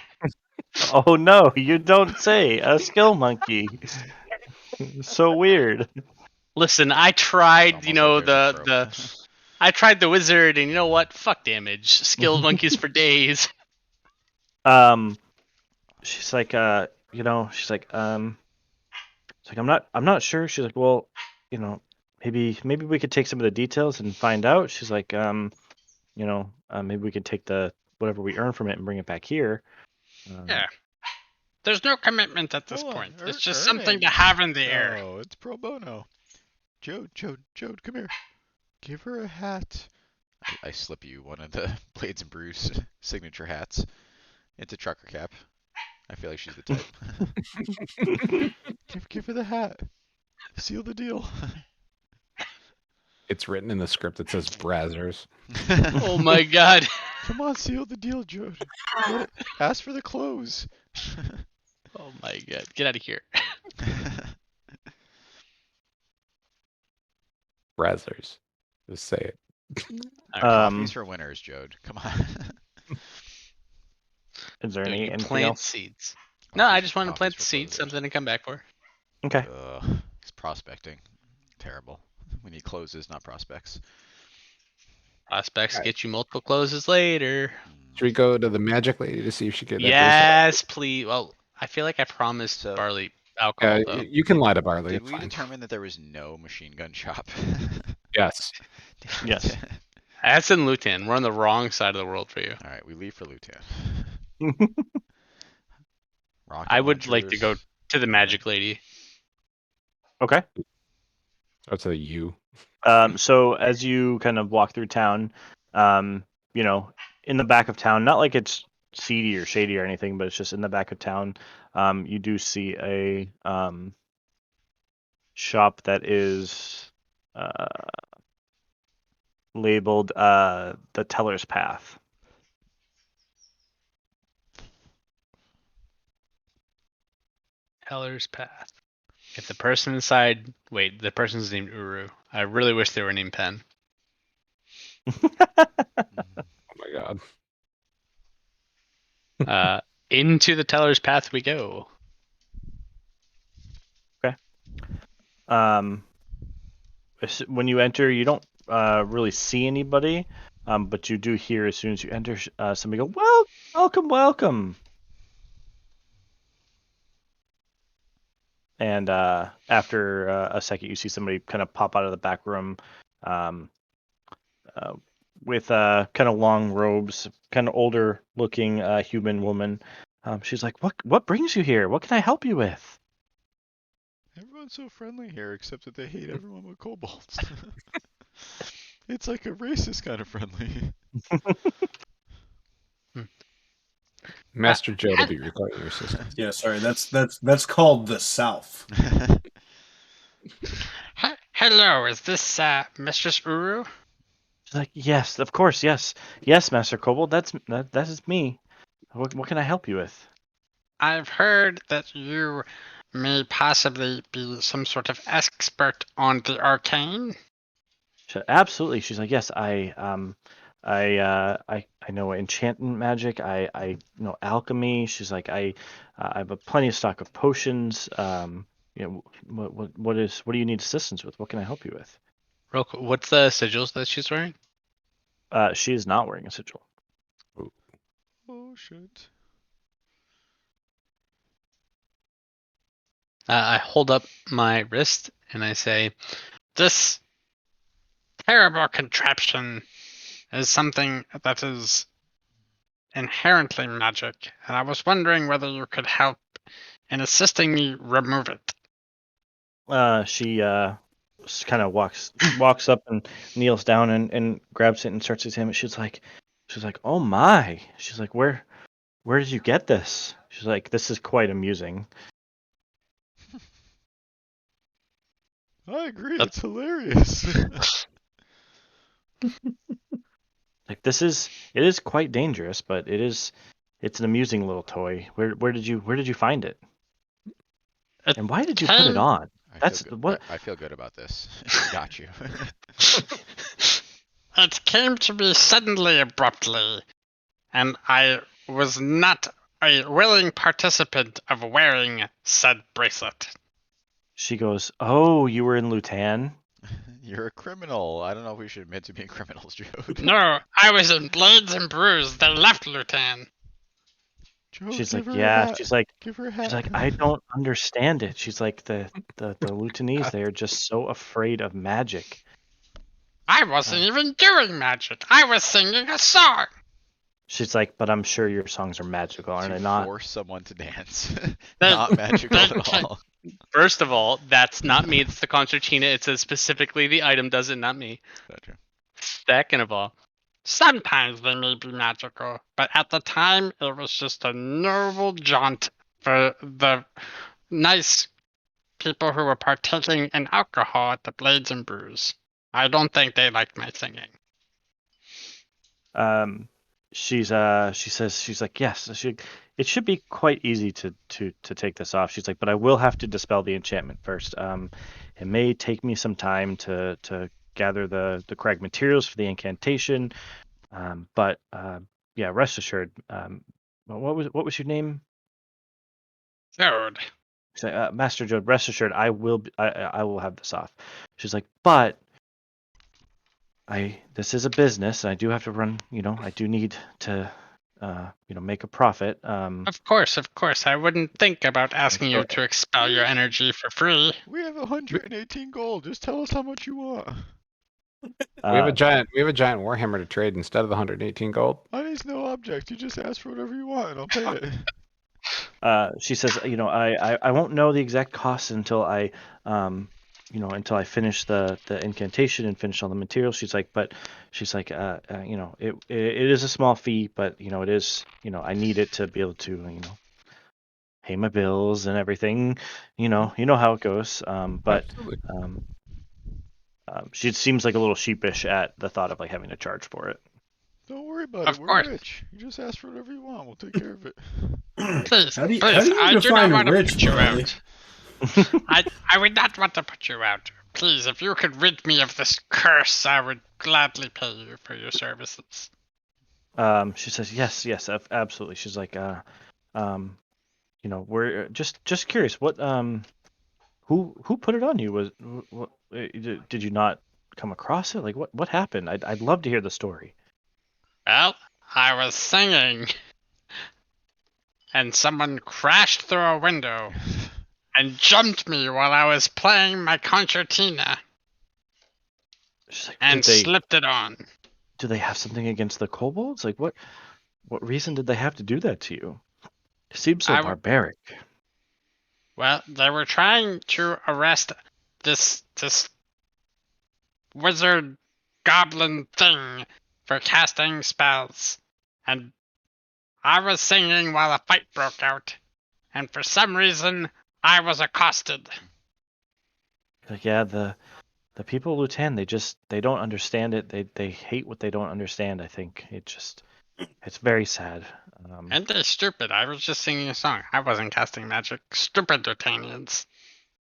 Oh no, you don't say. A skill monkey. So weird. Listen, I tried, Almost like there's a I tried the wizard, and you know what? Fuck damage. Skill monkeys for days. She's like, she's like, I'm not sure. She's like, well, maybe we could take some of the details and find out. She's like, maybe we could take the whatever we earn from it and bring it back here. Yeah. There's no commitment at this Hold on, point. It's just something to earnings? have in the air. No, it's pro bono. Jode, come here. Give her a hat. I slip you one of the Blades and Brews signature hats. It's a trucker cap. I feel like she's the type. Give her the hat. Seal the deal. It's written in the script that says Brazzers. Oh my god. Come on, seal the deal, Jode. Ask for the clothes. Oh my god. Get out of here. Brazzers. Just say it. Coffees for winners, Jode. Come on. Is there Dude, you anything plant else? seeds. No, I just wanted to Coffees plant for the seeds, closers. something to come back for. Okay. It's prospecting. Terrible. We need closes, not prospects. Prospects Right. get you multiple closes later. Should we go to the magic lady to see if she can? Yes, please. Well, I feel like I promised So- Barley alcohol, Yeah, though. you can lie to Barley. Did It's we fine. determine that there was no machine gun shop? Yes. Yes. That's in Lutan. We're on the wrong side of the world for you. All right, we leave for Lutan. I would like to go to the Magic Lady. Okay. That's a U. So as you kind of walk through town, in the back of town, not like it's seedy or shady or anything, but it's just in the back of town, you do see a shop that is labeled the Teller's Path. Teller's Path. If the person inside, wait, the person's named Uru. I really wish they were named Pen. Oh my god. Into the Teller's Path we go. When you enter, you don't really see anybody, but you do hear as soon as you enter somebody go, "Well, welcome." And after a second, you see somebody kind of pop out of the back room with kind of long robes, kind of older looking human woman. She's like, "What brings you here? What can I help you with?" Everyone's so friendly here, except that they hate everyone with kobolds. It's like a racist kind of friendly. Master Joe will be recording your system. Yeah, sorry. That's called the South. Hello, is this Mistress Uru? She's like, "Yes, of course, yes, Master Kobold. That is me. What can I help you with?" I've heard that you may possibly be some sort of expert on the arcane. Absolutely. She's like, "Yes, I know enchantment magic. I know alchemy." She's like, I have a plenty of stock of potions. What do you need assistance with? What can I help you with? Real quick, what's the sigils that she's wearing? She is not wearing a sigil. Oh shit. I hold up my wrist and I say, this terrible contraption is something that is inherently magic, and I was wondering whether you could help in assisting me remove it. She kind of walks up and kneels down and grabs it and starts to examine it. She's like, "Oh my!" She's like, "Where did you get this?" She's like, "This is quite amusing." I agree, it's hilarious. Like it is quite dangerous, but it's an amusing little toy. Where did you find it? It And why did you put it came- on? I That's feel good. what. I feel good about this. Got you. It came to me suddenly, abruptly, and I was not a willing participant of wearing said bracelet. She goes, "Oh, you were in Lutan." You're a criminal. I don't know if we should admit to being criminals, Jode. No, I was in Blades and Brews. They left Lutan. Joe, She's give like, her a yeah. hat. She's like, Give her a hat. I don't understand it. She's like, the Lutanese, they are just so afraid of magic. I wasn't even doing magic. I was singing a song. She's like, but I'm sure your songs are magical, aren't To they not? force someone to dance. They- Not magical they at can't- all. First of all, that's not me. It's the concertina. It says specifically the item does it, not me. Gotcha. Second of all, Sometimes they may be magical, but at the time it was just a noble jaunt for the nice people who were partaking in alcohol at the Blades and Brews. I don't think they liked my singing. She says, she's like, yes, it should be quite easy to take this off. She's like, but I will have to dispel the enchantment first. It may take me some time to gather the correct materials for the incantation. But yeah, rest assured. What was your name? Dude, She's like, Master Jode, rest assured, I will have this off. She's like, but this is a business, and I do have to run. I do need to make a profit. of course. I wouldn't think about asking you to expel your energy for free. We have 118 gold. Just tell us how much you want. We have a giant warhammer to trade instead of the 118 gold. Money's no object. You just ask for whatever you want, and I'll pay it. She says, I won't know the exact cost until I finish the incantation and finish all the materials. She's like, it is a small fee, but it is, I need it to be able to, pay my bills and everything. You know how it goes. But Absolutely. she seems like a little sheepish at the thought of like having to charge for it. Don't worry about Of it. We're course. rich. You just ask for whatever you want. We'll take care of it. Please, How do you I do define not want to rich, put you Barley? out. I would not want to put you out. Please, if you could rid me of this curse, I would gladly pay you for your services. She says, yes, absolutely. She's like, we're just curious. What, who put it on you? Did you not come across it? Like, what happened? I'd love to hear the story. Well, I was singing, and someone crashed through a window and jumped me while I was playing my concertina She's like, and slipped it on. do they have something against the kobolds? Like, what reason did they have to do that to you? It seems so barbaric. Well, they were trying to arrest this wizard goblin thing for casting spells, and I was singing while a fight broke out, and for some reason I was accosted. Like, yeah, the people of Lutan, they don't understand it. They hate what they don't understand. I think it's very sad. And they're stupid. I was just singing a song. I wasn't casting magic. Stupid Dotanians.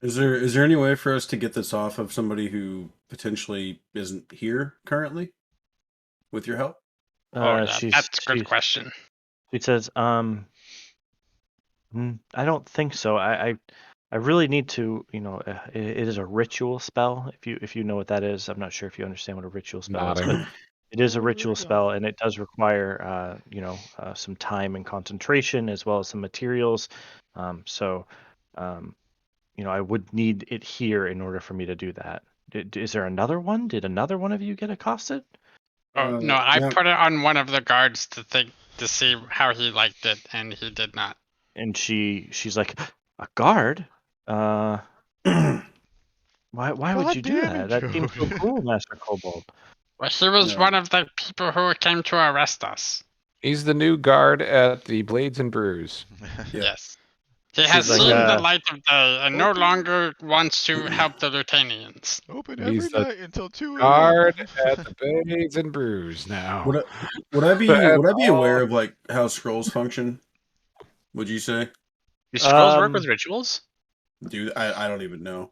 Is there any way for us to get this off of somebody who potentially isn't here currently? With your help? That's a good question. She says, I don't think so. I really need to, it is a ritual spell. If you know what that is, I'm not sure if you understand what a ritual spell is, but it is a ritual spell, and it does require, some time and concentration as well as some materials. I would need it here in order for me to do that. Is there another one? Did another one of you get accosted? Oh no, I put it on one of the guards to see how he liked it, and he did not. And she's like, a guard? Why would you do that? That seems so cool, Master Kobold. Well, he was one of the people who came to arrest us. He's the new guard at the Blades and Brews. Yes. He has like, seen the light of day and no longer wants to help the Lutanians. Open He's every the night until 2 a.m. Guard at the Blades and Brews now. Would I be aware of like how scrolls function? Would you say? Do scrolls work with rituals? Dude, I don't even know.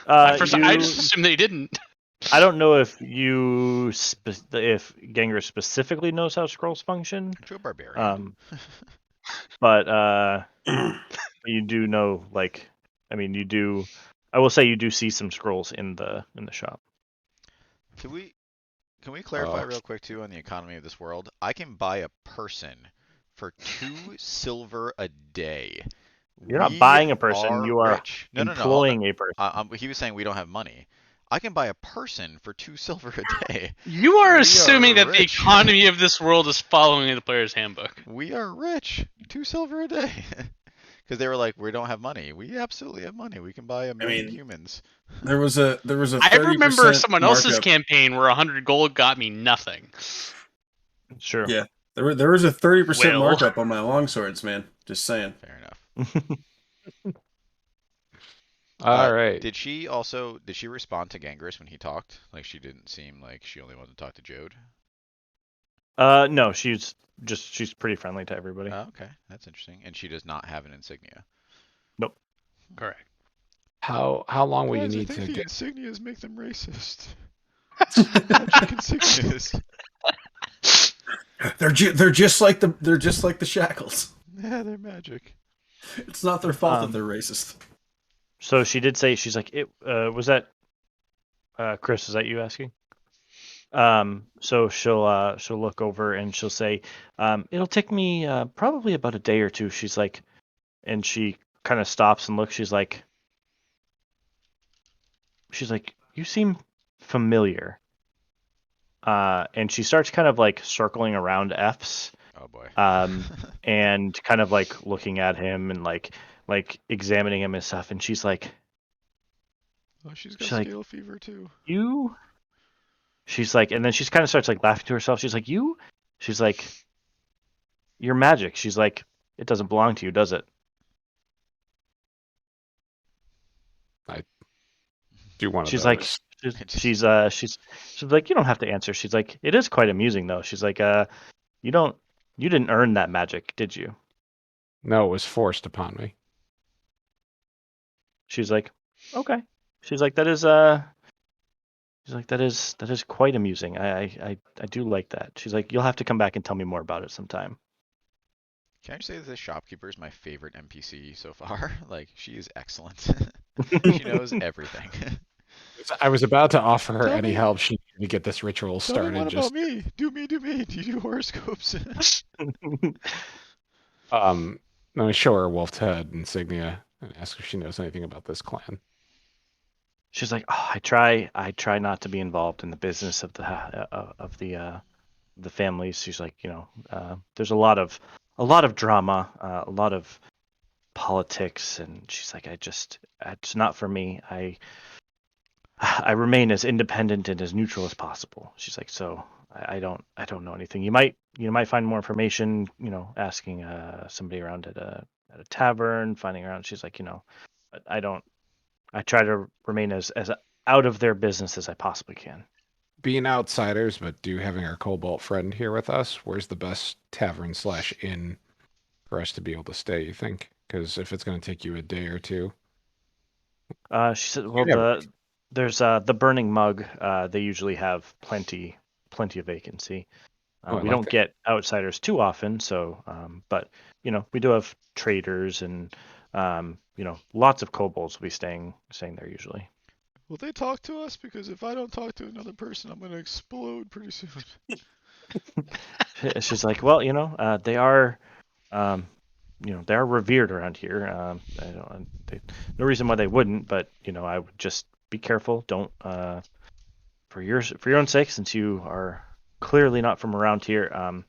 I just assumed they didn't. I don't know if if Gengar specifically knows how scrolls function. Joe Barbarian. But you do know, like, I mean, you do. I will say you do see some scrolls in the shop. Can we clarify real quick too on the economy of this world? I can buy a person for 2 silver a day. You're not We buying a person. are You are rich. No, no, no. employing a person. He was saying we don't have money. I can buy a person for 2 silver a day. You are We assuming that the rich. economy of this world is following the player's handbook. We are rich. 2 silver a day. Because they were like, we don't have money. We absolutely have money. We can buy a million mean, humans. There was a 30% I remember someone else's markup. campaign where 100 gold got me nothing. Sure. Yeah, there was a 30% Will. markup on my longswords, man. Just saying. Fair enough. All right. Did she respond to Gangris when he talked? Like she didn't seem like she only wanted to talk to Jode. No, she's pretty friendly to everybody. Oh, okay, that's interesting. And she does not have an insignia. Nope. Correct. How long will you Guys, I need think to the get? insignias make them racist. Magic insignias. They're just like the shackles. Yeah, they're magic. It's not their fault that they're racist. So she did say, she's like, it was that Chris, is that you asking? So she'll look over and she'll say, it'll take me probably about a day or two. She's like, and she kind of stops and looks. She's like, you seem familiar. And she starts kind of like circling around F's. Oh boy. And kind of like looking at him and like examining him and stuff. And she's like, Oh, she's got She's like, scale fever too. you? She's like, and then she's kind of starts like laughing to herself. She's like, you? She's like, you're magic. She's like, it doesn't belong to you, does it? Do one of She's those. like, she's like, you don't have to answer. She's like, it is quite amusing though. She's like, you didn't earn that magic, did you? No, it was forced upon me. She's like, okay. She's like, that is quite amusing. I do like that. She's like, you'll have to come back and tell me more about it sometime. Can I just say that the shopkeeper is my favorite NPC so far? Like she is excellent. She knows everything. I was about to offer her Tell any me- help she needed to get this ritual Tell me started. one Just about me. Do me. Do you do horoscopes? let me show her Wolf's Head insignia and ask if she knows anything about this clan. She's like, oh, I try not to be involved in the business of the families. She's like, there's a lot of drama, a lot of politics, and she's like, it's not for me. I remain as independent and as neutral as possible. She's like, so I don't know anything. You might find more information, asking somebody around at a tavern, finding around. She's like, but I try to remain as out of their business as I possibly can. Being outsiders, but having our Cobalt friend here with us, where's the best tavern / inn for us to be able to stay, you think? Because if it's going to take you a day or two. She said, well, there's the Burning Mug. They usually have plenty of vacancy. We don't get outsiders too often, so but we do have traders and lots of kobolds will be staying there usually. Will they talk to us? Because if I don't talk to another person, I'm gonna explode pretty soon. She's like, well, they are, they are revered around here. No reason why they wouldn't, but I would just be careful. Don't for your own sake, since you are clearly not from around here.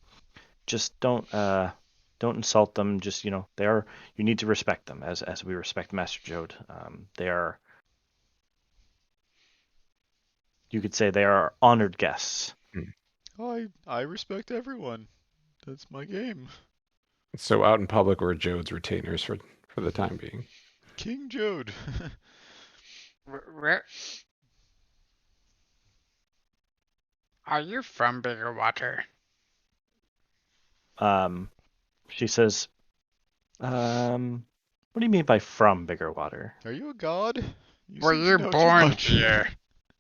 Just don't insult them. Just you need to respect them as we respect Master Jode. They are, you could say, they are honored guests. I respect everyone. That's my game. So out in public, we're Jode's retainers for the time being. King Jode. Are you from Bigger Water? She says, what do you mean by from Bigger Water? Are you a god? Were seem to you know too born much. here?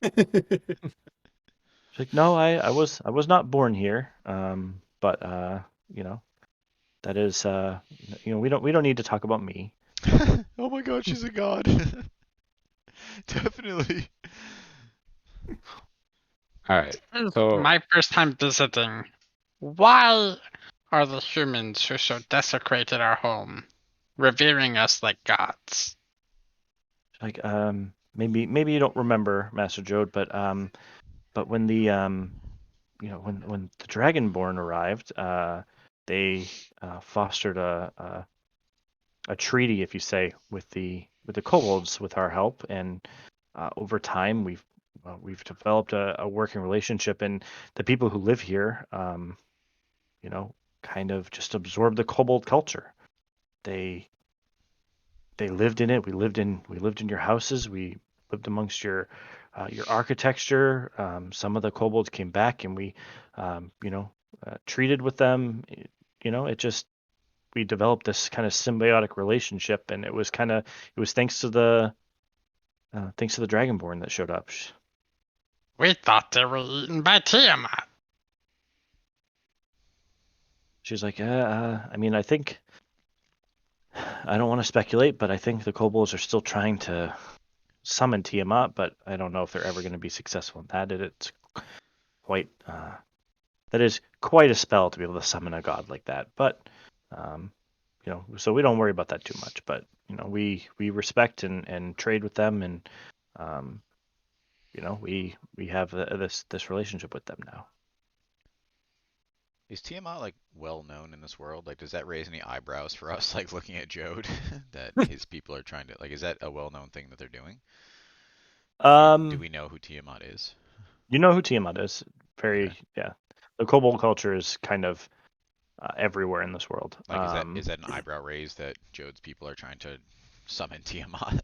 She's like, no, I was not born here. But that is, we don't need to talk about me. Oh my god, she's a god. Definitely. All right. This is So my first time visiting. Why are the humans who so desecrated our home, revering us like gods? Like, maybe you don't remember, Master Jode, but when the when the Dragonborn arrived, they fostered a treaty, if you say, with the kobolds with our help, and over time we've developed a working relationship, and the people who live here, kind of just absorbed the kobold culture. They lived in it. We lived in your houses. We lived amongst your architecture. Some of the kobolds came back, and we treated with them. It just, we developed this kind of symbiotic relationship, and it was thanks to the Dragonborn that showed up. We thought they were eaten by Tiamat. She's like, I mean, I think, I don't want to speculate, but I think the kobolds are still trying to summon Tiamat, but I don't know if they're ever going to be successful in that. It's quite, that is quite a spell to be able to summon a god like that. But, so we don't worry about that too much. But we respect and trade with them, and we have this relationship with them now. Is Tiamat like well known in this world? Like, does that raise any eyebrows for us? Like looking at Jode, that his people are trying to, like, is that a well-known thing that they're doing? Do we know who Tiamat is? You know who Tiamat is? Yeah. The kobold culture is kind of everywhere in this world. Like, is that an eyebrow raise that Jode's people are trying to summon Tiamat?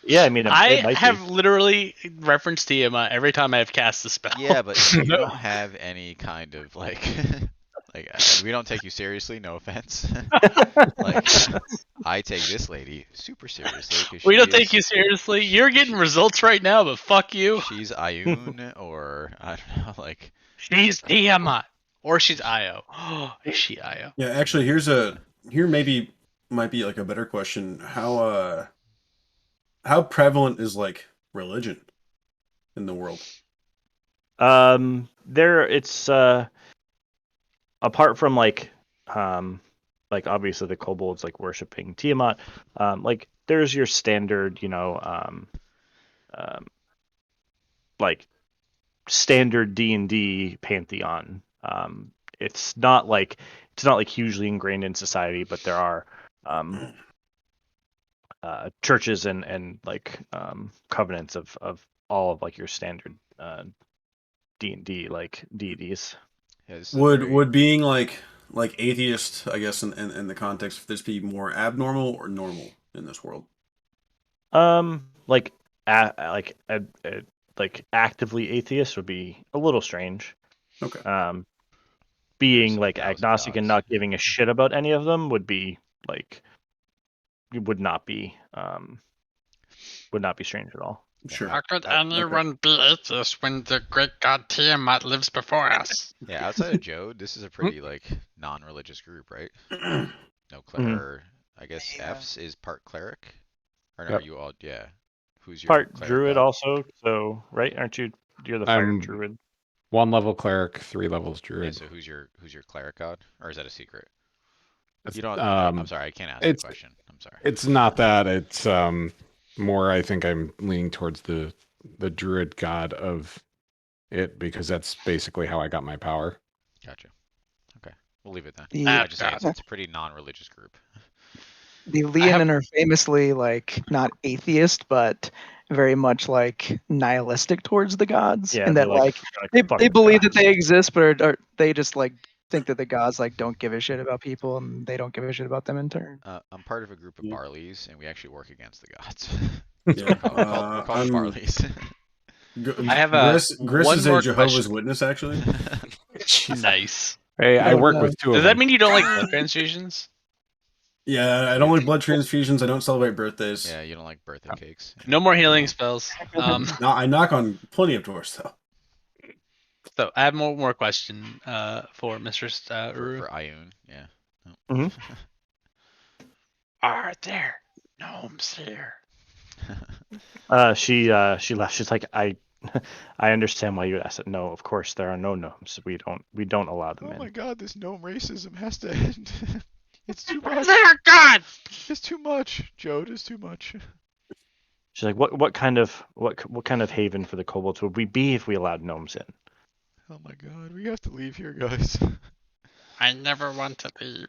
Yeah, I mean, I it might have be. literally referenced Tiamat every time I have cast the spell. Yeah, but you don't have any kind of like, we don't take you seriously. No offense. Like, I take this lady super seriously. 'Cause We she don't take is- you seriously. You're getting results right now, but fuck you. She's Ioun, or I don't know, like. She's Tiamat. Or she's Io. Is she Io? Yeah, actually, here maybe might be like a better question. How prevalent is like religion in the world? It's apart from like obviously the kobolds like worshiping Tiamat, like there's your standard, like standard D&D pantheon. It's not like hugely ingrained in society, but there are churches and like covenants of all of like your standard D&D like deities. Yeah, this is Would being like atheist, I guess, in the context of this, be more abnormal or normal in this world? Like like actively atheist would be a little strange. Okay. Being Some like thousand agnostic and gods. not giving a shit about any of them would be like, would not be strange at all. Sure. How could Okay. anyone be atheist when the great god Tiamat lives before us? Yeah, outside of Jode, this is a pretty like non-religious group, right? No or I guess Yeah. F's is part cleric, or no? Yep. Are you all? Yeah. Who's your Part cleric druid god? also, so right? Aren't you? You're the fire I'm druid. 1 level cleric, 3 levels Yeah. druid. So who's your cleric god, or is that a secret? It's, You don't. I'm sorry, I can't ask the it's- question. I'm sorry. It's not that. It's more. I think I'm leaning towards the druid god of it, because that's basically how I got my power. Gotcha. Okay, we'll leave it then. The, I just say it's a pretty non-religious group. the Leonin are famously like not atheist, but very much like nihilistic towards the gods, Yeah, and they're that like "Fuck they the believe gods." that they exist, but are they just like think that the gods like don't give a shit about people, and they don't give a shit about them in turn. I'm part of a group of Yeah. Barleys, and we actually work against the gods. Yeah. We're called I'm- Barleys. I have Gris one is a more Jehovah's question. Witness, actually. Nice. Hey, I Oh, work no. with 2 of Does them. that mean you don't like blood transfusions? Yeah, I don't like blood transfusions. I don't celebrate birthdays. Yeah, you don't like birthday cakes. No more healing spells. No, I knock on plenty of doors though. So I have one more question for Mistress For Uru. Ioun, yeah. Mhm. Are there gnomes here? She left. She's like, I I understand why you asked it. No, of course there are no gnomes. We don't allow them Oh in. my god, this gnome racism has to end. It's too much. Dear God! It's too much, Joe. It is too much. She's like, what kind of haven for the kobolds would we be if we allowed gnomes in? Oh my god, we have to leave here, guys. I never want to leave.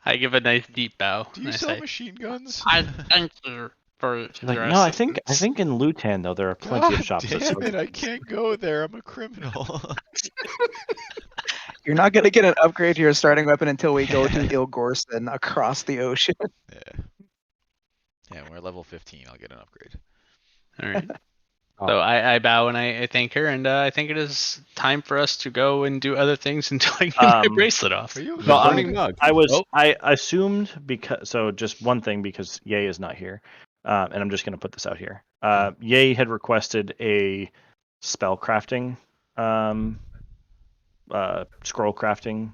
I give a nice deep bow. Do and you I sell say, machine guns? I thank you for She's like, your no, I think assistance." in Lutan though there are plenty God of shops that damn sell it, I guns. can't go there. I'm a criminal. You're not gonna get an upgrade to your starting weapon until we go to Ilgorson across the ocean. Yeah. Yeah, when we're level 15, I'll get an upgrade. all right. Oh. So I bow and I thank her, and I think it is time for us to go and do other things until I get my bracelet off. Are you The okay? burning mug. I assumed just one thing because Ye is not here, and I'm just gonna put this out here. Ye had requested a spell crafting, scroll crafting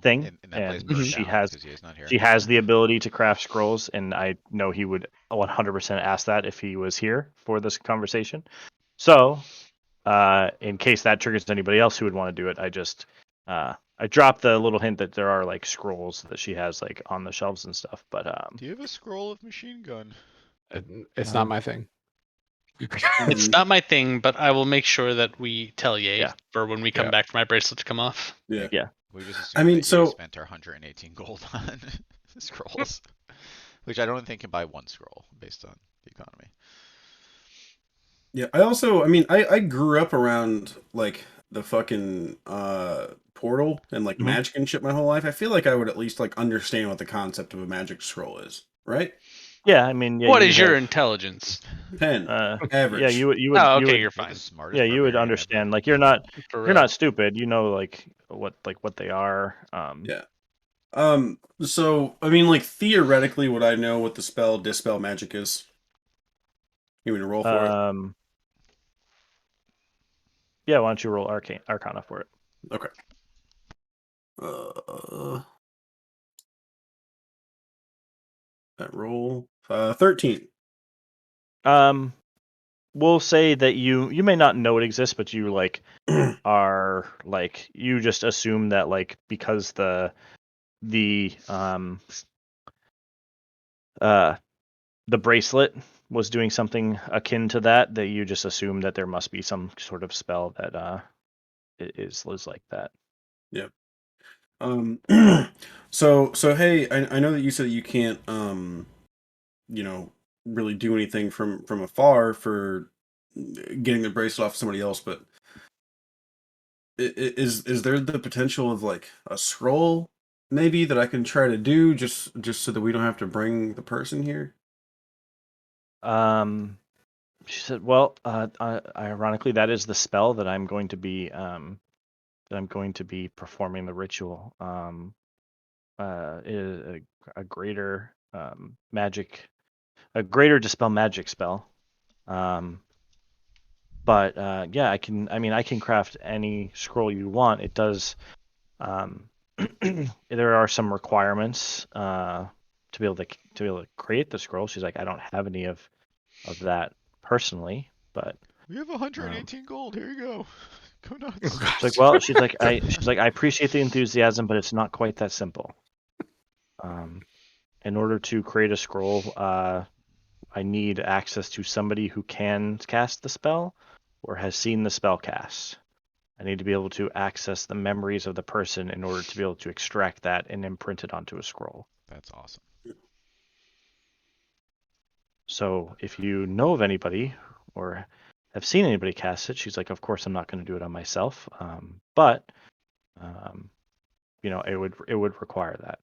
thing, And that place and burned she down has because he's not here. she has the ability to craft scrolls, and I know he would 100% ask that if he was here for this conversation. So, in case that triggers anybody else who would want to do it, I dropped the little hint that there are like scrolls that she has like on the shelves and stuff. But Do you have a scroll of machine gun? It's not my thing. It's not my thing, but I will make sure that we tell Ye Yeah. for when we come Yeah. back for my bracelet to come off. Yeah. Yeah. We just I assumed mean, that so- you spent our 118 gold on scrolls, which I don't think can buy one scroll based on the economy. Yeah, I grew up around like the fucking portal and like Mhm. magic and shit my whole life. I feel like I would at least like understand what the concept of a magic scroll is, right? Yeah, I mean, yeah, What you is would your have, intelligence? 10. Average. yeah, you would Oh, you okay, would you're You're fine. the smartest yeah, you would barbarian ever. understand. Like you're not For you're real. not stupid. You know like what they are. Yeah. So I mean like theoretically would I know what the spell dispel magic is? You mean to roll for it? Yeah, why don't you roll Arcana for it? Okay. That roll 13. We'll say that you may not know it exists, but you like are like you just assume that like because the bracelet was doing something akin to that you just assume that there must be some sort of spell that is like that. Yep. So hey, I know that you said you can't you know really do anything from afar for getting the bracelet off somebody else, but is there the potential of like a scroll maybe that I can try to do just so that we don't have to bring the person here? She said, well, ironically that is the spell that I'm going to be performing the ritual. Is a greater a greater dispel magic spell. But yeah, I can craft any scroll you want. It does. There are some requirements to be able to create the scroll. She's like, I don't have any of that personally, but We have 118 gold. Here you go. Go nuts. she's like, well, she's like, I appreciate the enthusiasm, but it's not quite that simple. In order to create a scroll, I need access to somebody who can cast the spell or has seen the spell cast. I need to be able to access the memories of the person in order to be able to extract that and imprint it onto a scroll. That's awesome. So if you know of anybody or have seen anybody cast it, she's like, of course I'm not going to do it on myself, but it would require that.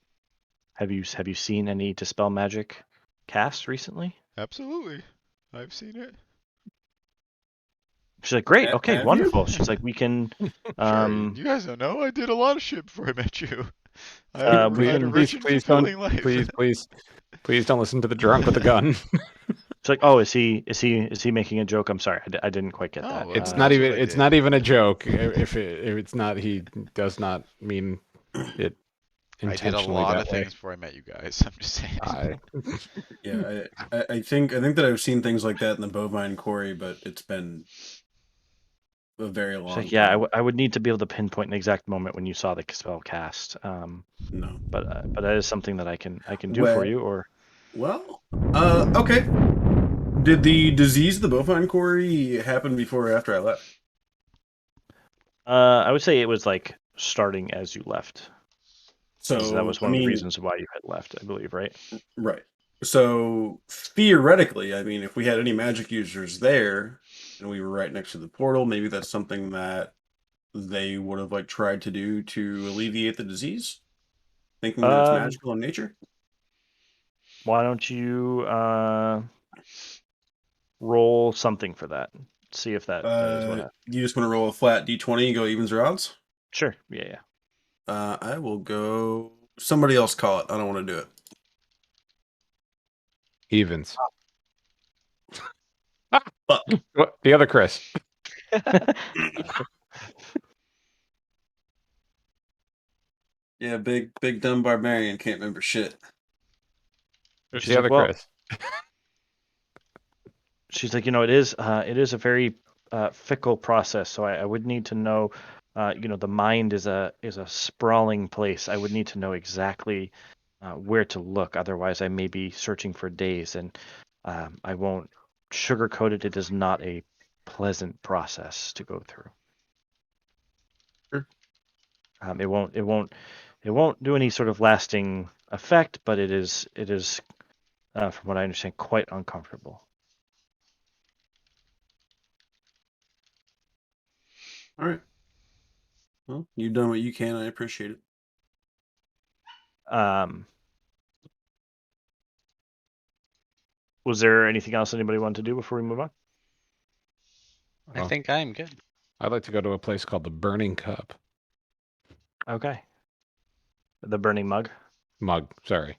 Have you seen any dispel magic cast recently? Absolutely. I've seen it. She's like, great, Have okay, you? wonderful. She's like, we can. Sure. You guys don't know. I did a lot of shit before I met you. I had a please rich and please fulfilling don't, life. please don't listen to the drunk with the gun. It's like, oh, is he making a joke? I'm sorry, I didn't quite get that. No, It's that's not even. what I It's did. not even a joke. If it's not, he does not mean it. I did a intentionally lot that of way. things before I met you guys. I'm just saying. Yeah, I think that I've seen things like that in the bovine quarry, but it's been a very She's long like, yeah, time. I would need to be able to pinpoint an exact moment when you saw the spell cast. No. But that is something that I can do for you. Or Well, okay. Did the disease of the bovine quarry happen before or after I left? I would say it was like starting as you left. So that So, was one of the reasons why you had left, I believe, right? right. So theoretically, I mean, if we had any magic users there and we were right next to the portal, maybe that's something that they would have like tried to do to alleviate the disease, thinking that it's magical in nature. Why don't you roll something for that? See if that is what happened. You just want to roll a flat d20 and go evens or odds? Sure. Yeah. I will go. Somebody else call it. I don't want to do it. Evens. Fuck. What? The other Chris. Yeah, big dumb barbarian can't remember shit. Who's She's the like, other well, Chris? she's like, it is a very fickle process. So I would need to know, the mind is a sprawling place. I would need to know exactly where to look. Otherwise, I may be searching for days, and I won't sugarcoat it. It is not a pleasant process to go through. Sure. It won't do any sort of lasting effect, but it is from what I understand, quite uncomfortable. All right. Well, you've done what you can. I appreciate it. Was there anything else anybody wanted to do before we move on? I Well, think I'm good. I'd like to go to a place called the Burning Cup. Okay. The burning mug. Mug, sorry.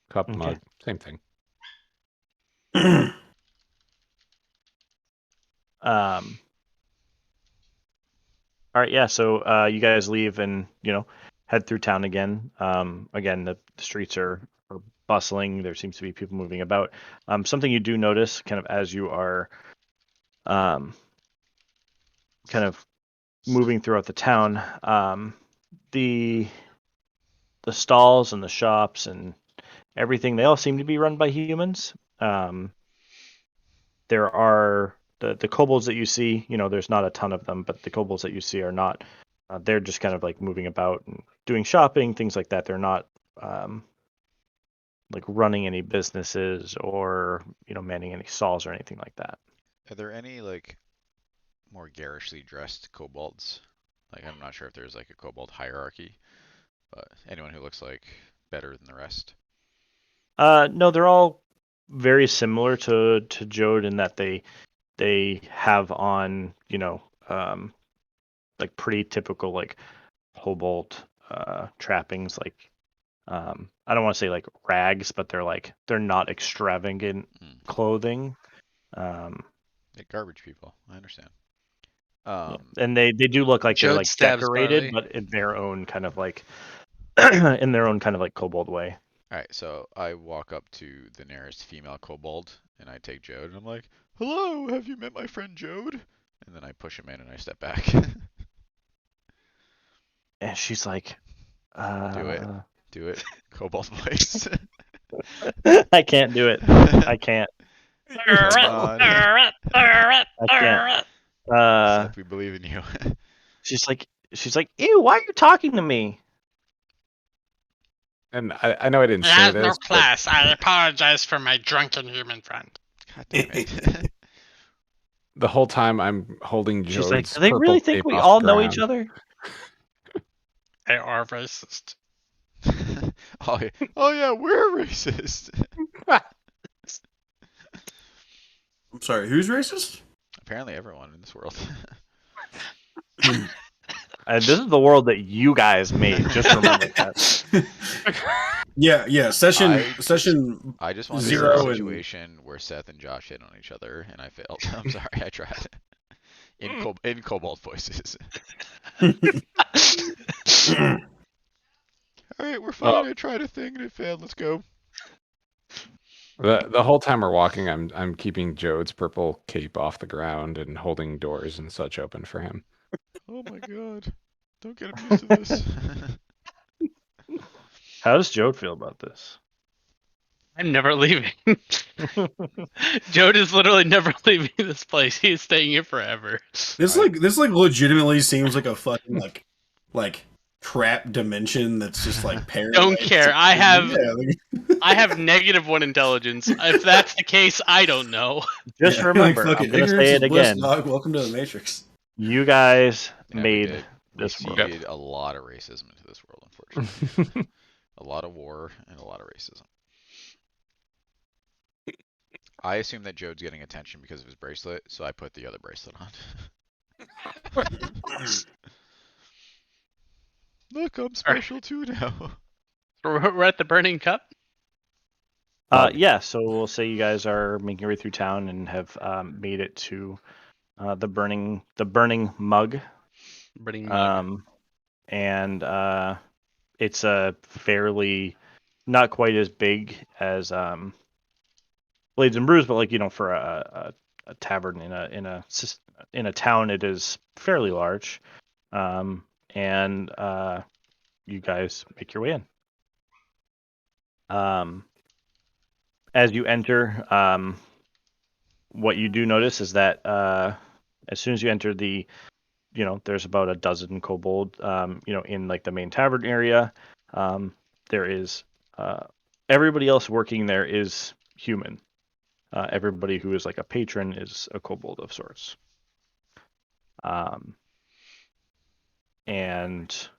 Cup, Okay. mug, same thing. All right, yeah. So you guys leave and head through town again. Again, the streets are bustling. There seems to be people moving about. Something you do notice, kind of as you are, kind of moving throughout the town, the stalls and the shops and everything, they all seem to be run by humans. There are the kobolds that you see, there's not a ton of them, but the kobolds that you see are not, they're just kind of like moving about and doing shopping, things like that. They're not like running any businesses or, manning any stalls or anything like that. Are there any like more garishly dressed kobolds? Like I'm not sure if there's like a kobold hierarchy, but anyone who looks like better than the rest. No, they're all very similar to Jode in that they have on, like pretty typical like kobold trappings, like I don't want to say like rags, but they're not extravagant clothing. Like garbage people, I understand. And they do look like they're Jode like stabs decorated, Barley. but in their own kind of like in their own kind of like kobold way. Alright, so I walk up to the nearest female kobold and I take Jode and I'm like, hello, have you met my friend Jode? And then I push him in and I step back. And she's like, Do it. Kobold voice. I can't do it. I can't. Come on. I can't. Seth, we believe in you. She's like, ew, why are you talking to me? And I know I didn't It say has this, no but class. I apologize for my drunken human friend. God damn it. the whole time I'm holding She's Jode's like, do they purple really think tape we off all the know each ground. other? They are racist. Oh yeah, we're racist. I'm sorry, who's racist? Apparently everyone in this world. This is the world that you guys made. Just remember that. Yeah. Session I just wanted to see a 0 and situation where Seth and Josh hit on each other, and I failed. I'm sorry, I tried. In kobold voices. Alright, right, we're fine. I tried a thing and it failed. Let's go. The whole time we're walking, I'm keeping Jode's purple cape off the ground and holding doors and such open for him. Oh my god. Don't get him used to this. How does Jode feel about this? I'm never leaving. Jode is literally never leaving this place. He's staying here forever. This legitimately seems like a fucking like trap dimension that's just like paranoid. Don't care. I have Yeah, I have -1 intelligence. If that's the case, I don't know. Just yeah, remember, fuck I'm gonna ignorance say is it bliss, again. dog. Welcome to the Matrix. You guys Yeah, we made did. this We world. seeded a lot of racism into this world, unfortunately. A lot of war and a lot of racism. I assume that Jode's getting attention because of his bracelet, so I put the other bracelet on. Look, I'm special too now. We're at the Burning Cup. Yeah, so we'll say you guys are making your way through town and have made it to the burning mug. Burning Mug. And it's a fairly not quite as big as Blades and Brews, but like for a tavern in a town, it is fairly large. And you guys make your way in. As you enter, what you do notice is that as soon as you enter there's about a dozen kobold, in like the main tavern area. There is everybody else working there is human. Everybody who is like a patron is a kobold of sorts. And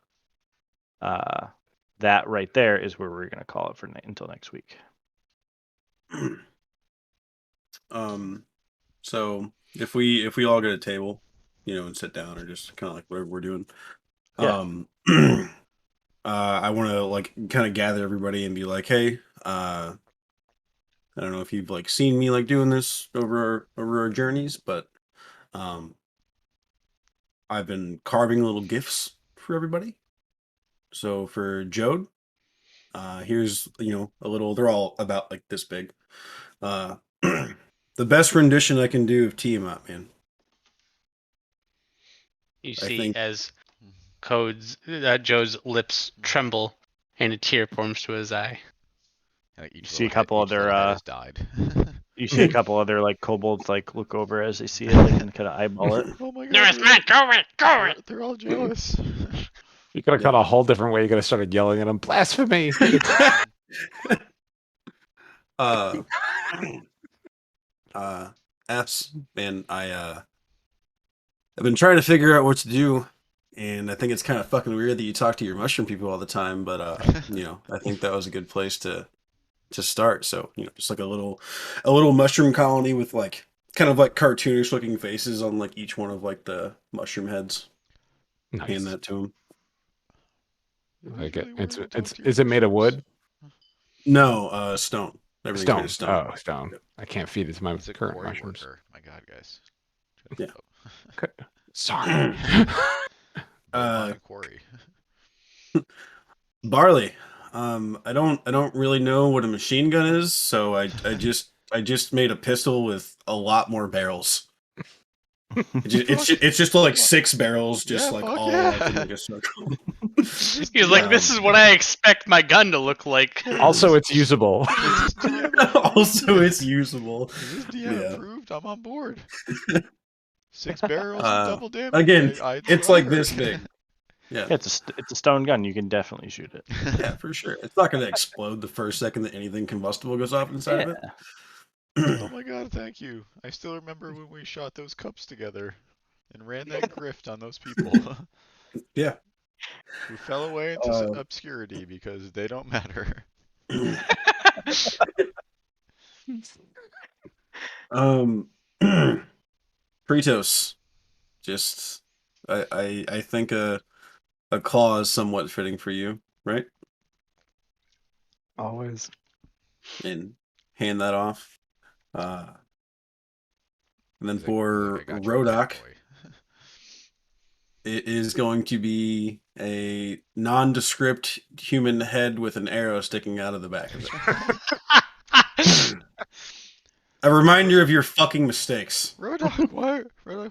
that right there is where we're gonna call it for until next week. So if we all get a table, and sit down or just kind of like whatever we're doing, Yeah. I want to like kind of gather everybody and be like, hey, I don't know if you've like seen me like doing this over our journeys, but I've been carving little gifts for everybody. So for Jode, here's a little. They're all about like this big. The best rendition I can do of Tiamat, man. You I see think- as Joe's lips tremble and a tear forms to his eye. Like each You see a little couple head, of each little their, head has died. You see a couple other like kobolds like look over as they see it, like, and kind of eyeball it. Oh my god. No, it's not. Go it. Go it. They're all jealous. You could have gone a whole different way. You could have started yelling at him, blasphemy. S, man, I've been trying to figure out what to do, and I think it's kind of fucking weird that you talk to your mushroom people all the time, but I think that was a good place to start. So, just like a little mushroom colony with like kind of like cartoonish looking faces on like each one of like the mushroom heads. Nice. Hand that to him. Like Really wanted to talk to is it made of wood? No, stone. Everything's made Stone. of stone. Oh, stone. I can't feed it to my He's a current quarry mushrooms. worker. My god, guys. Yeah. Sorry. A quarry. Barley. I don't really know what a machine gun is, so I just made a pistol with a lot more barrels. It's just like 6 barrels, just Yeah, like fuck all yeah. like in like a circle. He's like, this is what I expect my gun to look like. Also, it's usable. Also, it's usable. Is this DM Yeah. approved? I'm on board. 6 barrels and double damage. Again, that's it's what I like this heard. big. Yeah. Yeah, it's a stone gun. You can definitely shoot it. Yeah, for sure. It's not going to explode the first second that anything combustible goes off inside of it. Oh my god, thank you. I still remember when we shot those cups together and ran that grift on those people. Yeah. Who fell away into obscurity because they don't matter. Kratos. Just I think a claw is somewhat fitting for you, right? Always. And hand that off. And then He's like, for I got you, big Rodak, boy. it is going to be a nondescript human head with an arrow sticking out of the back of it. A reminder of your fucking mistakes. Rodok, why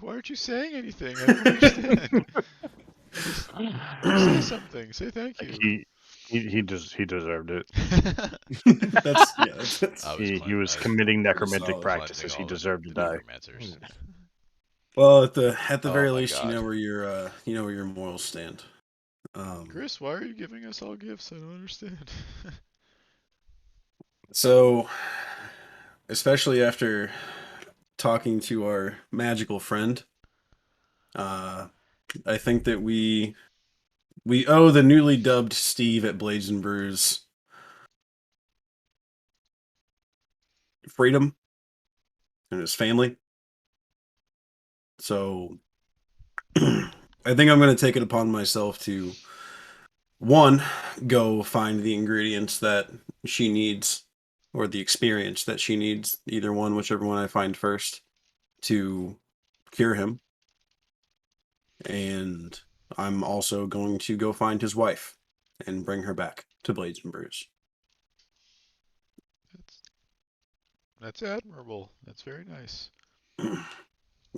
aren't you saying anything? I don't understand. Just say something. Say thank you. He deserved it. That's He was committing necromantic solid. practices. He deserved to die. Necromancers. well at the Oh very my least God. you know where your morals stand. Chris, why are you giving us all gifts? I don't understand. So, especially after talking to our magical friend, I think that we owe the newly dubbed Steve at Blades and Brews freedom and his family. So, I think I'm going to take it upon myself to, one, go find the ingredients that she needs, or the experience that she needs, either one, whichever one I find first, to cure him. And I'm also going to go find his wife and bring her back to Blades and Brews. That's admirable. That's very nice.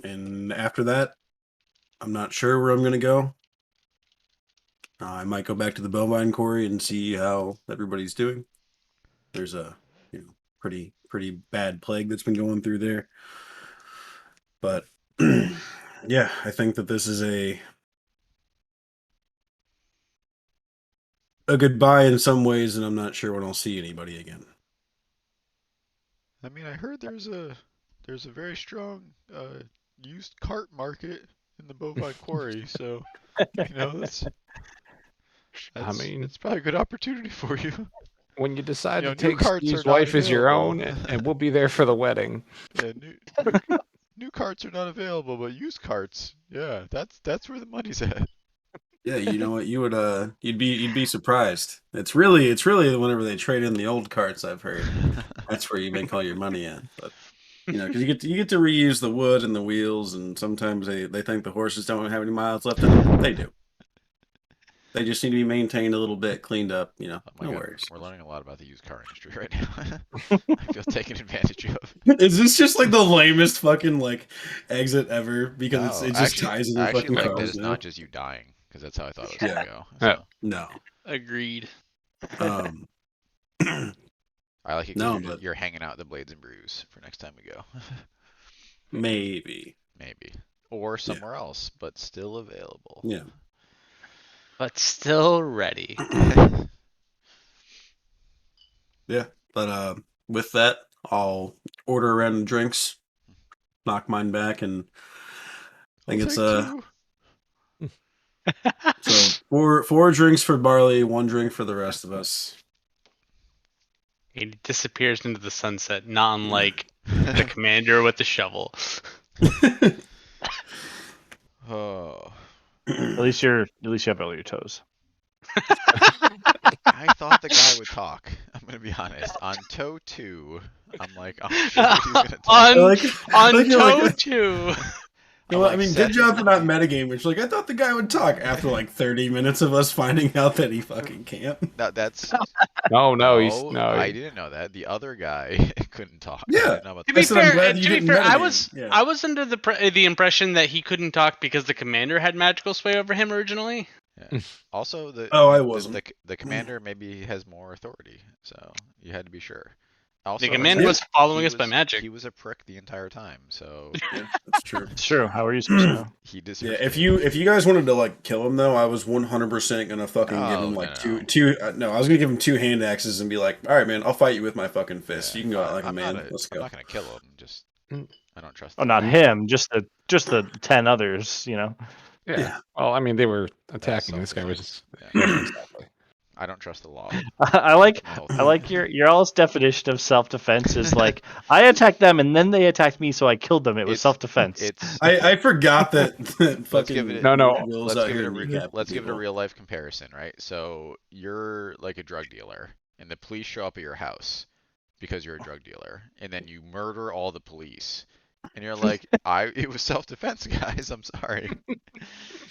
And after that, I'm not sure where I'm going to go. I might go back to the Bovine Quarry and see how everybody's doing. There's a pretty bad plague that's been going through there. But yeah, I think that this is a goodbye in some ways, and I'm not sure when I'll see anybody again. I mean, I heard there's a very strong used cart market in the Bovine Quarry, so that's it's probably a good opportunity for you. When you decide to new take carts Steve's are not wife as your own, available. and we'll be there for the wedding. Yeah, new carts are not available, but used carts, yeah, that's where the money's at. Yeah, you know what? You would you'd be surprised. It's really whenever they trade in the old carts, I've heard. That's where you make all your money at. But because you get to reuse the wood and the wheels, and sometimes they think the horses don't have any miles left in them. They do. They just need to be maintained a little bit, cleaned up. Oh my No God, worries. we're learning a lot about the used car industry right now. I feel taken advantage of. Is this just like the lamest fucking exit ever? Because No, it just ties into I actually fucking like that cars it's now. not just you dying, because that's how I thought it was Yeah. gonna go. Yeah. So. No. Agreed. Um. I like it No, because but you're hanging out at the Blades and Brews for next time we go. maybe. Maybe. Or somewhere else, but still available. Yeah. But still ready. Yeah. But with that, I'll order a round of drinks, knock mine back, and I think it's I'll take 2. so four drinks for Barley, 1 drink for the rest of us. He disappears into the sunset, not unlike the commander with the shovel. Oh. At least you have all your toes. I thought the guy would talk. I'm gonna be honest. On toe 2, I'm like, I'm sure he's gonna talk. on toe 2. You know what? I mean, good job for not metagaming. It's I thought the guy would talk after 30 minutes of us finding out that he fucking can't. That's No, I didn't know that. The other guy couldn't talk. I Yeah. didn't know about To that. be fair, glad you didn't I metagame. was Yeah. I was under the impression that he couldn't talk because the commander had magical sway over him originally. Yeah. Also, I wasn't. the commander maybe has more authority, so you had to be sure. Also, The commander was following us by magic. He was a prick the entire time, so Yeah, that's true. It's true. How are you supposed to know? he Yeah, deserves if it. you guys wanted to kill him though, I was 100% gonna fucking give him I was gonna give him 2 hand axes and be like, all right, man, I'll fight you with my fucking fist. Yeah, You can go out like a I'm man. not Let's I'm go. not gonna kill him. Just I don't trust. Oh, him. not him. Just the 10 others. Yeah. Well, I mean, they were That's attacking. This guy was. self-defense. Yeah. Exactly. I don't trust the law. I like My whole I thing. like your all's definition of self-defense is I attacked them and then they attacked me, so I killed them. It was It's- self-defense. It's I forgot that fucking give it- No. Will's let's out give here it a recapping let's give it a people. real life comparison, right? So you're like a drug dealer, and the police show up at your house because you're a drug dealer, and then you murder all the police. And you're like, it was self-defense, guys. I'm sorry.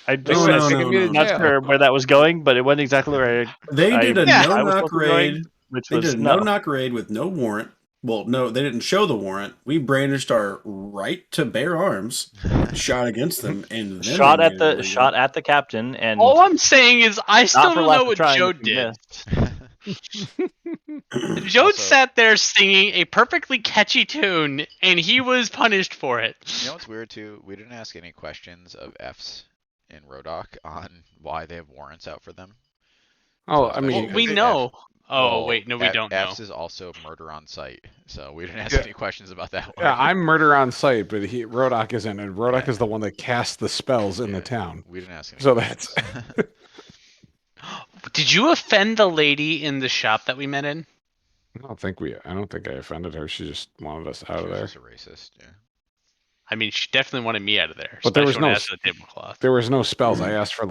I No, just no, was no, no. not sure where that was going, but it went exactly where They did a Yeah. no I was knock supposed to be going, raid. which They was did a no. no knock raid with no warrant. Well, no, they didn't show the warrant. We brandished our right to bear arms, shot against them, and then Shot they at made it the illegal. shot at the captain, and All I'm saying is I still not for don't lack know of what trying. Joe if you did. missed. Joe Also- sat there singing a perfectly catchy tune, and he was punished for it. You know what's weird too? We didn't ask any questions of Fs in Rodoc on why they have warrants out for them. Oh, So I mean, Well, we because know. Oh, well, wait, no, we don't know. Fs is also murder on site, so we didn't ask Yeah. any questions about that one. yeah, I'm murder on site, but Rodok isn't, and Rodok Yeah. is the one that casts the spells in the Yeah, town. We didn't ask any So questions. Did you offend the lady in the shop that we met in? I don't think I offended her. She just wanted us out She of was there. just a racist, yeah. I mean, she definitely wanted me out of there. But there was especially when I no asked for the tablecloth. There was no spells. I asked for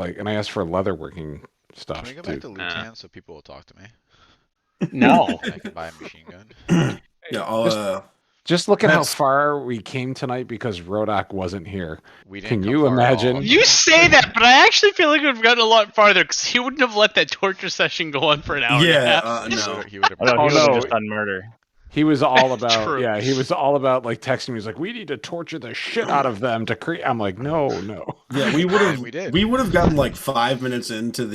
leatherworking stuff Can we go too. back to Lutan so people will talk to me? No. I can buy a machine gun. Yeah, I'll, Just look at how That's- far we came tonight because Rodok wasn't here. We didn't Can come you far at all. imagine? You say that, but I actually feel like we've gotten a lot farther because he wouldn't have let that torture session go on for an hour and a yeah, half. no. He would have. Oh, no, he Oh, would have no. just done murder. He was all about True. he was all about like texting me. He's like, we need to torture the shit out of them to create. I'm like, no. Yeah, we would have. We did. We would have gotten like 5 minutes into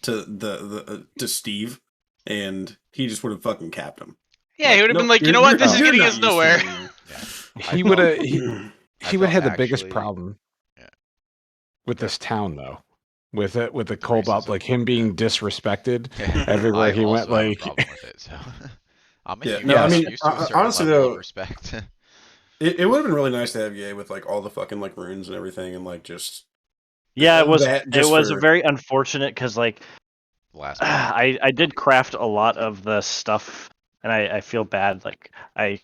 to Steve, and he just would have fucking capped him. Yeah, he would have been Nope, like, you you're- know what? you're- This is you're getting not us used to nowhere. it anymore. Yeah. He I would felt- have he I would have felt had the biggest actually- problem Yeah. with this town though. With the Racism. Cobalt, like him being disrespected everywhere I he went. also have a Like, problem with it, so. I'm a Yeah, human. no, I I'm mean, used to a certain honestly, level though, of respect. It would have been really nice to have Ye with like all the fucking like runes and everything, and like just Yeah, it was. that It just was for- very unfortunate because like Last I did craft a lot of the stuff, and I feel bad. Like I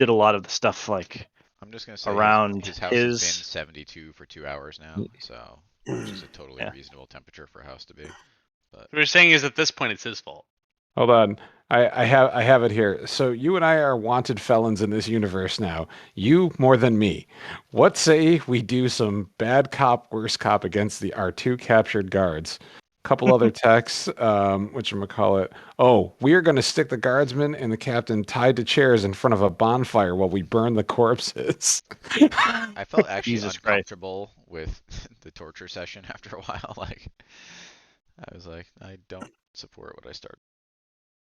did a lot of the stuff like I'm just gonna say around his house has been his- 72 for 2 hours now, so which is a totally Yeah. reasonable temperature for a house to be. But What we're saying is at this point it's his fault. hold on. I have it here. So you and I are wanted felons in this universe now. You more than me. What say we do some bad cop, worse cop against our 2 captured guards? Couple other texts, whatchamacallit. Oh, we are going to stick the guardsman and the captain tied to chairs in front of a bonfire while we burn the corpses. I felt actually Jesus Christ. uncomfortable with the torture session after a while. Like I was like, I don't support what I started.